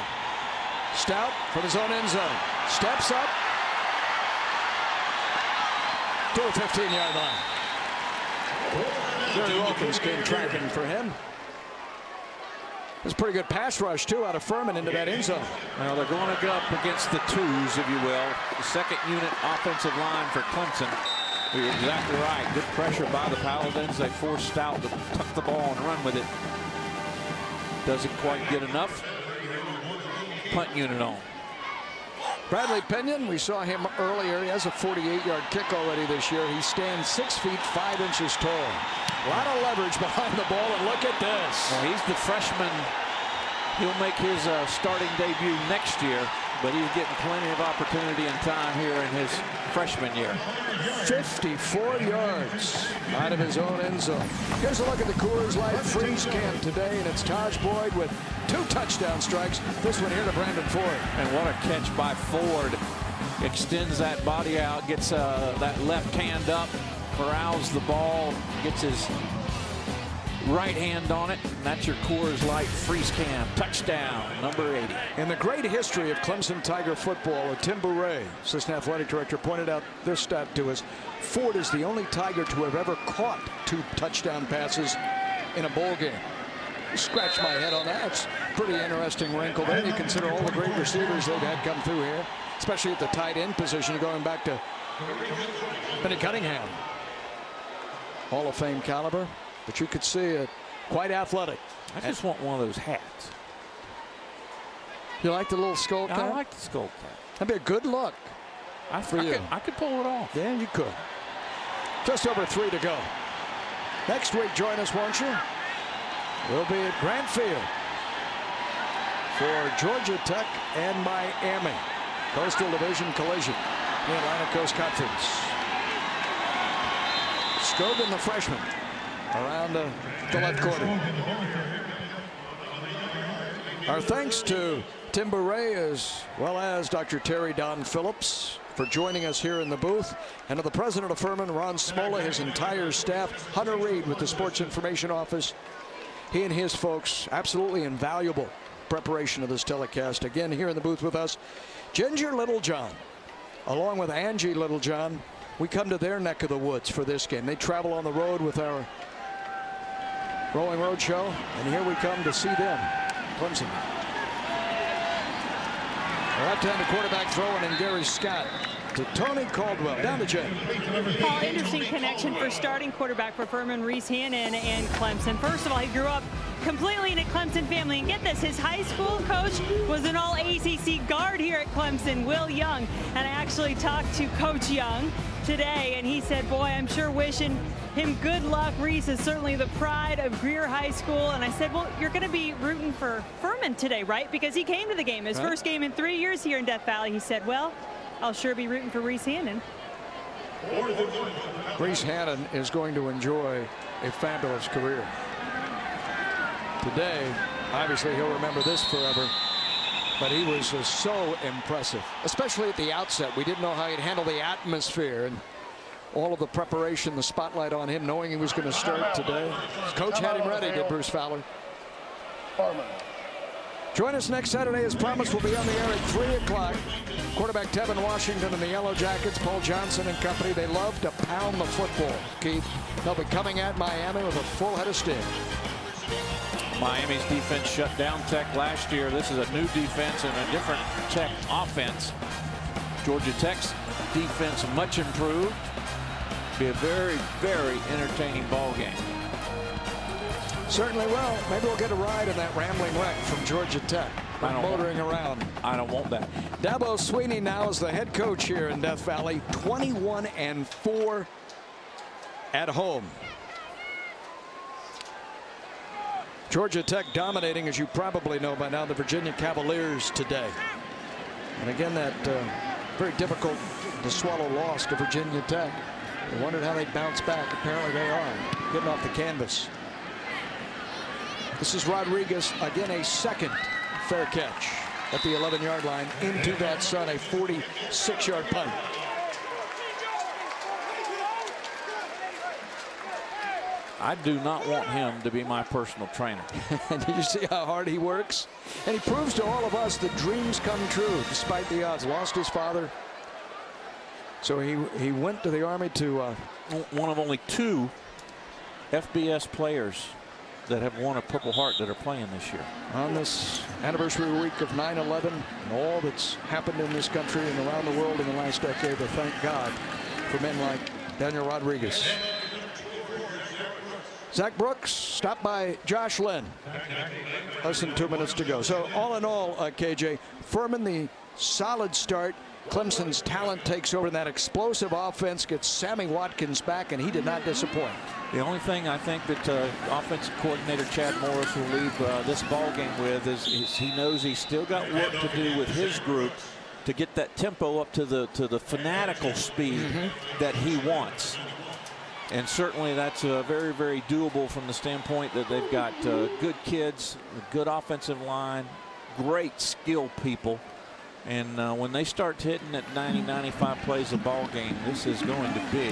Stout from his own end zone. Steps up to the 15-yard line. Jerry Wilkins came tracking for him. It's a pretty good pass rush, too, out of Furman into that end zone. Well, they're going to go up against the twos, if you will. The second unit offensive line for Clemson. You're exactly right. Good pressure by the Paladins. They forced Stout to tuck the ball and run with it. Doesn't quite get enough. Punt unit on. Bradley Pinion, we saw him earlier. He has a 48-yard kick already this year. He stands 6 feet 5 inches tall. A lot of leverage behind the ball, and look at this. Well, he's the freshman. He'll make his starting debut next year, but he's getting plenty of opportunity and time here in his freshman year. 54 yards out of his own end zone. Here's a look at the Coors Light Freeze Camp today, and it's Taj Boyd with 2 touchdown strikes. This one here to Brandon Ford. And what a catch by Ford. Extends that body out, gets that left hand up, corrals the ball, gets his right hand on it, and that's your Coors Light Freeze Cam. Touchdown, number 80. In the great history of Clemson Tiger football, Tim Bourret, assistant athletic director, pointed out this stat to us. Ford is the only Tiger to have ever caught 2 touchdown passes in a bowl game. Scratch my head on that. It's a pretty interesting wrinkle there. You consider all the great receivers they've had come through here, especially at the tight end position, going back to Benny Cunningham. Hall of Fame caliber. But you could see it quite athletic. I just want one of those hats. You like the little skull cap? I like the skull cap. That'd be a good look for you. I could pull it off. Yeah, you could. Just over 3 to go. Next week, join us, won't you? We'll be at Grant Field for Georgia Tech and Miami. Coastal Division collision in the Atlantic Coast Conference. Scogan, the freshman, around the left corner. Our thanks to Tim Bourret as well as Dr. Terry Don Phillips for joining us here in the booth, and to the president of Furman, Ron Smola, his entire staff, Hunter Reed with the Sports Information Office. He and his folks, absolutely invaluable preparation of this telecast. Again, here in the booth with us, Ginger Littlejohn, along with Angie Littlejohn. We come to their neck of the woods for this game. They travel on the road with our Rolling Road show, and here we come to see them. Clemson. Left-handed quarterback throwing in Gary Scott to Tony Caldwell. Down to Jay. Paul, interesting connection for starting quarterback for Furman, Reese Hannon and Clemson. First of all, he grew up completely in a Clemson family. And get this, his high school coach was an all-ACC guard here at Clemson, Will Young. And I actually talked to Coach Young today, and he said, boy, I'm sure wishing him good luck. Reese is certainly the pride of Greer High School. And I said, well, you're going to be rooting for Furman today, right? Because he came to the game, his first game in 3 years here in Death Valley. He said, well, I'll sure be rooting for Reese Hannon. Reese Hannon is going to enjoy a fabulous career. Today, obviously, he'll remember this forever. But he was so impressive, especially at the outset. We didn't know how he'd handle the atmosphere and all of the preparation, the spotlight on him, knowing he was going to start today. Coach had him ready, did Bruce Fowler. Furman. Join us next Saturday as promised. We'll be on the air at 3 o'clock. Quarterback Tevin Washington and the Yellow Jackets, Paul Johnson and company, they love to pound the football, Keith. They'll be coming at Miami with a full head of steam. Miami's defense shut down Tech last year. This is a new defense and a different Tech offense. Georgia Tech's defense much improved. Be a very, very entertaining ball game. Certainly will. Maybe we'll get a ride in that rambling wreck from Georgia Tech. Motoring around. I don't want that. Dabo Swinney now is the head coach here in Death Valley. 21-4 at home. Georgia Tech dominating, as you probably know by now, the Virginia Cavaliers today. And again, that very difficult to swallow loss to Virginia Tech. I wondered how they'd bounce back. Apparently they are, getting off the canvas. This is Rodriguez, again a second fair catch at the 11-yard line into that sun, a 46-yard punt. I do not want him to be my personal trainer. And did you see how hard he works? And he proves to all of us that dreams come true despite the odds. Lost his father. So he went to the Army to one of only 2 FBS players that have won a Purple Heart that are playing this year. On this anniversary week of 9/11 and all that's happened in this country and around the world in the last decade, but thank God for men like Daniel Rodriguez. Zach Brooks stopped by Josh Lynn. Less than 2 minutes to go. So all in all, KJ, Furman, the solid start. Clemson's talent takes over, and that explosive offense gets Sammy Watkins back, and he did not disappoint. The only thing I think that offensive coordinator Chad Morris will leave this ball game with is he knows he's still got work to do with his group to get that tempo up to the fanatical speed that he wants. And certainly that's very, very doable from the standpoint that they've got good kids, a good offensive line, great skilled people. And when they start hitting at 90, 95 plays a ball game, this is going to be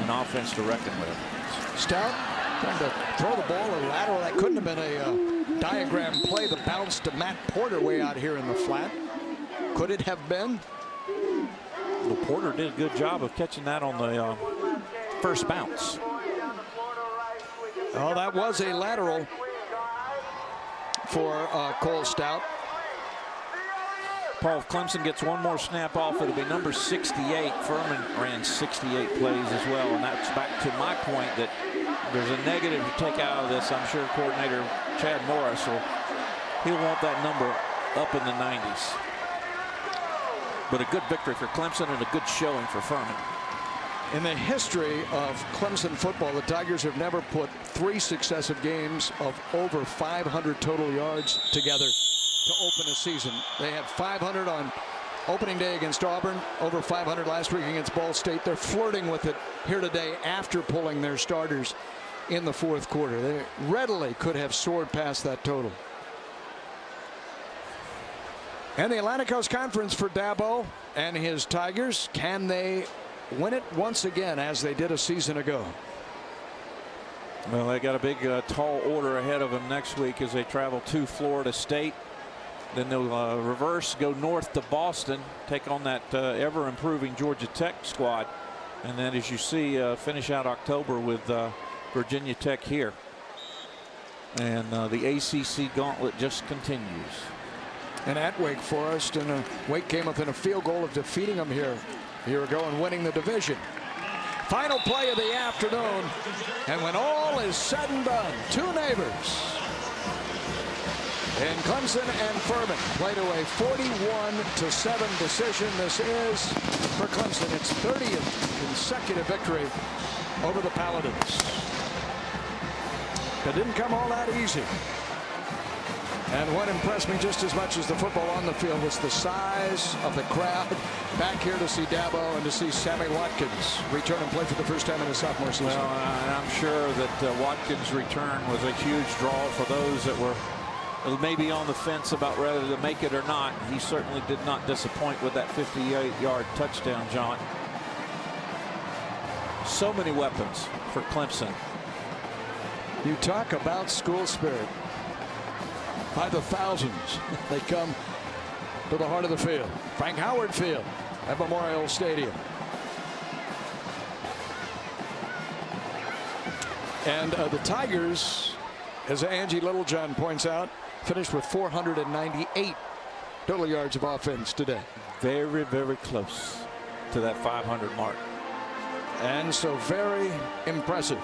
an offense to reckon with. Stout trying to throw the ball a lateral. That couldn't have been a diagram play. The bounce to Matt Porter way out here in the flat. Could it have been? Well, Porter did a good job of catching that on the first bounce. Oh, that was a lateral for Cole Stout. Paul, if Clemson gets one more snap off, it'll be number 68. Furman ran 68 plays as well, and that's back to my point that there's a negative to take out of this. I'm sure coordinator Chad Morris he'll want that number up in the 90s. But a good victory for Clemson and a good showing for Furman. In the history of Clemson football, the Tigers have never put 3 successive games of over 500 total yards together to open a season. They had 500 on opening day against Auburn, over 500 last week against Ball State. They're flirting with it here today after pulling their starters in the 4th quarter. They readily could have soared past that total. And the Atlantic Coast Conference for Dabo and his Tigers. Can they win it once again as they did a season ago? Well, they got a big tall order ahead of them next week as they travel to Florida State. Then they'll reverse, go north to Boston, take on that ever-improving Georgia Tech squad. And then, as you see, finish out October with Virginia Tech here. And the ACC gauntlet just continues. And at Wake Forest, and Wake came within a field goal of defeating them here a year ago and winning the division. Final play of the afternoon. And when all is said and done, 2 neighbors in Clemson and Furman play to a 41-7 decision. This is, for Clemson, its 30th consecutive victory over the Paladins. It didn't come all that easy. And what impressed me just as much as the football on the field was the size of the crowd back here to see Dabo and to see Sammy Watkins return and play for the first time in his sophomore season. Well, and I'm sure that Watkins' return was a huge draw for those that were maybe on the fence about whether to make it or not. He certainly did not disappoint with that 58-yard touchdown, John. So many weapons for Clemson. You talk about school spirit. by the thousands. They come to the heart of the field. Frank Howard Field at Memorial Stadium. And the Tigers, as Angie Littlejohn points out, finished with 498 total yards of offense today. Very, very close to that 500 mark. And so very impressive.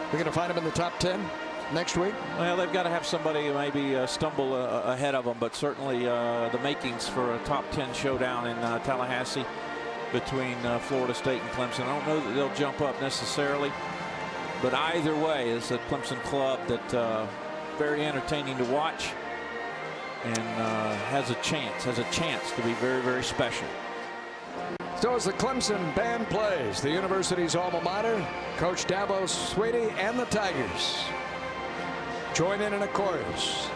We're going to find them in the top 10 next week? Well, they've got to have somebody maybe stumble ahead of them, but certainly the makings for a top 10 showdown in Tallahassee between Florida State and Clemson. I don't know that they'll jump up necessarily, but either way, it's a Clemson club that very entertaining to watch and has a chance to be very, very special. So as the Clemson band plays, the university's alma mater, Coach Dabo Swinney and the Tigers join in a chorus.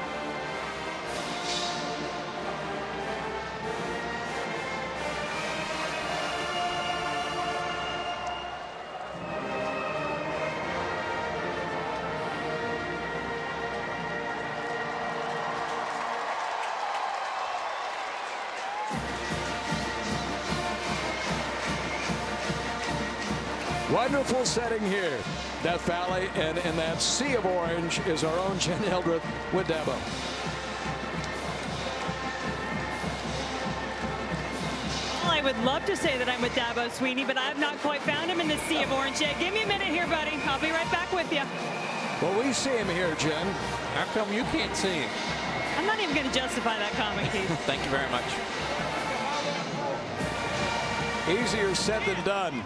Wonderful setting here, Death Valley, and in that sea of orange is our own Jen Hildreth with Dabo. Well, I would love to say that I'm with Dabo Swinney, but I have not quite found him in the sea of orange yet. Give me a minute here, buddy. I'll be right back with you. Well, we see him here, Jen. How come you can't see him? I'm not even going to justify that comment, Keith. Thank you very much. Easier said than done.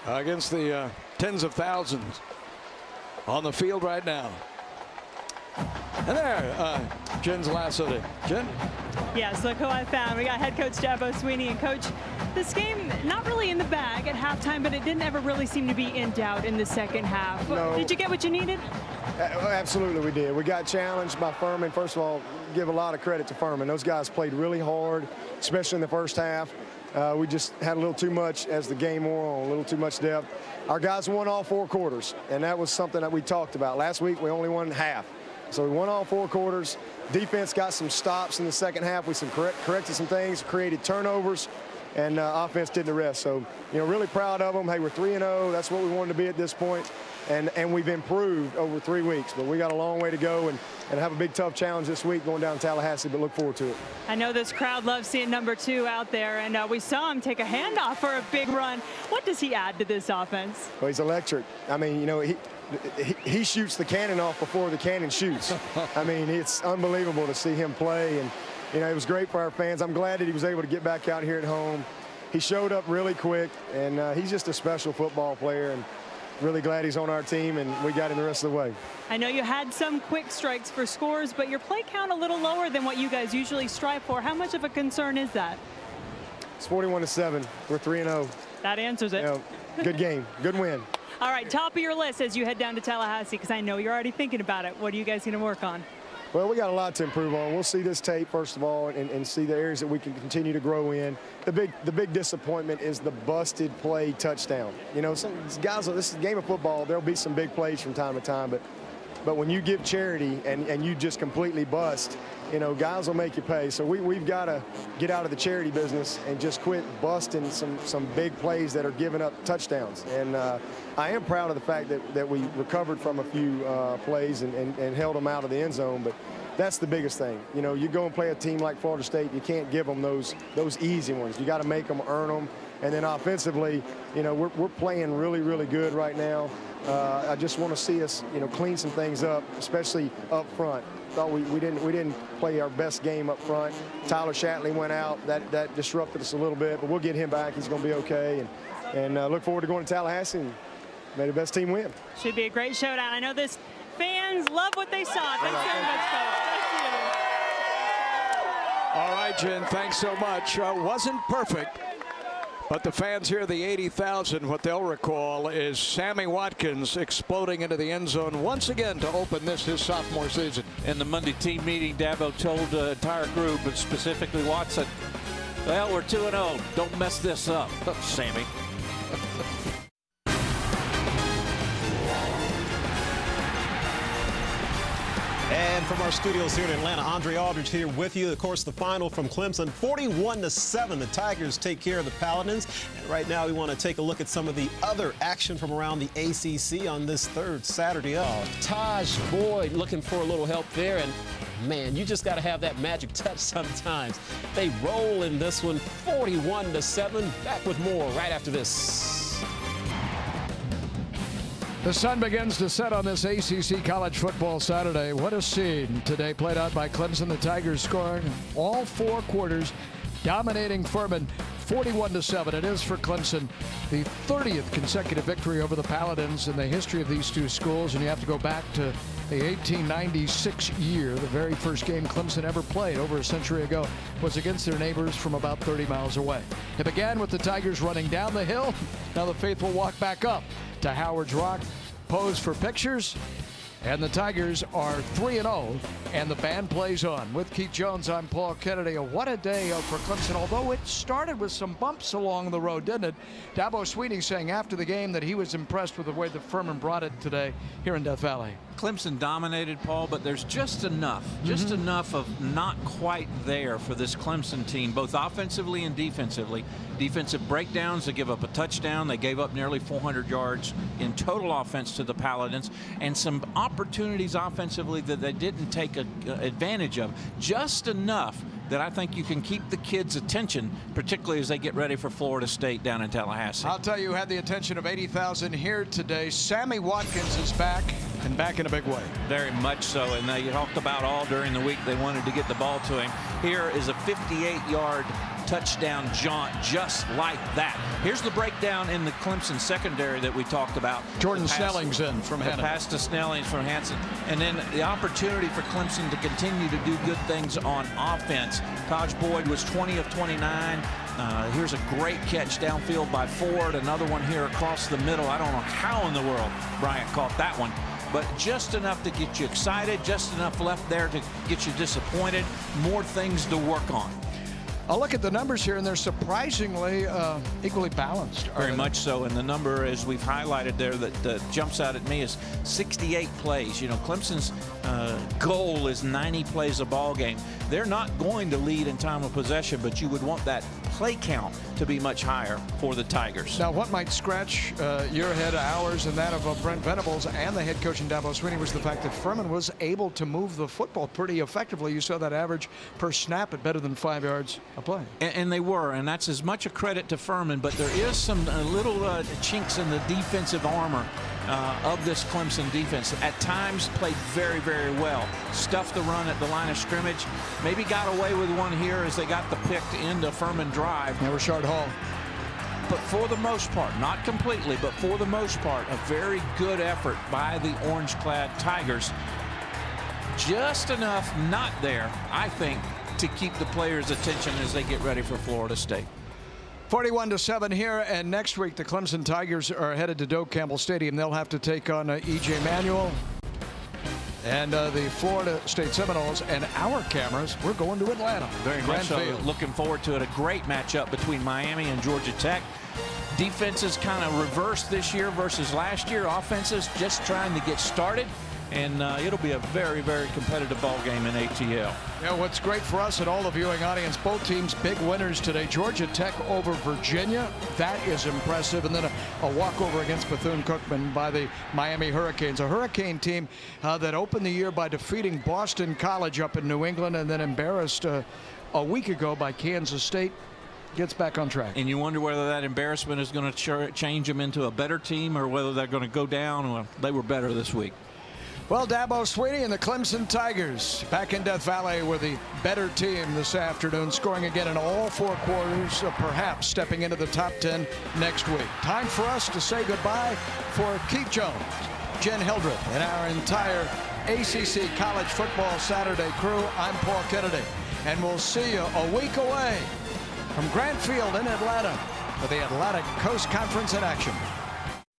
Against the tens of thousands on the field right now. And there, Jen's lassoed it. Jen? Yes, look who I found. We got head coach Dabo Swinney. And coach, this game not really in the bag at halftime, but it didn't ever really seem to be in doubt in the second half. No. Did you get what you needed? Absolutely, we did. We got challenged by Furman. First of all, give a lot of credit to Furman. Those guys played really hard, especially in the first half. We just had a little too much as the game wore on, a little too much depth. Our guys won all 4 quarters, and that was something that we talked about. Last week, we only won half. So we won all 4 quarters. Defense got some stops in the second half. We corrected some things, created turnovers, and offense did the rest. So, you know, really proud of them. Hey, we're 3-0. That's what we wanted to be at this point. And we've improved over 3 weeks, but we got a long way to go and have a big, tough challenge this week going down to Tallahassee, but look forward to it. I know this crowd loves seeing number 2 out there, and we saw him take a handoff for a big run. What does he add to this offense? Well, he's electric. I mean, you know, he shoots the cannon off before the cannon shoots. I mean, it's unbelievable to see him play, and, you know, it was great for our fans. I'm glad that he was able to get back out here at home. He showed up really quick, and he's just a special football player, and really glad he's on our team, and we got him the rest of the way. I know you had some quick strikes for scores, but your play count a little lower than what you guys usually strive for. How much of a concern is that? It's 41-7. We're 3-0. That answers it. You know, good game. Good win. All right, top of your list as you head down to Tallahassee, because I know you're already thinking about it. What are you guys going to work on? Well, we got a lot to improve on. We'll see this tape, first of all, and see the areas that we can continue to grow in. The big disappointment is the busted play touchdown. You know, some guys, this is a game of football. There'll be some big plays from time to time, but when you give charity and you just completely bust, you know, guys will make you pay. So we've got to get out of the charity business and just quit busting some big plays that are giving up touchdowns. And I am proud of the fact that we recovered from a few plays and held them out of the end zone. But that's the biggest thing. You know, you go and play a team like Florida State, you can't give them those easy ones. You got to make them earn them. And then offensively, you know, we're playing really, really good right now. I just want to see us, you know, clean some things up, especially up front. Thought we didn't play our best game up front. Tyler Shatley went out. That disrupted us a little bit, but we'll get him back. He's going to be okay. And look forward to going to Tallahassee and may the best team win. Should be a great showdown. I know this fans love what they saw. Thanks very much, folks. All right, Jen, thanks so much. Wasn't perfect, but the fans here, the 80,000, what they'll recall is Sammy Watkins exploding into the end zone once again to open his sophomore season. In the Monday team meeting, Dabo told the entire group, but specifically Watson, well, we're 2-0. Don't mess this up, Sammy. from our studios here in Atlanta. Andre Aldridge here with you. Of course, the final from Clemson, 41-7. The Tigers take care of the Paladins. And right now, we want to take a look at some of the other action from around the ACC on this third Saturday up. Taj Boyd looking for a little help there. And man, you just got to have that magic touch sometimes. They roll in this one, 41-7. Back with more right after this. The sun begins to set on this ACC college football Saturday. What a scene today played out by Clemson. The Tigers scoring all 4 quarters, dominating Furman 41-7. It is for Clemson the 30th consecutive victory over the Paladins in the history of these two schools. And you have to go back to the 1896 year. The very first game Clemson ever played over a century ago was against their neighbors from about 30 miles away. It began with the Tigers running down the hill. Now the faithful walk back up to Howard's Rock, pose for pictures, and the Tigers are 3-0, and the band plays on. With Keith Jones, I'm Paul Kennedy. What a day for Clemson, although it started with some bumps along the road, didn't it? Dabo Swinney saying after the game that he was impressed with the way the Furman brought it today here in Death Valley. Clemson dominated, Paul, but there's just enough of not quite there for this Clemson team, both offensively and defensively. Defensive breakdowns, they give up a touchdown. They gave up nearly 400 yards in total offense to the Paladins, and some opportunities offensively that they didn't take advantage of. Just enough that I think you can keep the kids' attention, particularly as they get ready for Florida State down in Tallahassee. I'll tell you, had the attention of 80,000 here today. Sammy Watkins is back, and back in a big way. Very much so, and they talked about all during the week they wanted to get the ball to him. Here is a 58-yard touchdown jaunt just like that. Here's the breakdown in the Clemson secondary that we talked about. Jordan Snelling's in from Hannon. The pass to Snelling's from Hanson. And then the opportunity for Clemson to continue to do good things on offense. Taj Boyd was 20 of 29. Here's a great catch downfield by Ford. Another one here across the middle. I don't know how in the world Bryant caught that one. But just enough to get you excited, just enough left there to get you disappointed. More things to work on. I'll look at the numbers here, and they're surprisingly equally balanced. Very much so, and the number, as we've highlighted there, that jumps out at me is 68 plays. You know, Clemson's goal is 90 plays a ball game. They're not going to lead in time of possession, but you would want that play count to be much higher for the Tigers. Now, what might scratch your head, ours, and that of Brent Venables and the head coach in Dabo Swinney was the fact that Furman was able to move the football pretty effectively. You saw that average per snap at better than 5 yards a play. And they were, and that's as much a credit to Furman, but there is some little chinks in the defensive armor of this Clemson defense. At times played very, very well. Stuffed the run at the line of scrimmage. Maybe got away with one here as they got the pick to end a Furman drive. Now Rashard Hall. But for the most part, not completely, but for the most part, a very good effort by the orange-clad Tigers. Just enough not there, I think, to keep the players' attention as they get ready for Florida State. 41-7 here, and next week the Clemson Tigers are headed to Doak Campbell Stadium. They'll have to take on E.J. Manuel and the Florida State Seminoles, and our cameras, we're going to Atlanta. Very much so. Looking forward to it. A great matchup between Miami and Georgia Tech. Defenses kind of reversed this year versus last year. Offenses just trying to get started. And it'll be a very, very competitive ball game in ATL. Yeah, what's great for us and all the viewing audience, both teams big winners today. Georgia Tech over Virginia. That is impressive. And then a walkover against Bethune-Cookman by the Miami Hurricanes. A Hurricane team that opened the year by defeating Boston College up in New England and then embarrassed a week ago by Kansas State. Gets back on track. And you wonder whether that embarrassment is going to change them into a better team or whether they're going to go down. Well, they were better this week. Well, Dabo Swinney and the Clemson Tigers back in Death Valley were the better team this afternoon, scoring again in all 4 quarters, perhaps stepping into the top 10 next week. Time for us to say goodbye for Keith Jones, Jen Hildreth, and our entire ACC College Football Saturday crew. I'm Paul Kennedy, and we'll see you a week away from Grant Field in Atlanta for the Atlantic Coast Conference in action.